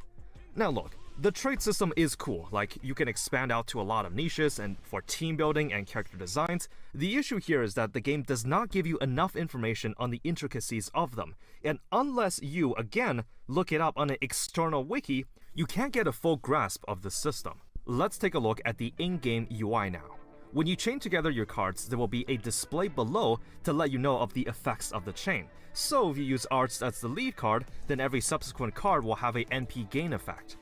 Now look, the trait system is cool, like you can expand out to a lot of niches and for team building and character designs. The issue here is that the game does not give you enough information on the intricacies of them, and unless you, again, look it up on an external wiki, you can't get a full grasp of the system. Let's take a look at the in-game UI now. When you chain together your cards, there will be a display below to let you know of the effects of the chain. So if you use arts as the lead card, then every subsequent card will have a NP gain effect.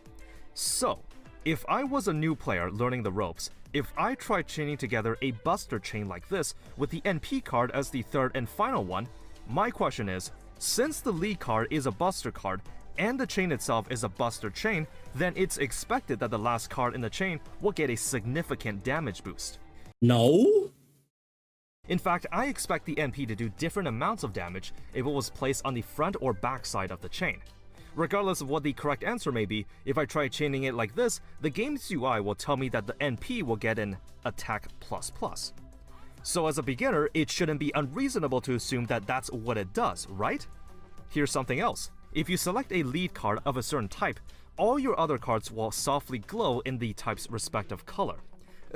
So, if I was a new player learning the ropes, if I tried chaining together a buster chain like this with the NP card as the third and final one, my question is, since the lead card is a buster card and the chain itself is a buster chain, then it's expected that the last card in the chain will get a significant damage boost. No. In fact, I expect the NP to do different amounts of damage if it was placed on the front or back side of the chain. Regardless of what the correct answer may be, if I try chaining it like this, the game's UI will tell me that the NP will get an attack ++. So as a beginner, it shouldn't be unreasonable to assume that that's what it does, right? Here's something else. If you select a lead card of a certain type, all your other cards will softly glow in the type's respective color,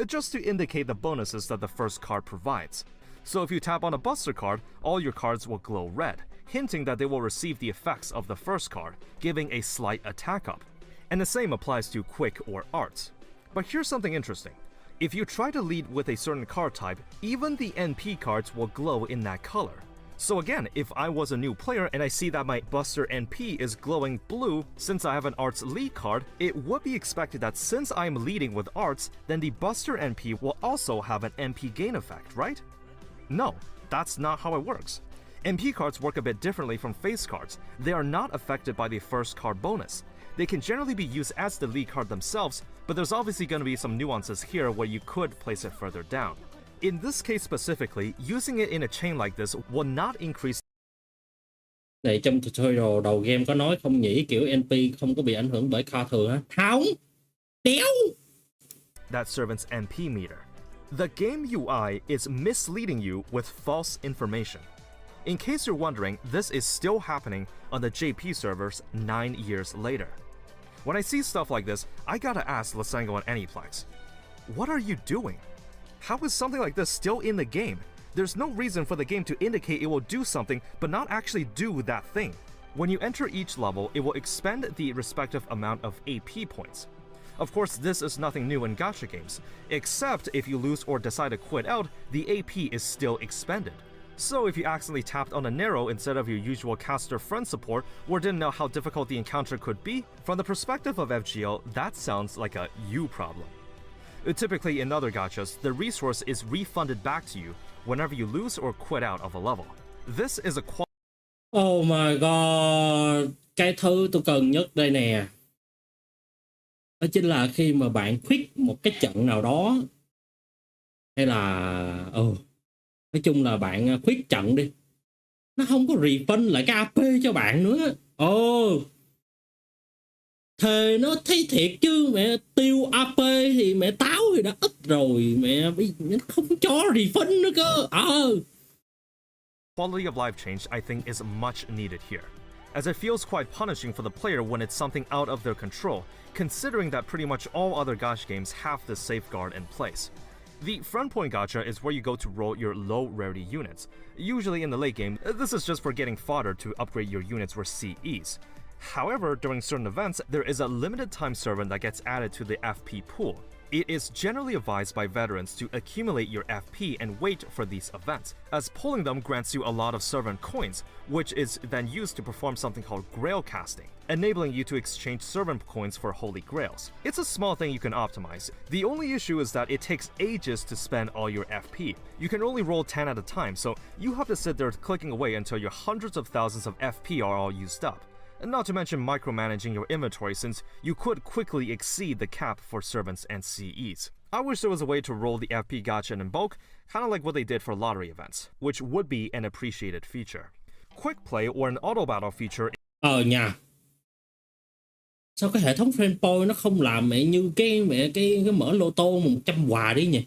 just to indicate the bonuses that the first card provides. So if you tap on a buster card, all your cards will glow red, hinting that they will receive the effects of the first card, giving a slight attack up. And the same applies to quick or arts. But here's something interesting. If you try to lead with a certain card type, even the NP cards will glow in that color. So again, if I was a new player and I see that my Buster NP is glowing blue since I have an Arts lead card, it would be expected that since I'm leading with Arts, then the Buster NP will also have an NP gain effect, right? No, that's not how it works. NP cards work a bit differently from face cards. They are not affected by the first card bonus. They can generally be used as the lead card themselves, but there's obviously going to be some nuances here where you could place it further down. In this case specifically, using it in a chain like this will not increase. Này trong tutorial đầu game có nói không nhỉ, kiểu NP không có bị ảnh hưởng bởi card thường hả? Không. Đéo. That servant's NP meter. The game UI is misleading you with false information. In case you're wondering, this is still happening on the JP servers 9 years later. When I see stuff like this, I gotta ask Lasango and Anyplex, what are you doing? How is something like this still in the game? There's no reason for the game to indicate it will do something but not actually do that thing. When you enter each level, it will expend the respective amount of AP points. Of course, this is nothing new in gacha games, except if you lose or decide to quit out, the AP is still expended. So if you accidentally tapped on a narrow instead of your usual caster friend support, or didn't know how difficult the encounter could be, from the perspective of FGO, that sounds like a you problem. Typically, in other gachas, the resource is refunded back to you whenever you lose or quit out of a level. This is a Oh my god, cái thứ tôi cần nhất đây nè, đó chính là khi mà bạn quit một cái trận nào đó, hay là nói chung là bạn quit trận đi, nó không có refund lại cái AP cho bạn nữa. Thề nó thấy thiệt chứ mẹ, tiêu AP thì mẹ táo thì đã ít rồi, mẹ không cho refund nữa cơ. Quality of life change, I think, is much needed here, as it feels quite punishing for the player when it's something out of their control, considering that pretty much all other gacha games have this safeguard in place. The front point gacha is where you go to roll your low rarity units. Usually in the late game, this is just for getting fodder to upgrade your units for CEs. However, during certain events, there is a limited time servant that gets added to the FP pool. It is generally advised by veterans to accumulate your FP and wait for these events, as pulling them grants you a lot of servant coins, which is then used to perform something called grail casting, enabling you to exchange servant coins for holy grails. It's a small thing you can optimize. The only issue is that it takes ages to spend all your FP. You can only roll 10 at a time, so you have to sit there clicking away until your hundreds of thousands of FP are all used up. Not to mention micromanaging your inventory, since you could quickly exceed the cap for servants and CEs. I wish there was a way to roll the FP gacha in bulk, kind of like what they did for lottery events, which would be an appreciated feature. Quick play or an auto battle feature. Nha, sao cái hệ thống frame point nó không làm mẹ như cái mở lô tô 100 quà đi nhỉ?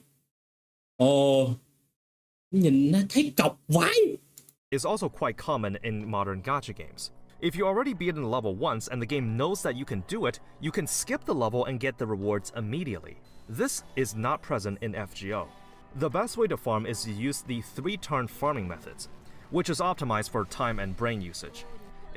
Nhìn nó thấy cọc vãi. Is also quite common in modern gacha games. If you already beaten the level once and the game knows that you can do it, you can skip the level and get the rewards immediately. This is not present in FGO. The best way to farm is to use the 3-turn farming methods, which is optimized for time and brain usage.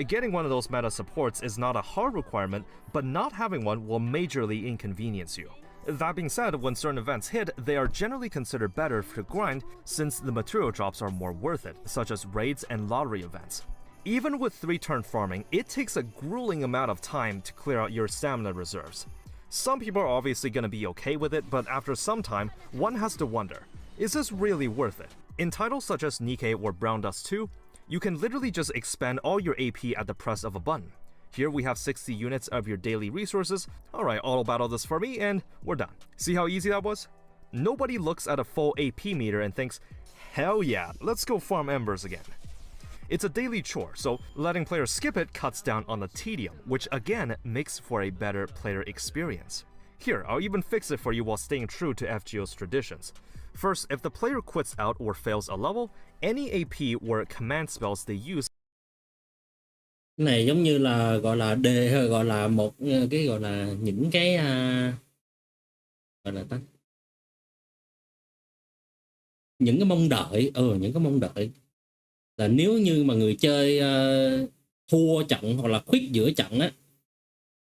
Getting one of those meta supports is not a hard requirement, but not having one will majorly inconvenience you. That being said, when certain events hit, they are generally considered better to grind since the material drops are more worth it, such as raids and lottery events. Even with 3-turn farming, it takes a grueling amount of time to clear out your stamina reserves. Some people are obviously going to be okay with it, but after some time, one has to wonder, is this really worth it? In titles such as Nikkei or Brown Dust 2, you can literally just expand all your AP at the press of a button. Here we have 60 units of your daily resources. Alright, auto battle this for me and we're done. See how easy that was? Nobody looks at a full AP meter and thinks, hell yeah, let's go farm embers again. It's a daily chore, so letting players skip it cuts down on the tedium, which again makes for a better player experience. Here, I'll even fix it for you while staying true to FGO's traditions. First, if the player quits out or fails a level, any AP or command spells they use. Cái này giống như là gọi là một cái gọi là những cái gọi là những cái mong đợi, những cái mong đợi là nếu như mà người chơi thua trận hoặc là quit giữa trận á,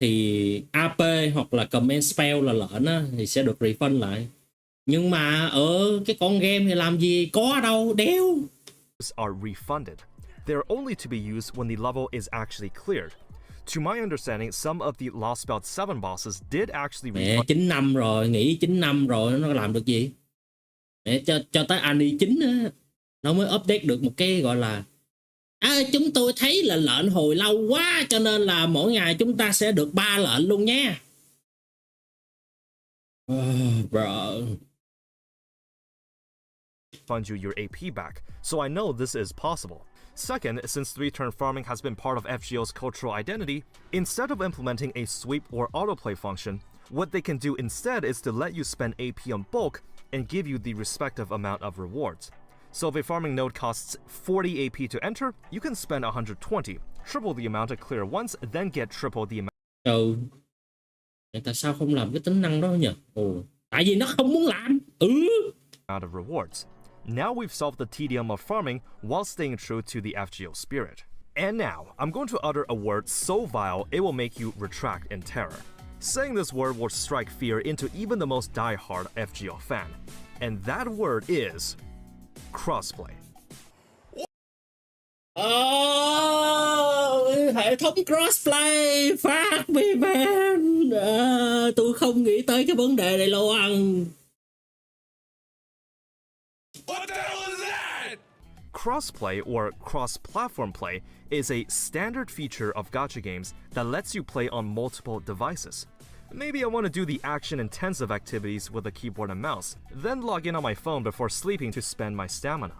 thì AP hoặc là command spell là lệnh á thì sẽ được refund lại. Nhưng mà ở cái con game thì làm gì có đâu, đéo. Are refunded. They are only to be used when the level is actually cleared. To my understanding, some of the Lost Belt 7 bosses did actually refund. 9 năm rồi, nghỉ 9 năm rồi nó làm được gì? Mẹ cho tới Ani 9 á, nó mới update được một cái gọi là chúng tôi thấy là lệnh hồi lâu quá cho nên là mỗi ngày chúng ta sẽ được 3 lệnh luôn nha. Bro. Fund you your AP back, so I know this is possible. Second, since 3-turn farming has been part of FGO's cultural identity, instead of implementing a sweep or autoplay function, what they can do instead is to let you spend AP on bulk and give you the respective amount of rewards. So if a farming node costs 40 AP to enter, you can spend 120, triple the amount to clear once, then get triple the amount. Tại sao không làm cái tính năng đó nhỉ? Tại vì nó không muốn làm. Out of rewards. Now we've solved the tedium of farming while staying true to the FGO spirit. And now, I'm going to utter a word so vile it will make you retract in terror. Saying this word will strike fear into even the most die-hard FGO fan. And that word is crossplay. hệ thống crossplay, fuck me man. Tôi không nghĩ tới cái vấn đề này luôn. What the hell is that? Crossplay or cross-platform play is a standard feature of gacha games that lets you play on multiple devices. Maybe I want to do the action-intensive activities with a keyboard and mouse, then log in on my phone before sleeping to spend my stamina.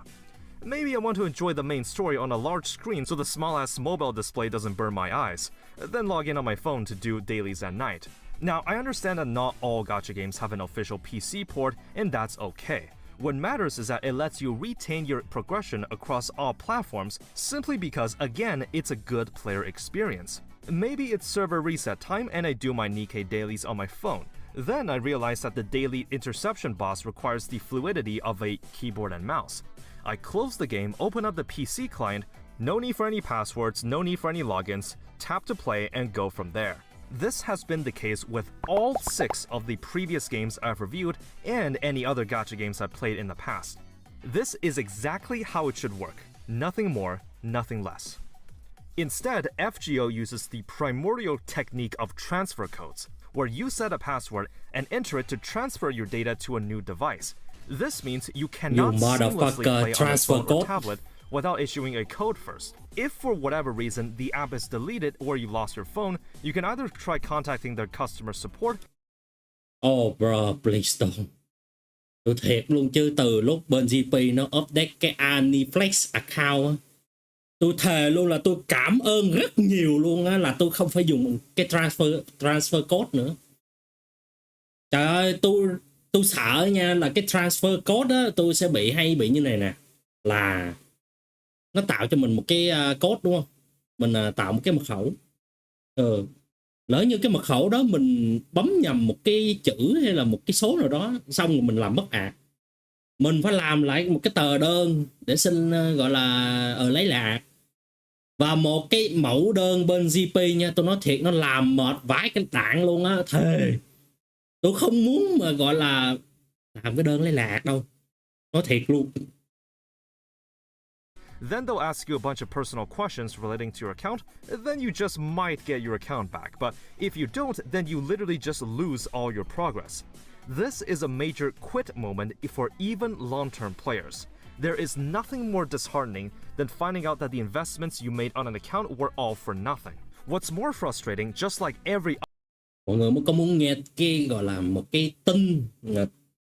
Maybe I want to enjoy the main story on a large screen so the small-ass mobile display doesn't burn my eyes, then log in on my phone to do dailies at night. Now, I understand that not all gacha games have an official PC port, and that's okay. What matters is that it lets you retain your progression across all platforms simply because, again, it's a good player experience. Maybe it's server reset time and I do my Nikkei dailies on my phone. Then I realize that the daily interception boss requires the fluidity of a keyboard and mouse. I close the game, open up the PC client, no need for any passwords, no need for any logins, tap to play and go from there. This has been the case with all 6 of the previous games I've reviewed and any other gacha games I've played in the past. This is exactly how it should work. Nothing more, nothing less. Instead, FGO uses the primordial technique of transfer codes, where you set a password and enter it to transfer your data to a new device. This means you cannot seamlessly play on a phone or tablet without issuing a code first. If for whatever reason the app is deleted or you lost your phone, you can either try contacting their customer support. Oh bro, please don't. Tôi thiệt luôn chứ từ lúc bên GP nó update cái Aniflex account á, tôi thề luôn là tôi cảm ơn rất nhiều luôn á, là tôi không phải dùng cái transfer code nữa. Trời ơi, tôi sợ nha, là cái transfer code á, tôi sẽ bị như này nè, là nó tạo cho mình một cái code đúng không? Mình tạo một cái mật khẩu. Lỡ như cái mật khẩu đó mình bấm nhầm một cái chữ hay là một cái số nào đó, xong rồi mình làm mất ạc. Mình phải làm lại một cái tờ đơn để xin gọi là lấy lại ạc. Và một cái mẫu đơn bên GP nha, tôi nói thiệt nó làm mệt vãi cái đạn luôn á, thề. Tôi không muốn mà gọi là làm cái đơn lấy lại ạc đâu. Nói thiệt luôn. Then they'll ask you a bunch of personal questions relating to your account, then you just might get your account back, but if you don't, then you literally just lose all your progress. This is a major quit moment for even long-term players. There is nothing more disheartening than finding out that the investments you made on an account were all for nothing. What's more frustrating, just like every... Mọi người có muốn nghe cái gọi là một cái tin,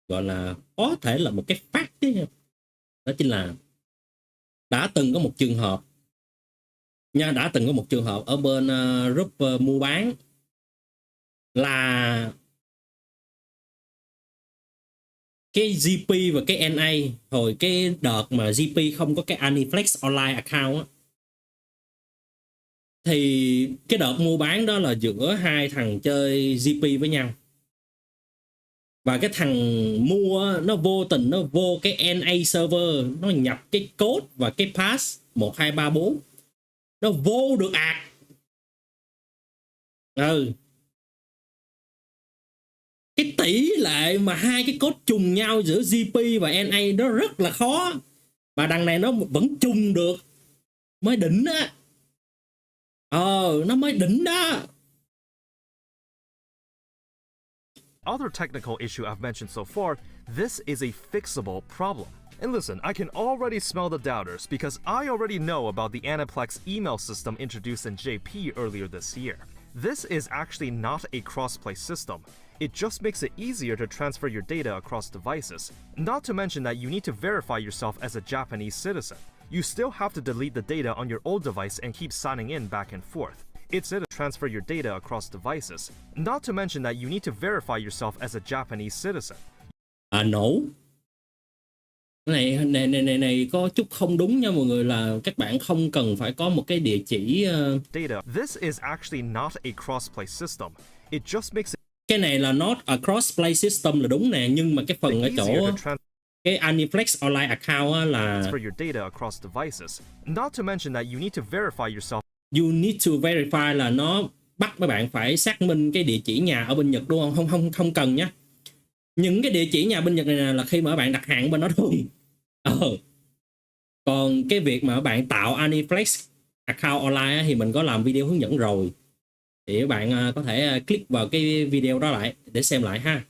gọi là có thể là một cái fact đấy, đó chính là đã từng có một trường hợp nha, đã từng có một trường hợp ở bên group mua bán là cái GP và cái NA hồi cái đợt mà GP không có cái Aniflex online account á, thì cái đợt mua bán đó là giữa hai thằng chơi GP với nhau, và cái thằng mua nó vô tình nó vô cái NA server, nó nhập cái code và cái pass 1234, nó vô được ạc. Cái tỷ lệ mà hai cái code trùng nhau giữa GP và NA nó rất là khó, và đằng này nó vẫn trùng được, mới đỉnh á. Nó mới đỉnh đó. other technical issue I've mentioned so far, this is a fixable problem. And listen, I can already smell the doubters because I already know about the Aniplex email system introduced in JP earlier this year. This is actually not a crossplay system. It just makes it easier to transfer your data across devices. Not to mention that you need to verify yourself as a Japanese citizen. You still have to delete the data on your old device and keep signing in back and forth. It's it to transfer your data across devices. Not to mention that you need to verify yourself as a Japanese citizen. No. Này có chút không đúng nha mọi người, là các bạn không cần phải có một cái địa chỉ data. This is actually not a crossplay system. It just makes it... Cái này là not a crossplay system là đúng nè, nhưng mà cái phần ở chỗ cái Aniplex online account á là transfer your data across devices. Not to mention that you need to verify yourself. You need to verify là nó bắt mấy bạn phải xác minh cái địa chỉ nhà ở bên Nhật đúng không? Không cần nhá. Những cái địa chỉ nhà bên Nhật này là khi mà các bạn đặt hàng bên đó thôi. Còn cái việc mà các bạn tạo Aniplex account online á, thì mình có làm video hướng dẫn rồi, thì các bạn có thể click vào cái video đó lại để xem lại ha.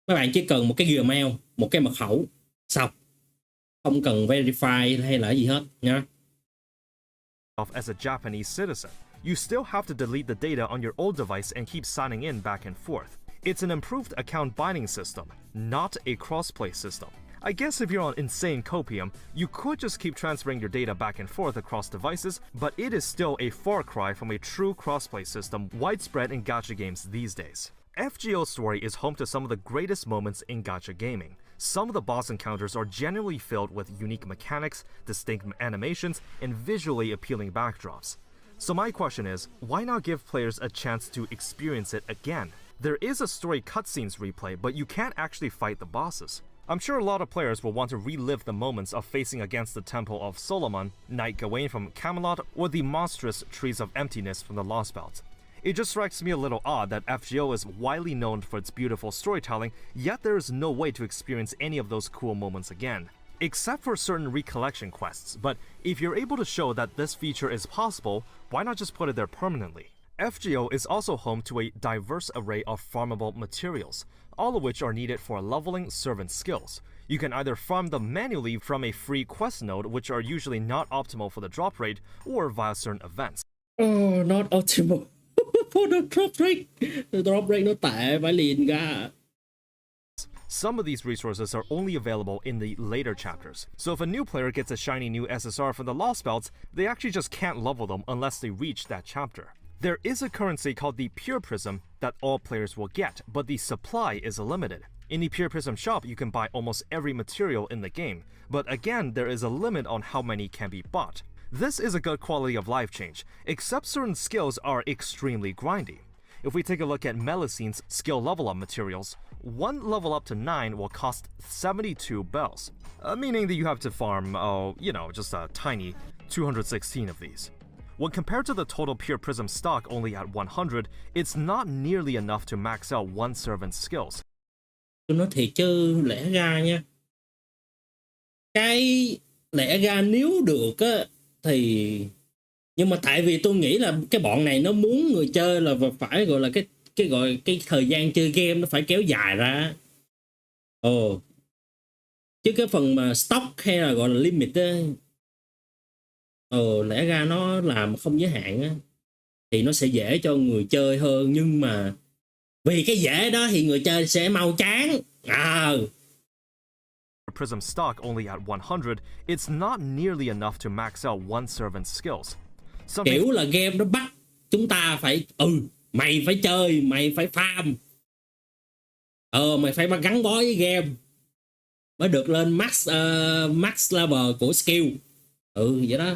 Các bạn chỉ cần một cái Gmail, một cái mật khẩu, xong, không cần verify hay là gì hết nha. As a Japanese citizen, you still have to delete the data on your old device and keep signing in back and forth. It's an improved account binding system, not a crossplay system. I guess if you're on insane copium, you could just keep transferring your data back and forth across devices, but it is still a far cry from a true crossplay system widespread in gacha games these days. FGO's story is home to some of the greatest moments in gacha gaming. Some of the boss encounters are genuinely filled with unique mechanics, distinct animations, and visually appealing backdrops. So my question is, why not give players a chance to experience it again? There is a story cutscenes replay, but you can't actually fight the bosses. I'm sure a lot of players will want to relive the moments of facing against the Temple of Solomon, Knight Gawain from Camelot, or the monstrous Trees of Emptiness from the Lost Belt. It just strikes me a little odd that FGO is widely known for its beautiful storytelling, yet there is no way to experience any of those cool moments again. Except for certain recollection quests, but if you're able to show that this feature is possible, why not just put it there permanently? FGO is also home to a diverse array of farmable materials, all of which are needed for leveling servant skills. You can either farm them manually from a free quest node, which are usually not optimal for the drop rate, or via certain events. Oh, not optimal for the drop rate. The drop rate nó tệ phải liền ra. Some of these resources are only available in the later chapters, so if a new player gets a shiny new SSR from the Lost Belts, they actually just can't level them unless they reach that chapter. There is a currency called the Pure Prism that all players will get, but the supply is limited. In the Pure Prism shop, you can buy almost every material in the game, but again, there is a limit on how many can be bought. This is a good quality of life change, except certain skills are extremely grindy. If we take a look at Melicene's skill level up materials, one level up to 9 will cost 72 bells, meaning that you have to farm, just a tiny 216 of these. When compared to the total Pure Prism stock only at 100, it's not nearly enough to max out one servant's skills. Tôi nói thiệt chứ lẽ ra nha, cái lẽ ra nếu được á thì, nhưng mà tại vì tôi nghĩ là cái bọn này nó muốn người chơi là phải gọi là cái thời gian chơi game nó phải kéo dài ra. Chứ cái phần mà stock hay là gọi là limit á, lẽ ra nó làm không giới hạn á thì nó sẽ dễ cho người chơi hơn, nhưng mà vì cái dễ đó thì người chơi sẽ mau chán. Prism stock only at 100, it's not nearly enough to max out one servant's skills. Kiểu là game nó bắt chúng ta phải mày phải chơi, mày phải farm, mày phải gắn bó với game mới được lên max level của skill. Vậy đó.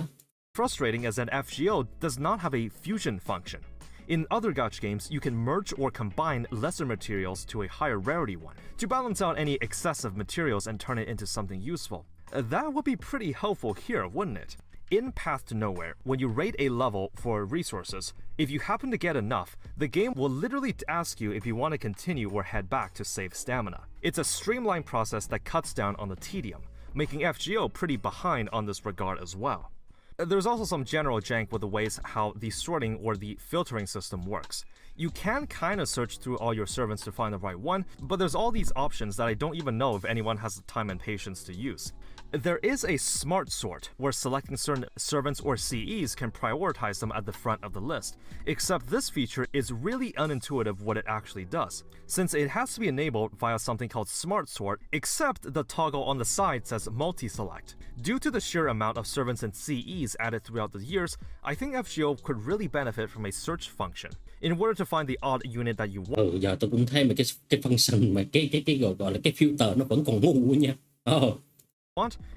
Frustrating as an FGO does not have a fusion function. In other gacha games, you can merge or combine lesser materials to a higher rarity one to balance out any excessive materials and turn it into something useful. That would be pretty helpful here, wouldn't it? In Path to Nowhere, when you rate a level for resources, if you happen to get enough, the game will literally ask you if you want to continue or head back to save stamina. It's a streamlined process that cuts down on the tedium, making FGO pretty behind on this regard as well. There's also some general jank with the ways how the sorting or the filtering system works. You can kind of search through all your servants to find the right one, but there's all these options that I don't even know if anyone has the time and patience to use. There is a smart sort, where selecting certain servants or CEs can prioritize them at the front of the list, except this feature is really unintuitive what it actually does, since it has to be enabled via something called smart sort, except the toggle on the side says multi-select. Due to the sheer amount of servants and CEs added throughout the years, I think FGO could really benefit from a search function. In order to find the odd unit that you want. Giờ tôi cũng thấy mà cái function mà cái gọi là cái filter nó vẫn còn ngu nha.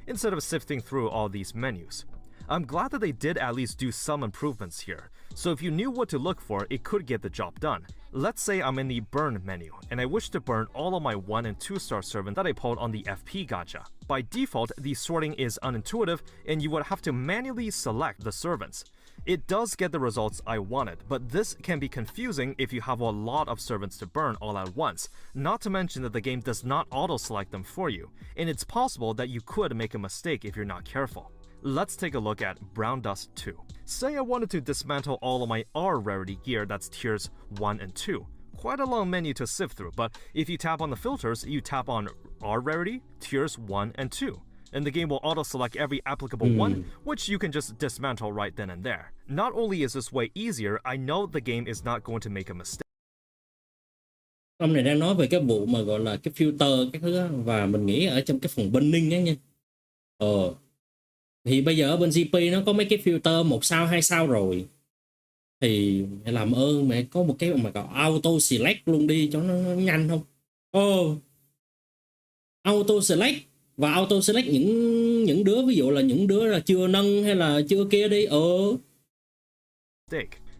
Instead of sifting through all these menus. I'm glad that they did at least do some improvements here, so if you knew what to look for, it could get the job done. Let's say I'm in the burn menu, and I wish to burn all of my 1 and 2 star servants that I pulled on the FP gacha. By default, the sorting is unintuitive, and you would have to manually select the servants. It does get the results I wanted, but this can be confusing if you have a lot of servants to burn all at once, not to mention that the game does not auto-select them for you, and it's possible that you could make a mistake if you're not careful. let's take a look at Brown Dust 2. Say I wanted to dismantle all of my R rarity gear that's tiers 1 and 2. Quite a long menu to sift through, but if you tap on the filters, you tap on R rarity, tiers 1 and 2. And the game will auto-select every applicable one, which you can just dismantle right then and there. Not only is this way easier, I know the game is not going to make a mistake. Ông này đang nói về cái vụ mà gọi là cái filter các thứ đó, và mình nghĩ ở trong cái phần binning á nha. Thì bây giờ ở bên GP nó có mấy cái filter 1 sao 2 sao rồi. Thì mẹ làm ơn mẹ có một cái mà gọi auto select luôn đi cho nó nhanh không? Auto select và auto select những đứa ví dụ là những đứa là chưa nâng hay là chưa kia đi.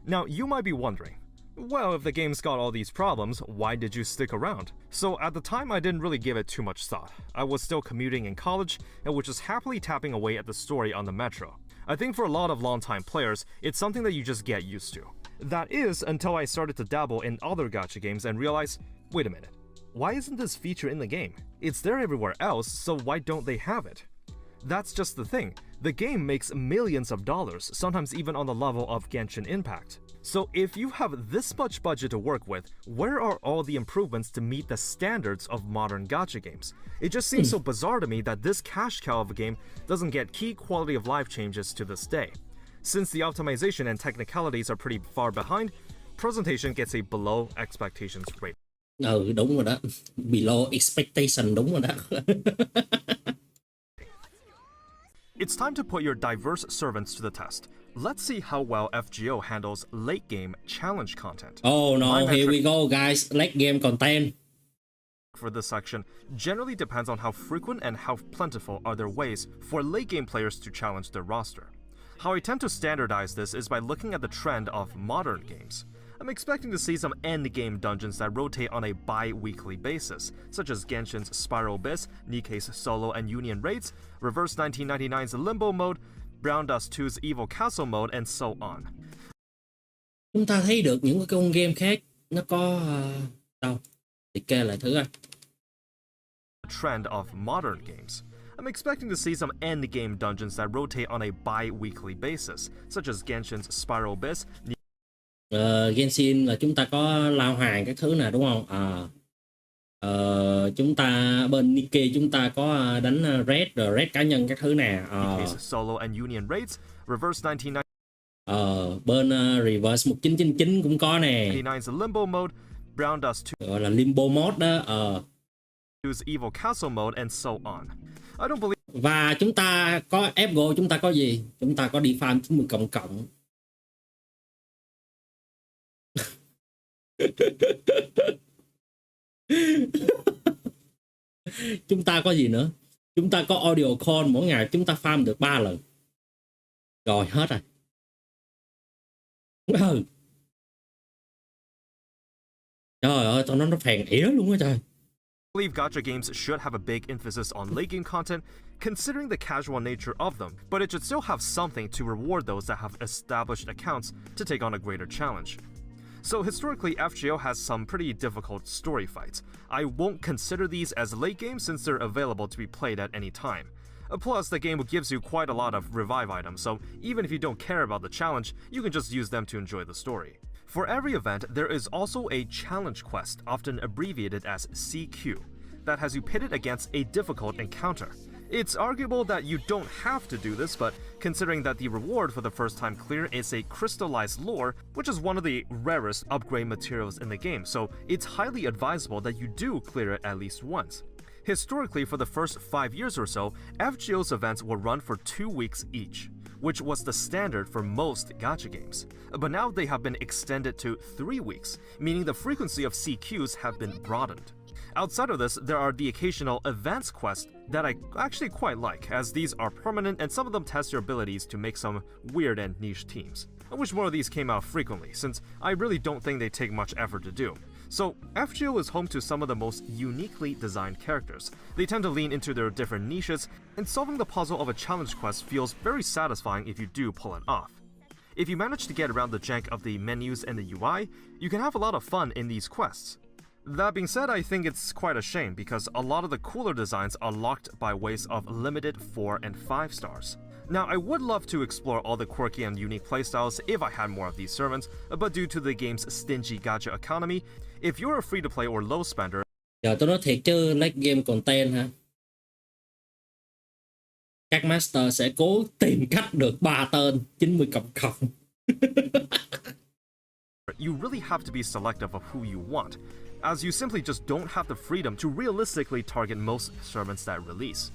Now you might be wondering, well, if the game's got all these problems, why did you stick around? So at the time, I didn't really give it too much thought. I was still commuting in college and was just happily tapping away at the story on the metro. I think for a lot of longtime players, it's something that you just get used to. That is, until I started to dabble in other gacha games and realize, wait a minute, why isn't this feature in the game? It's there everywhere else, so why don't they have it? That's just the thing. The game makes millions of dollars, sometimes even on the level of Genshin Impact. So if you have this much budget to work with, where are all the improvements to meet the standards of modern gacha games? It just seems so bizarre to me that this cash cow of a game doesn't get key quality of life changes to this day. Since the optimization and technicalities are pretty far behind, presentation gets a below expectations rate. Đúng rồi đó. Below expectation, đúng rồi đó. It's time to put your diverse servants to the test. Let's see how well FGO handles late game challenge content. Oh no, here we go guys, late game content. For this section generally depends on how frequent and how plentiful are their ways for late game players to challenge their roster. How I tend to standardize this is by looking at the trend of modern games. I'm expecting to see some endgame dungeons that rotate on a bi-weekly basis, such as Genshin's Spiral Abyss, Nikkei's Solo and Union Raids, Reverse 1999's Limbo Mode, Brown Dust 2's Evil Castle Mode, and so on. Chúng ta thấy được những cái con game khác nó có đâu? Liệt kê lại thử coi. Trend of modern games. I'm expecting to see some endgame dungeons that rotate on a bi-weekly basis, such as Genshin's Spiral Abyss. Genshin là chúng ta có lao hàng các thứ nè đúng không? Chúng ta bên Nikkei chúng ta có đánh red rồi red cá nhân các thứ nè. Solo and Union Raids, Reverse 1999. Bên Reverse 1999 cũng có nè. 1999's Limbo Mode, Brown Dust 2. Gọi là Limbo Mode đó. Use Evil Castle Mode and so on. I don't believe. Và chúng ta có FGO, chúng ta có gì? Chúng ta có đi farm 90 cộng cộng. Chúng ta có gì nữa? Chúng ta có audio call, mỗi ngày chúng ta farm được 3 lần. Rồi hết rồi. Trời ơi, tao nói nó phèn ỉa luôn á trời. I believe gacha games should have a big emphasis on late game content, considering the casual nature of them, but it should still have something to reward those that have established accounts to take on a greater challenge. So historically, FGO has some pretty difficult story fights. I won't consider these as late game since they're available to be played at any time. Plus, the game gives you quite a lot of revive items, so even if you don't care about the challenge, you can just use them to enjoy the story. For every event, there is also a challenge quest, often abbreviated as CQ, that has you pitted against a difficult encounter. It's arguable that you don't have to do this, but considering that the reward for the first time clear is a crystallized lore, which is one of the rarest upgrade materials in the game, so it's highly advisable that you do clear it at least once. Historically, for the first 5 years or so, FGO's events will run for 2 weeks each, which was the standard for most gacha games. But now they have been extended to 3 weeks, meaning the frequency of CQs have been broadened. Outside of this, there are the occasional advanced quests that I actually quite like, as these are permanent and some of them test your abilities to make some weird and niche teams. I wish more of these came out frequently, since I really don't think they take much effort to do. So, FGO is home to some of the most uniquely designed characters. They tend to lean into their different niches, and solving the puzzle of a challenge quest feels very satisfying if you do pull it off. If you manage to get around the jank of the menus and the UI, you can have a lot of fun in these quests. That being said, I think it's quite a shame because a lot of the cooler designs are locked by ways of limited 4 and 5 stars. Now, I would love to explore all the quirky and unique playstyles if I had more of these servants, but due to the game's stingy gacha economy, if you're a free-to-play or low spender, Giờ tôi nói thiệt chứ late game content ha, các master sẽ cố tìm cách được 3 tên 90 cộng cộng. you really have to be selective of who you want, as you simply just don't have the freedom to realistically target most servants that release.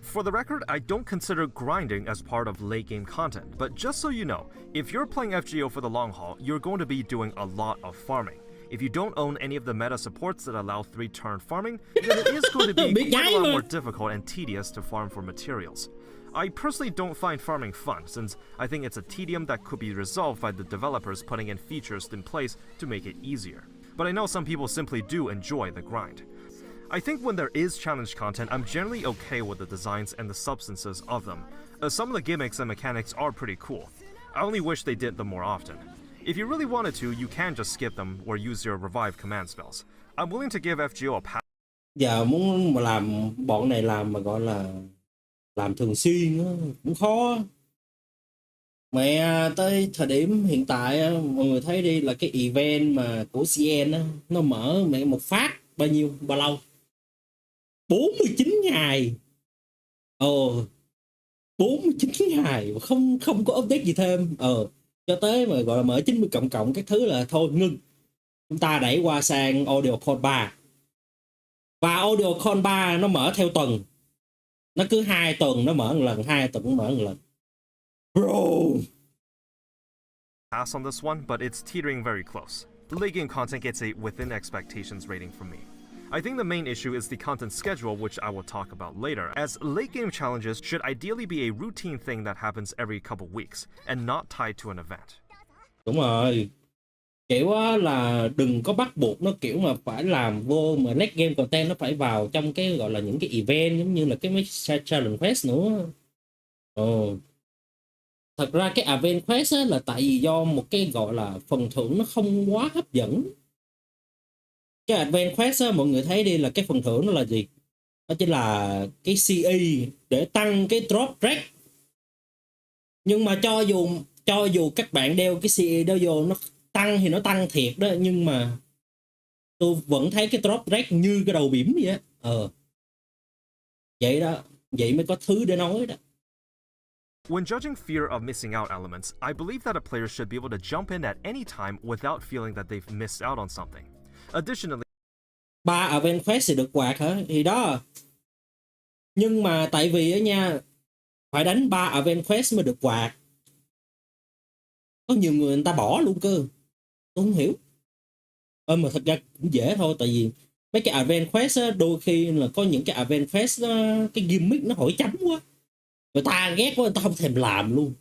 For the record, I don't consider grinding as part of late game content, but just so you know, if you're playing FGO for the long haul, you're going to be doing a lot of farming. If you don't own any of the meta supports that allow 3-turn farming, then it is going to be quite a lot more difficult and tedious to farm for materials. I personally don't find farming fun, since I think it's a tedium that could be resolved by the developers putting in features in place to make it easier. But I know some people simply do enjoy the grind. I think when there is challenge content, I'm generally okay with the designs and the substances of them. Some of the gimmicks and mechanics are pretty cool. I only wish they did them more often. If you really wanted to, you can just skip them or use your revive command spells. I'm willing to give FGO a pass. Giờ muốn mà làm bọn này làm mà gọi là làm thường xuyên đó, cũng khó. Mẹ tới thời điểm hiện tại mọi người thấy đi là cái event mà của CN á, nó mở mẹ một phát bao lâu? 49 ngày. 49 ngày mà không có update gì thêm. Cho tới mà gọi là mở 90 cộng các thứ là thôi ngưng. Chúng ta đẩy qua sang audio call 3. Và audio call 3 nó mở theo tuần. Nó cứ 2 tuần nó mở một lần, 2 tuần nó mở một lần. Bro. Pass on this one, but it's teetering very close. The late game content gets a within expectations rating from me. I think the main issue is the content schedule, which I will talk about later, as late game challenges should ideally be a routine thing that happens every couple weeks, and not tied to an event. Đúng rồi. Kiểu là đừng có bắt buộc nó kiểu mà phải làm vô mà late game content nó phải vào trong cái gọi là những cái event giống như là cái mấy challenge quest nữa. Thật ra cái event quest á, là tại vì do một cái gọi là phần thưởng nó không quá hấp dẫn. Cái event quest á, mọi người thấy đi là cái phần thưởng nó là gì? Đó chính là cái CE để tăng cái drop rate. Nhưng mà cho dù các bạn đeo cái CE đó vô nó tăng thì nó tăng thiệt đó, nhưng mà tôi vẫn thấy cái drop rate như cái đầu bỉm vậy á. Vậy đó, vậy mới có thứ để nói đó. When judging fear of missing out elements, I believe that a player should be able to jump in at any time without feeling that they've missed out on something. Additionally, 3 event quest thì được quạt hả? Thì đó. Nhưng mà tại vì á nha, phải đánh 3 event quest mới được quạt. Có nhiều người ta bỏ luôn cơ. Tôi không hiểu. Mà thật ra cũng dễ thôi, tại vì mấy cái event quest á, đôi khi là có những cái event quest đó, cái gimmick nó hỏi chấm quá. Người ta ghét quá, người ta không thèm làm luôn.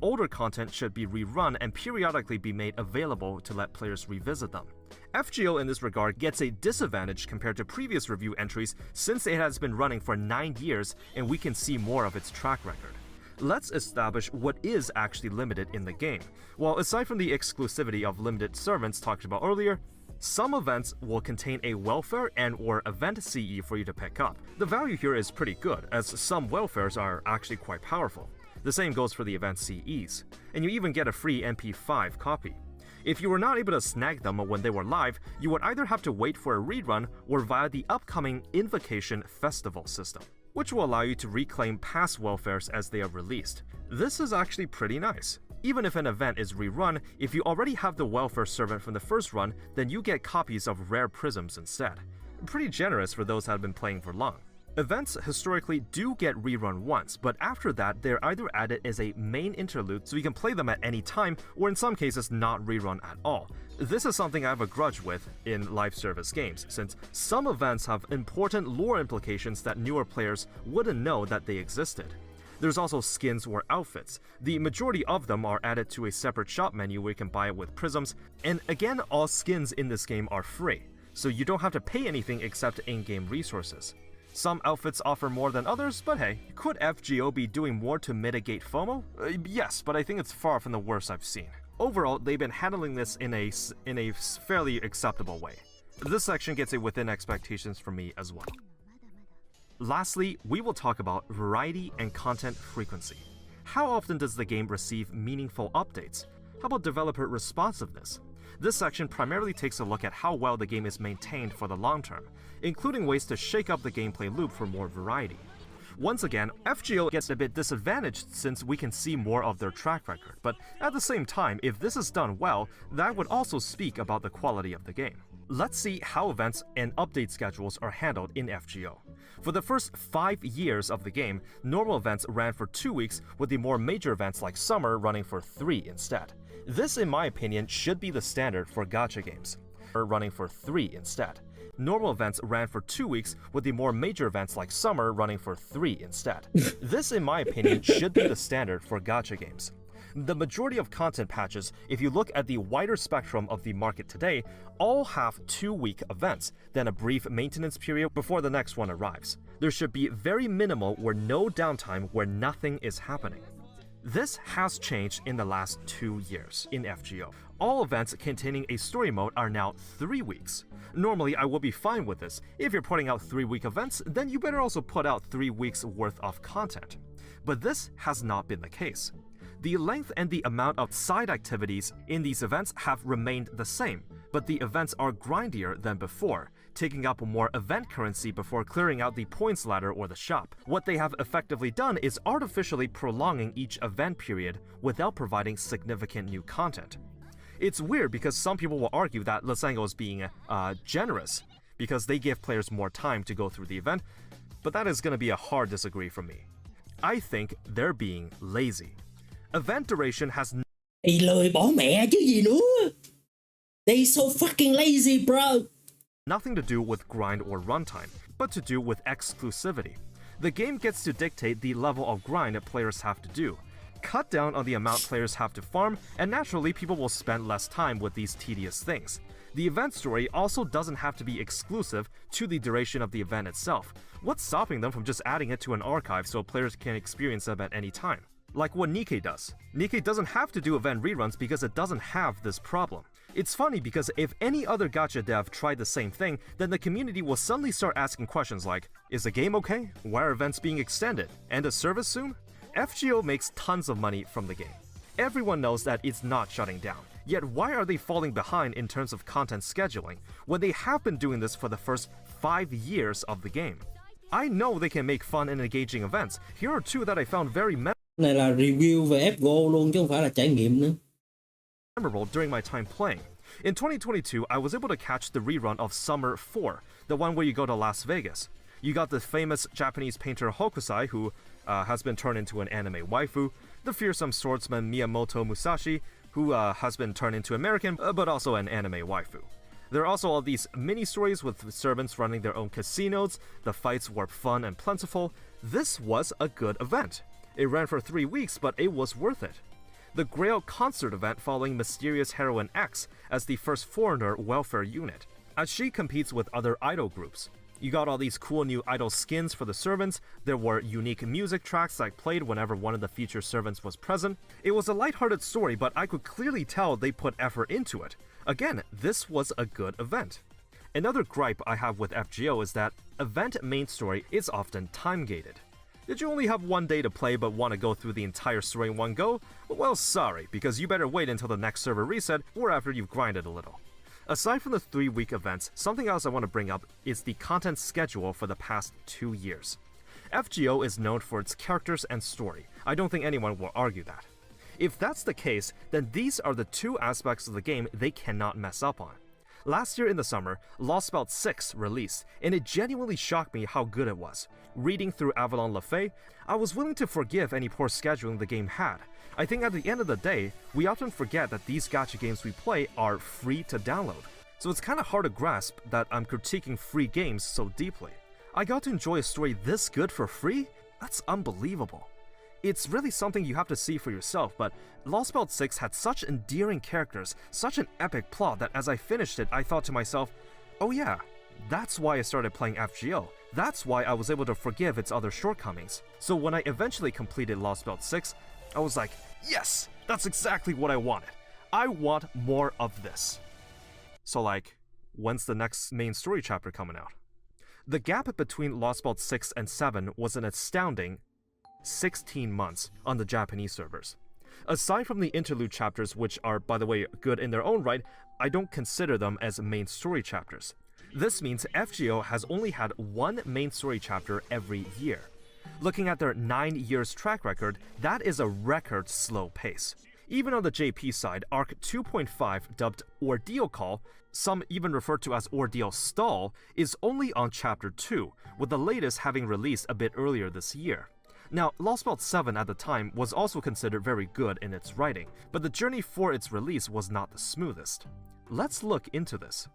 older content should be rerun and periodically be made available to let players revisit them. FGO in this regard gets a disadvantage compared to previous review entries since it has been running for 9 years and we can see more of its track record. Let's establish what is actually limited in the game. Well, aside from the exclusivity of limited servants talked about earlier, some events will contain a welfare and/or event CE for you to pick up. The value here is pretty good, as some welfares are actually quite powerful. The same goes for the event CEs, and you even get a free MP5 copy. If you were not able to snag them when they were live, you would either have to wait for a rerun or via the upcoming Invocation Festival system, which will allow you to reclaim past welfares as they are released. This is actually pretty nice. Even if an event is rerun, if you already have the welfare servant from the first run, then you get copies of rare prisms instead. Pretty generous for those that have been playing for long. Events historically do get rerun once, but after that they're either added as a main interlude so you can play them at any time, or in some cases not rerun at all. This is something I have a grudge with in live service games, since some events have important lore implications that newer players wouldn't know that they existed. There's also skins or outfits. The majority of them are added to a separate shop menu where you can buy it with prisms, and again, all skins in this game are free, so you don't have to pay anything except in-game resources. Some outfits offer more than others, but hey, could FGO be doing more to mitigate FOMO? Yes, but I think it's far from the worst I've seen. Overall, they've been handling this in a fairly acceptable way. This section gets a within expectations from me as well. Lastly, we will talk about variety and content frequency. How often does the game receive meaningful updates? How about developer responsiveness? This section primarily takes a look at how well the game is maintained for the long term, including ways to shake up the gameplay loop for more variety. Once again, FGO gets a bit disadvantaged since we can see more of their track record, but at the same time, if this is done well, that would also speak about the quality of the game. Let's see how events and update schedules are handled in FGO. For the first 5 years of the game, normal events ran for 2 weeks, with the more major events like Summer running for 3 instead. This, in my opinion, should be the standard for gacha games, running for 3 instead. Normal events ran for 2 weeks, with the more major events like Summer running for 3 instead. This, in my opinion, should be the standard for gacha games. The majority of content patches, if you look at the wider spectrum of the market today, all have 2-week events, then a brief maintenance period before the next one arrives. There should be very minimal or no downtime where nothing is happening. This has changed in the last 2 years in FGO. All events containing a story mode are now 3 weeks. Normally, I would be fine with this. If you're putting out 3-week events, then you better also put out 3 weeks worth of content. But this has not been the case. The length and the amount of side activities in these events have remained the same, but the events are grindier than before, taking up more event currency before clearing out the points ladder or the shop. What they have effectively done is artificially prolonging each event period without providing significant new content. It's weird because some people will argue that Losango is being generous because they give players more time to go through the event, but that is going to be a hard disagree from me. I think they're being lazy. Event duration has Thì lười bỏ mẹ chứ gì nữa. They so fucking lazy, bro. nothing to do with grind or runtime, but to do with exclusivity. The game gets to dictate the level of grind that players have to do, cut down on the amount players have to farm, and naturally people will spend less time with these tedious things. The event story also doesn't have to be exclusive to the duration of the event itself. What's stopping them from just adding it to an archive so players can experience them at any time? Like what Nikke does. Nikke doesn't have to do event reruns because it doesn't have this problem. It's funny because if any other gacha dev tried the same thing, then the community will suddenly start asking questions like, is the game okay? Why are events being extended? End of service soon? FGO makes tons of money from the game. Everyone knows that it's not shutting down. Yet why are they falling behind in terms of content scheduling when they have been doing this for the first 5 years of the game? I know they can make fun and engaging events. Here are two that I found very Này là review về FGO luôn chứ không phải là trải nghiệm nữa. memorable during my time playing. In 2022, I was able to catch the rerun of Summer 4, the one where you go to Las Vegas. You got the famous Japanese painter Hokusai, who has been turned into an anime waifu, the fearsome swordsman Miyamoto Musashi, who has been turned into American, but also an anime waifu. There are also all these mini-stories with servants running their own casinos. The fights were fun and plentiful. This was a good event. It ran for 3 weeks, but it was worth it. The Grail concert event following mysterious heroine X as the first foreigner welfare unit, as she competes with other idol groups. You got all these cool new idol skins for the servants, there were unique music tracks that played whenever one of the featured servants was present. It was a lighthearted story, but I could clearly tell they put effort into it. Again, this was a good event. Another gripe I have with FGO is that event main story is often time-gated. Did you only have 1 day to play but want to go through the entire story in one go? Well, sorry, because you better wait until the next server reset or after you've grinded a little. Aside from the 3-week events, something else I want to bring up is the content schedule for the past 2 years. FGO is known for its characters and story. I don't think anyone will argue that. If that's the case, then these are the 2 aspects of the game they cannot mess up on. Last year in the summer, Lost Belt 6 released, and it genuinely shocked me how good it was. Reading through Avalon Lafay, I was willing to forgive any poor scheduling the game had. I think at the end of the day, we often forget that these gacha games we play are free to download. So it's kinda hard to grasp that I'm critiquing free games so deeply. I got to enjoy a story this good for free? That's unbelievable. It's really something you have to see for yourself, but Lost Belt 6 had such endearing characters, such an epic plot that as I finished it, I thought to myself, oh yeah, that's why I started playing FGO. That's why I was able to forgive its other shortcomings. So when I eventually completed Lost Belt 6, I was like, yes, that's exactly what I wanted. I want more of this. So like, when's the next main story chapter coming out? The gap between Lost Vault 6 and 7 was an astounding 16 months on the Japanese servers. Aside from the interlude chapters, which are, by the way, good in their own right, I don't consider them as main story chapters. This means FGO has only had one main story chapter every year. Looking at their 9 years track record, that is a record slow pace. Even on the JP side, Arc 2.5, dubbed Ordeal Call, some even refer to as Ordeal Stall, is only on Chapter 2, with the latest having released a bit earlier this year. Now, Lost Vault 7 at the time was also considered very good in its writing, but the journey for its release was not the smoothest. Let's look into this.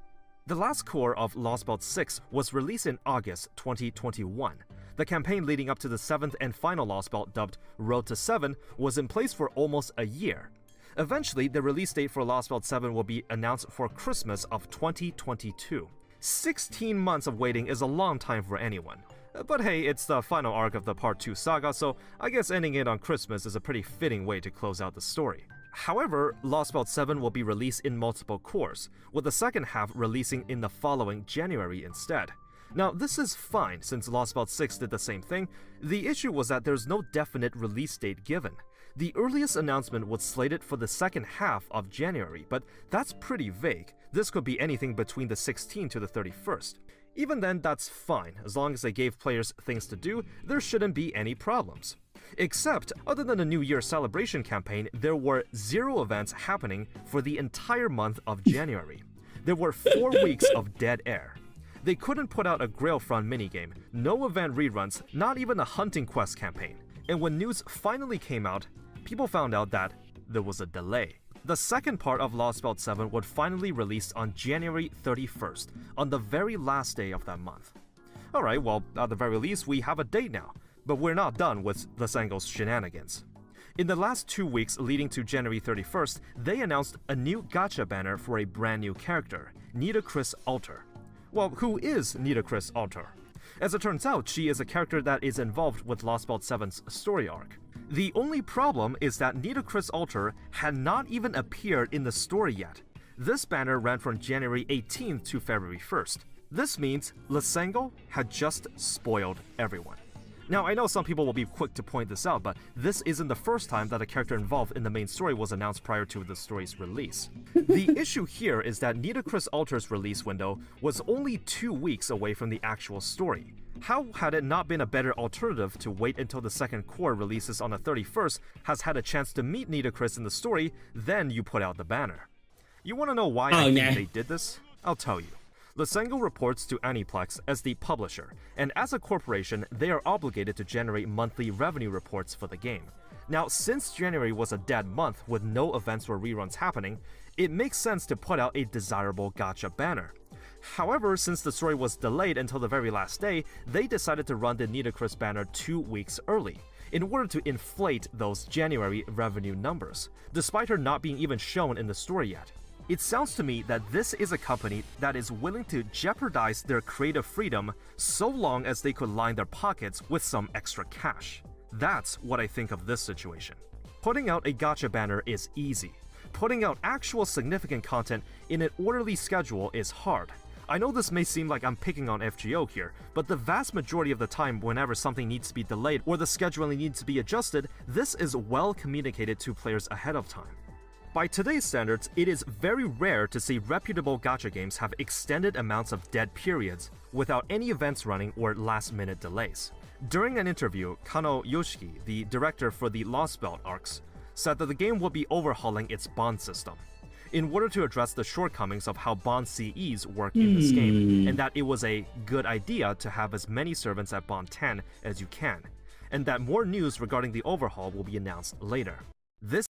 The last core of Lost Vault 6 was released in August 2021. The campaign leading up to the 7th and final Lost Vault, dubbed Road to 7, was in place for almost a year. Eventually, the release date for Lost Vault 7 will be announced for Christmas of 2022. 16 months of waiting is a long time for anyone. But hey, it's the final arc of the Part 2 saga, so I guess ending it on Christmas is a pretty fitting way to close out the story. However, Lost Vault 7 will be released in multiple cores, with the second half releasing in the following January instead. Now, this is fine since Lost Vault 6 did the same thing. The issue was that there's no definite release date given. The earliest announcement was slated for the second half of January, but that's pretty vague. This could be anything between the 16th to the 31st. Even then, that's fine. As long as they gave players things to do, there shouldn't be any problems. Except, other than the New Year celebration campaign, there were 0 events happening for the entire month of January. There were 4 weeks of dead air. They couldn't put out a Grailfront minigame, no event reruns, not even a hunting quest campaign. And when news finally came out, people found out that there was a delay. The second part of Lost Vault 7 would finally release on January 31st, on the very last day of that month. Alright, well, at the very least, we have a date now, but we're not done with Lysengo's shenanigans. In the last 2 weeks leading to January 31st, they announced a new gacha banner for a brand new character, Nitocris Alter. Well, who is Nitocris Alter? As it turns out, she is a character that is involved with Lost Vault 7's story arc. The only problem is that Nitocris Alter had not even appeared in the story yet. This banner ran from January 18th to February 1st. This means Lysengo had just spoiled everyone. Now, I know some people will be quick to point this out, but this isn't the first time that a character involved in the main story was announced prior to the story's release. The issue here is that Nitocris Alter's release window was only 2 weeks away from the actual story. How had it not been a better alternative to wait until the second core releases on the 31st, has had a chance to meet Nitocris in the story, then you put out the banner? You want to know why I think they did this? I'll tell you. Lysengo reports to Aniplex as the publisher, and as a corporation, they are obligated to generate monthly revenue reports for the game. Now, since January was a dead month with no events or reruns happening, it makes sense to put out a desirable gacha banner. However, since the story was delayed until the very last day, they decided to run the Nitocris banner 2 weeks early, in order to inflate those January revenue numbers, despite her not being even shown in the story yet. It sounds to me that this is a company that is willing to jeopardize their creative freedom so long as they could line their pockets with some extra cash. That's what I think of this situation. Putting out a gacha banner is easy. Putting out actual significant content in an orderly schedule is hard. I know this may seem like I'm picking on FGO here, but the vast majority of the time whenever something needs to be delayed or the scheduling needs to be adjusted, this is well communicated to players ahead of time. By today's standards, it is very rare to see reputable gacha games have extended amounts of dead periods without any events running or last-minute delays. During an interview, Kano Yoshiki, the director for the Lost Belt arcs, said that the game will be overhauling its bond system in order to address the shortcomings of how bond CEs work in this game, and that it was a good idea to have as many servants at bond 10 as you can, and that more news regarding the overhaul will be announced later. This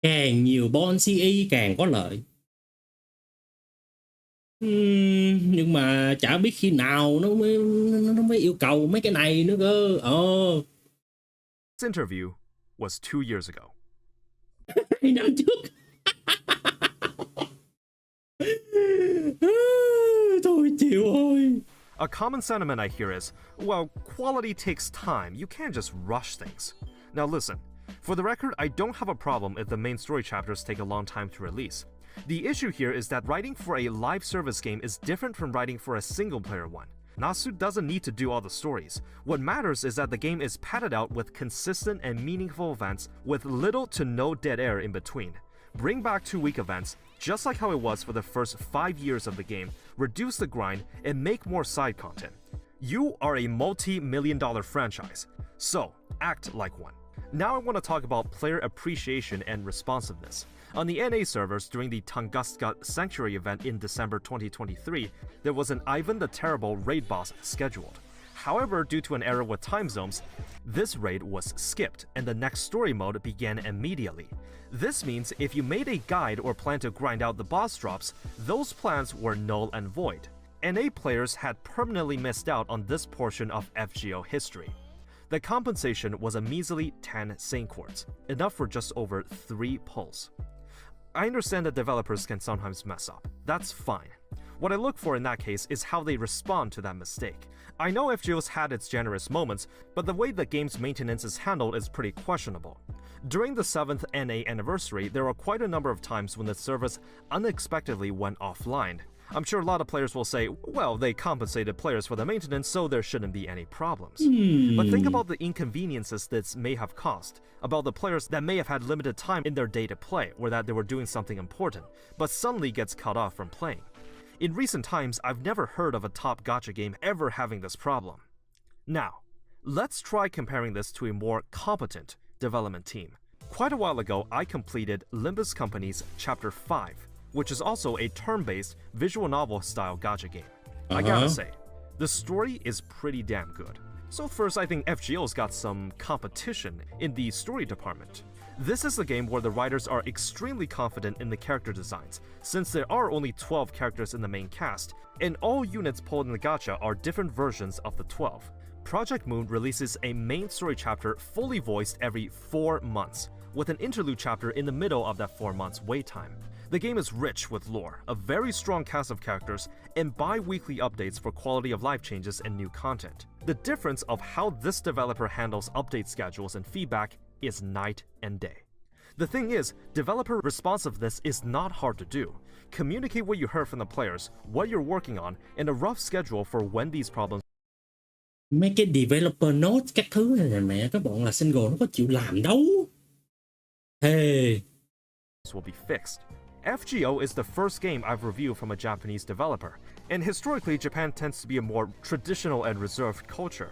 càng nhiều bond CE càng có lợi. Nhưng mà chả biết khi nào nó mới yêu cầu mấy cái này nữa cơ. This interview was 2 years ago. 2 năm trước. Thôi chịu ơi. A common sentiment I hear is, well, quality takes time. You can't just rush things. Now listen, For the record, I don't have a problem if the main story chapters take a long time to release. The issue here is that writing for a live service game is different from writing for a single-player one. Nasu doesn't need to do all the stories. What matters is that the game is padded out with consistent and meaningful events with little to no dead air in between. Bring back 2-week events, just like how it was for the first 5 years of the game, reduce the grind, and make more side content. You are a multi-million-dollar franchise, so act like one. Now I want to talk about player appreciation and responsiveness. On the NA servers during the Tunguska Sanctuary event in December 2023, there was an Ivan the Terrible raid boss scheduled. However, due to an error with time zones, this raid was skipped and the next story mode began immediately. This means if you made a guide or plan to grind out the boss drops, those plans were null and void. NA players had permanently missed out on this portion of FGO history. The compensation was a measly 10 Saint Quartz, enough for just over 3 pulls. I understand that developers can sometimes mess up. That's fine. What I look for in that case is how they respond to that mistake. I know FGO's had its generous moments, but the way the game's maintenance is handled is pretty questionable. During the 7th NA anniversary, there were quite a number of times when the service unexpectedly went offline. I'm sure a lot of players will say, well, they compensated players for the maintenance, so there shouldn't be any problems. But think about the inconveniences this may have caused, about the players that may have had limited time in their day to play, or that they were doing something important, but suddenly gets cut off from playing. In recent times, I've never heard of a top gacha game ever having this problem. Now, let's try comparing this to a more competent development team. Quite a while ago, I completed Limbus Company's Chapter 5, which is also a turn-based visual novel-style gacha game. I gotta say, the story is pretty damn good. So first, I think FGO's got some competition in the story department. This is a game where the writers are extremely confident in the character designs, since there are only 12 characters in the main cast, and all units pulled in the gacha are different versions of the 12. Project Moon releases a main story chapter fully voiced every 4 months, with an interlude chapter in the middle of that 4 months wait time. The game is rich with lore, a very strong cast of characters, and bi-weekly updates for quality of life changes and new content. The difference of how this developer handles update schedules and feedback is night and day. The thing is, developer responsiveness is not hard to do. Communicate what you heard from the players, what you're working on, and a rough schedule for when these problems Mấy cái developer notes các thứ này mẹ, các bọn là single nó có chịu làm đâu. Hey. will be fixed. FGO is the first game I've reviewed from a Japanese developer, and historically Japan tends to be a more traditional and reserved culture.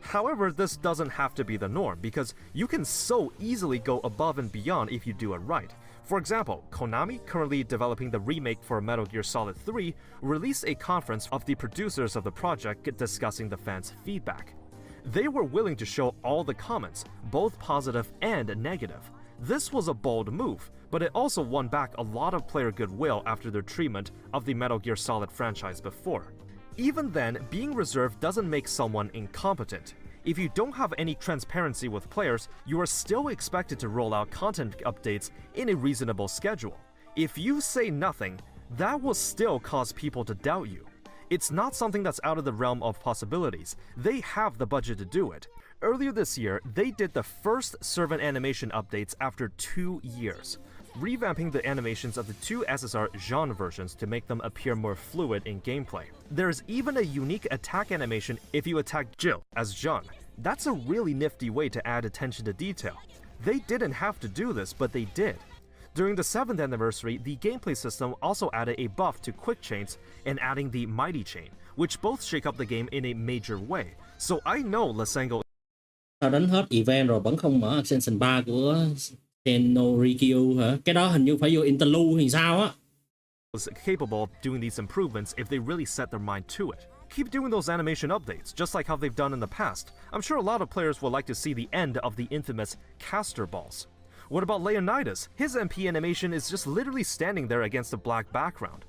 However, this doesn't have to be the norm, because you can so easily go above and beyond if you do it right. For example, Konami, currently developing the remake for Metal Gear Solid 3, released a conference of the producers of the project discussing the fans' feedback. They were willing to show all the comments, both positive and negative. This was a bold move, but it also won back a lot of player goodwill after their treatment of the Metal Gear Solid franchise before. Even then, being reserved doesn't make someone incompetent. If you don't have any transparency with players, you are still expected to roll out content updates in a reasonable schedule. If you say nothing, that will still cause people to doubt you. It's not something that's out of the realm of possibilities. They have the budget to do it. Earlier this year, they did the first servant animation updates after 2 years, revamping the animations of the 2 SSR Jean versions to make them appear more fluid in gameplay. There's even a unique attack animation if you attack Jill as Jean. That's a really nifty way to add attention to detail. They didn't have to do this, but they did. During the 7th anniversary, the gameplay system also added a buff to quick chains and adding the mighty chain, which both shake up the game in a major way. So I know Lasengo Tao đánh hết event rồi vẫn không mở Ascension 3 của Tenorikyu hả? Cái đó hình như phải vô interlude thì sao á? was capable of doing these improvements if they really set their mind to it. Keep doing those animation updates, just like how they've done in the past. I'm sure a lot of players would like to see the end of the infamous caster balls. What about Leonidas? His MP animation is just literally standing there against a black background.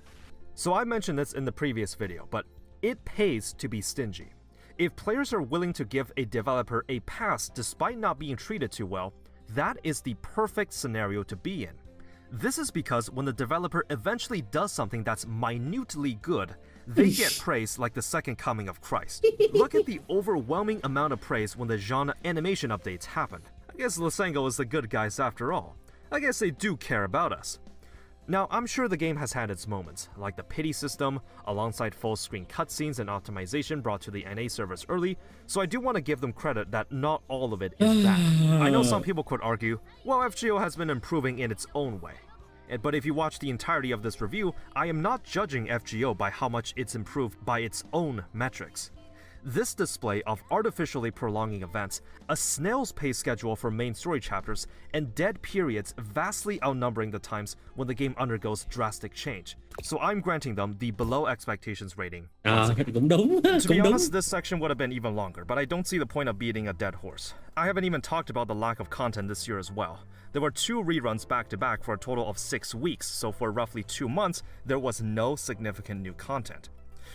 So I mentioned this in the previous video, but it pays to be stingy. If players are willing to give a developer a pass despite not being treated too well, that is the perfect scenario to be in. This is because when the developer eventually does something that's minutely good, they get praised like the second coming of Christ. Look at the overwhelming amount of praise when the genre animation updates happened. guess Lysenko is the good guys after all. I guess they do care about us. Now, I'm sure the game has had its moments, like the pity system, alongside full-screen cutscenes and optimization brought to the NA servers early, so I do want to give them credit that not all of it is bad. I know some people could argue, well, FGO has been improving in its own way. But if you watch the entirety of this review, I am not judging FGO by how much it's improved by its own metrics. This display of artificially prolonging events, a snail's pace schedule for main story chapters, and dead periods vastly outnumbering the times when the game undergoes drastic change. So I'm granting them the below expectations rating. Cũng đúng. To be Cũng đúng. honest, this section would have been even longer, but I don't see the point of beating a dead horse. I haven't even talked about the lack of content this year as well. There were 2 reruns back-to-back for a total of 6 weeks, so for roughly 2 months, there was no significant new content.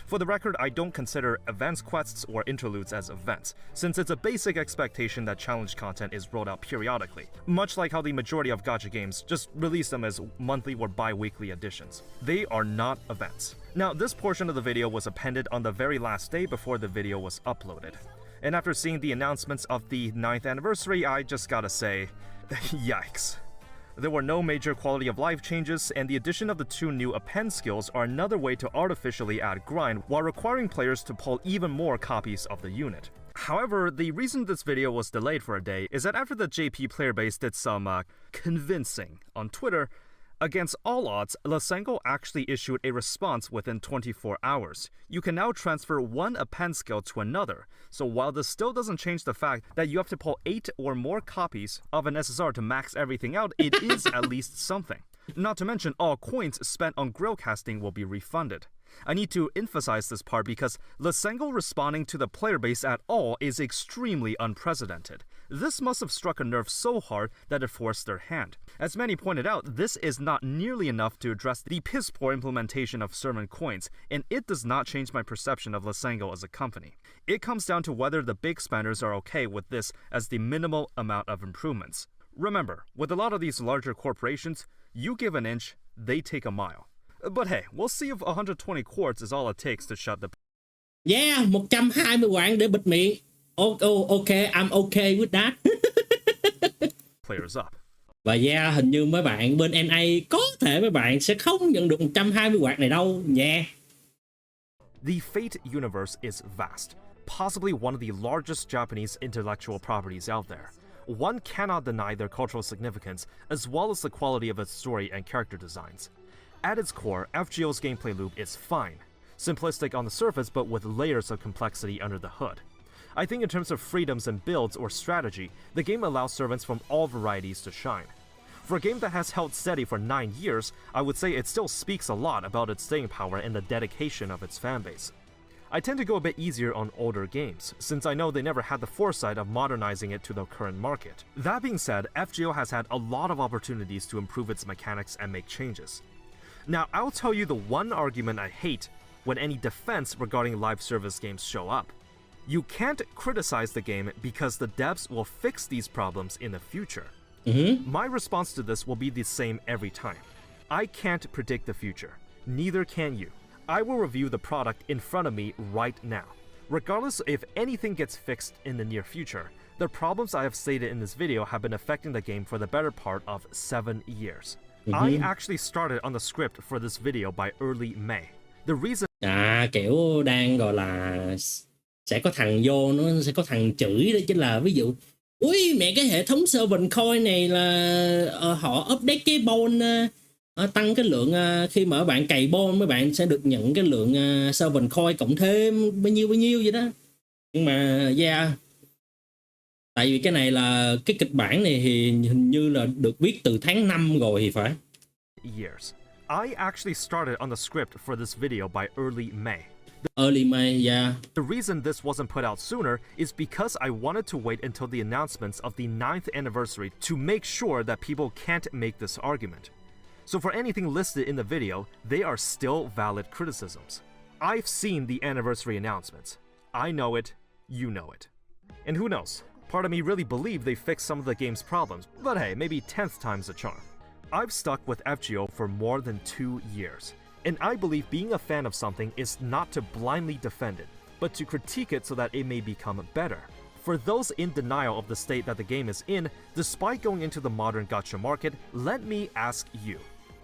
For the record, I don't consider events quests or interludes as events, since it's a basic expectation that challenge content is rolled out periodically, much like how the majority of gacha games just release them as monthly or bi-weekly editions. They are not events. Now, this portion of the video was appended on the very last day before the video was uploaded. And after seeing the announcements of the 9th anniversary, I just gotta say, yikes. There were no major quality of life changes, and the addition of the 2 new append skills are another way to artificially add grind while requiring players to pull even more copies of the unit. However, the reason this video was delayed for a day is that after the JP player base did some convincing on Twitter, against all odds, Lysenko actually issued a response within 24 hours. You can now transfer one append skill to another, so while this still doesn't change the fact that you have to pull 8 or more copies of an SSR to max everything out, it is at least something. Not to mention, all coins spent on grill casting will be refunded. I need to emphasize this part because Lysenko responding to the player base at all is extremely unprecedented. This must have struck a nerve so hard that it forced their hand. As many pointed out, this is not nearly enough to address the piss-poor implementation of servant coins, and it does not change my perception of Lysenko as a company. It comes down to whether the big spenders are okay with this as the minimal amount of improvements. Remember, with a lot of these larger corporations, you give an inch, they take a mile. But hey, we'll see if 120 quartz is all it takes to shut the... Yeah, 120 quạng để bịt miệng. Okay, I'm okay with that. players up. Và yeah, hình như mấy bạn bên NA có thể mấy bạn sẽ không nhận được 120 quạt này đâu nha. The Fate universe is vast, possibly one of the largest Japanese intellectual properties out there. One cannot deny their cultural significance, as well as the quality of its story and character designs. At its core, FGO's gameplay loop is fine. Simplistic on the surface, but with layers of complexity under the hood. I think in terms of freedoms and builds or strategy, the game allows servants from all varieties to shine. For a game that has held steady for 9 years, I would say it still speaks a lot about its staying power and the dedication of its fanbase. I tend to go a bit easier on older games, since I know they never had the foresight of modernizing it to the current market. That being said, FGO has had a lot of opportunities to improve its mechanics and make changes. Now, I'll tell you the one argument I hate when any defense regarding live service games show up. You can't criticize the game because the devs will fix these problems in the future. My response to this will be the same every time. I can't predict the future. Neither can you. I will review the product in front of me right now. Regardless if anything gets fixed in the near future, the problems I have stated in this video have been affecting the game for the better part of 7 years. I actually started on the script for this video by early May. The reason Kiểu đang gọi là sẽ có thằng vô, nó sẽ có thằng chửi đó, chính là ví dụ ui mẹ cái hệ thống servant coin này là họ update cái bon tăng cái lượng khi mà bạn cày bon mấy bạn sẽ được nhận cái lượng servant coin cộng thêm bao nhiêu vậy đó. Nhưng mà yeah, tại vì cái này là cái kịch bản này thì hình như là được viết từ tháng 5 rồi thì phải. years. I actually started on the script for this video by early May. Early May, yeah. The reason this wasn't put out sooner is because I wanted to wait until the announcements of the 9th anniversary to make sure that people can't make this argument. So for anything listed in the video, they are still valid criticisms. I've seen the anniversary announcements. I know it, you know it. And who knows, part of me really believed they fixed some of the game's problems, but hey, maybe 10th time's a charm. I've stuck with FGO for more than 2 years, and I believe being a fan of something is not to blindly defend it, but to critique it so that it may become better. For those in denial of the state that the game is in, despite going into the modern gacha market, let me ask you,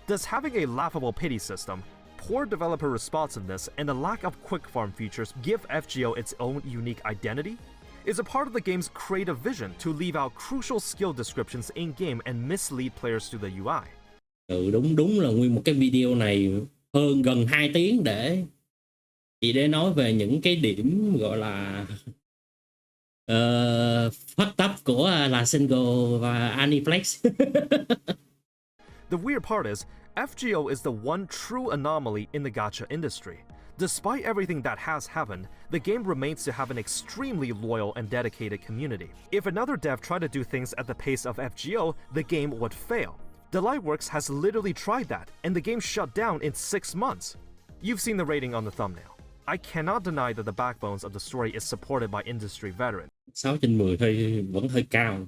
does having a laughable pity system, poor developer responsiveness, and a lack of quick farm features give FGO its own unique identity? Is a part of the game's creative vision to leave out crucial skill descriptions in-game and mislead players through the UI? Đúng là nguyên một cái video này hơn gần 2 tiếng để nói về những cái điểm gọi là fucked up của là single và Aniplex. The weird part is, FGO is the one true anomaly in the gacha industry. Despite everything that has happened, the game remains to have an extremely loyal and dedicated community. If another dev tried to do things at the pace of FGO, the game would fail. The Lightworks has literally tried that, and the game shut down in 6 months. You've seen the rating on the thumbnail. I cannot deny that the backbones of the story is supported by industry veterans. 6/10 vẫn hơi cao.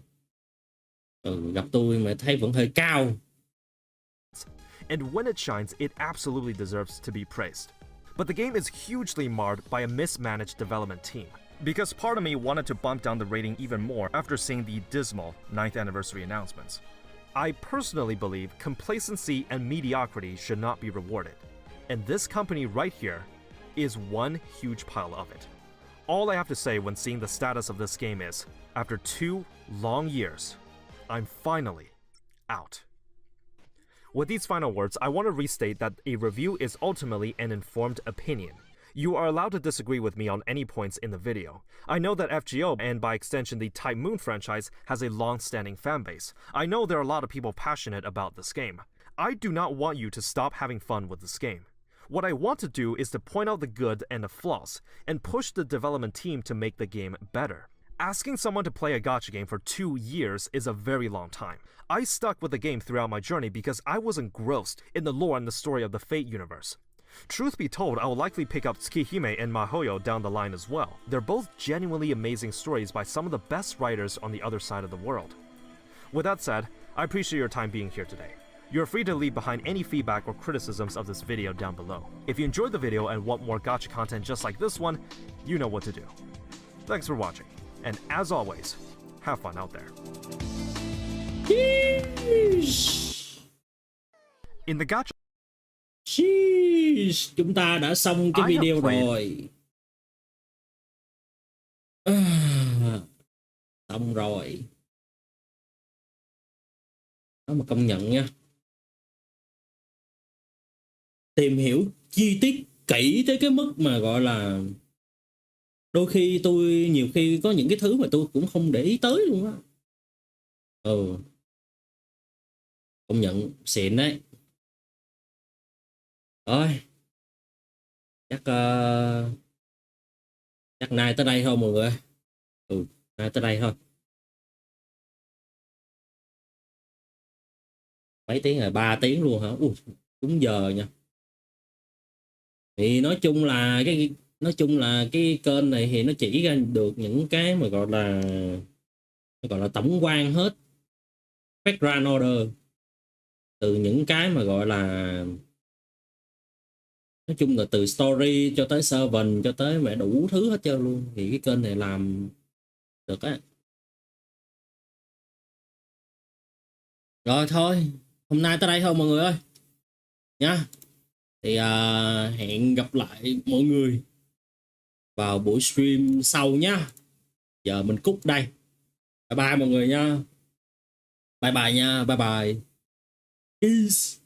Gặp tôi mà thấy vẫn hơi cao. And when it shines, it absolutely deserves to be praised. But the game is hugely marred by a mismanaged development team. Because part of me wanted to bump down the rating even more after seeing the dismal 9th anniversary announcements. I personally believe complacency and mediocrity should not be rewarded. And this company right here is one huge pile of it. All I have to say when seeing the status of this game is, after 2 long years, I'm finally out. With these final words, I want to restate that a review is ultimately an informed opinion. You are allowed to disagree with me on any points in the video. I know that FGO, and by extension the Type Moon franchise, has a long-standing fanbase. I know there are a lot of people passionate about this game. I do not want you to stop having fun with this game. What I want to do is to point out the good and the flaws, and push the development team to make the game better. Asking someone to play a gacha game for 2 years is a very long time. I stuck with the game throughout my journey because I was engrossed in the lore and the story of the Fate universe. Truth be told, I will likely pick up Tsukihime and Mahoyo down the line as well. They're both genuinely amazing stories by some of the best writers on the other side of the world. With that said, I appreciate your time being here today. You're free to leave behind any feedback or criticisms of this video down below. If you enjoyed the video and want more gacha content just like this one, you know what to do. Thanks for watching, and as always, have fun out there. In the gacha, Chúng ta đã xong cái video rồi. Xong rồi. Đó mà công nhận nha. Tìm hiểu chi tiết kỹ tới cái mức mà gọi là đôi khi nhiều khi có những cái thứ mà tôi cũng không để ý tới luôn á. Công nhận xịn đấy. Rồi. Chắc nay tới đây thôi mọi người. Nay tới đây thôi. Mấy tiếng rồi, 3 tiếng luôn hả? Đúng giờ nha. Thì nói chung là cái kênh này thì nó chỉ ra được những cái mà gọi là tổng quan hết fategrandorder, từ những cái mà gọi là nói chung là từ story cho tới servant cho tới mẹ đủ thứ hết trơn luôn, thì cái kênh này làm được á. Rồi thôi, hôm nay tới đây thôi mọi người ơi nha. Thì hẹn gặp lại mọi người vào buổi stream sau nhá. Giờ mình cút đây. Bye bye mọi người nha. Bye bye nha. Bye bye. Peace.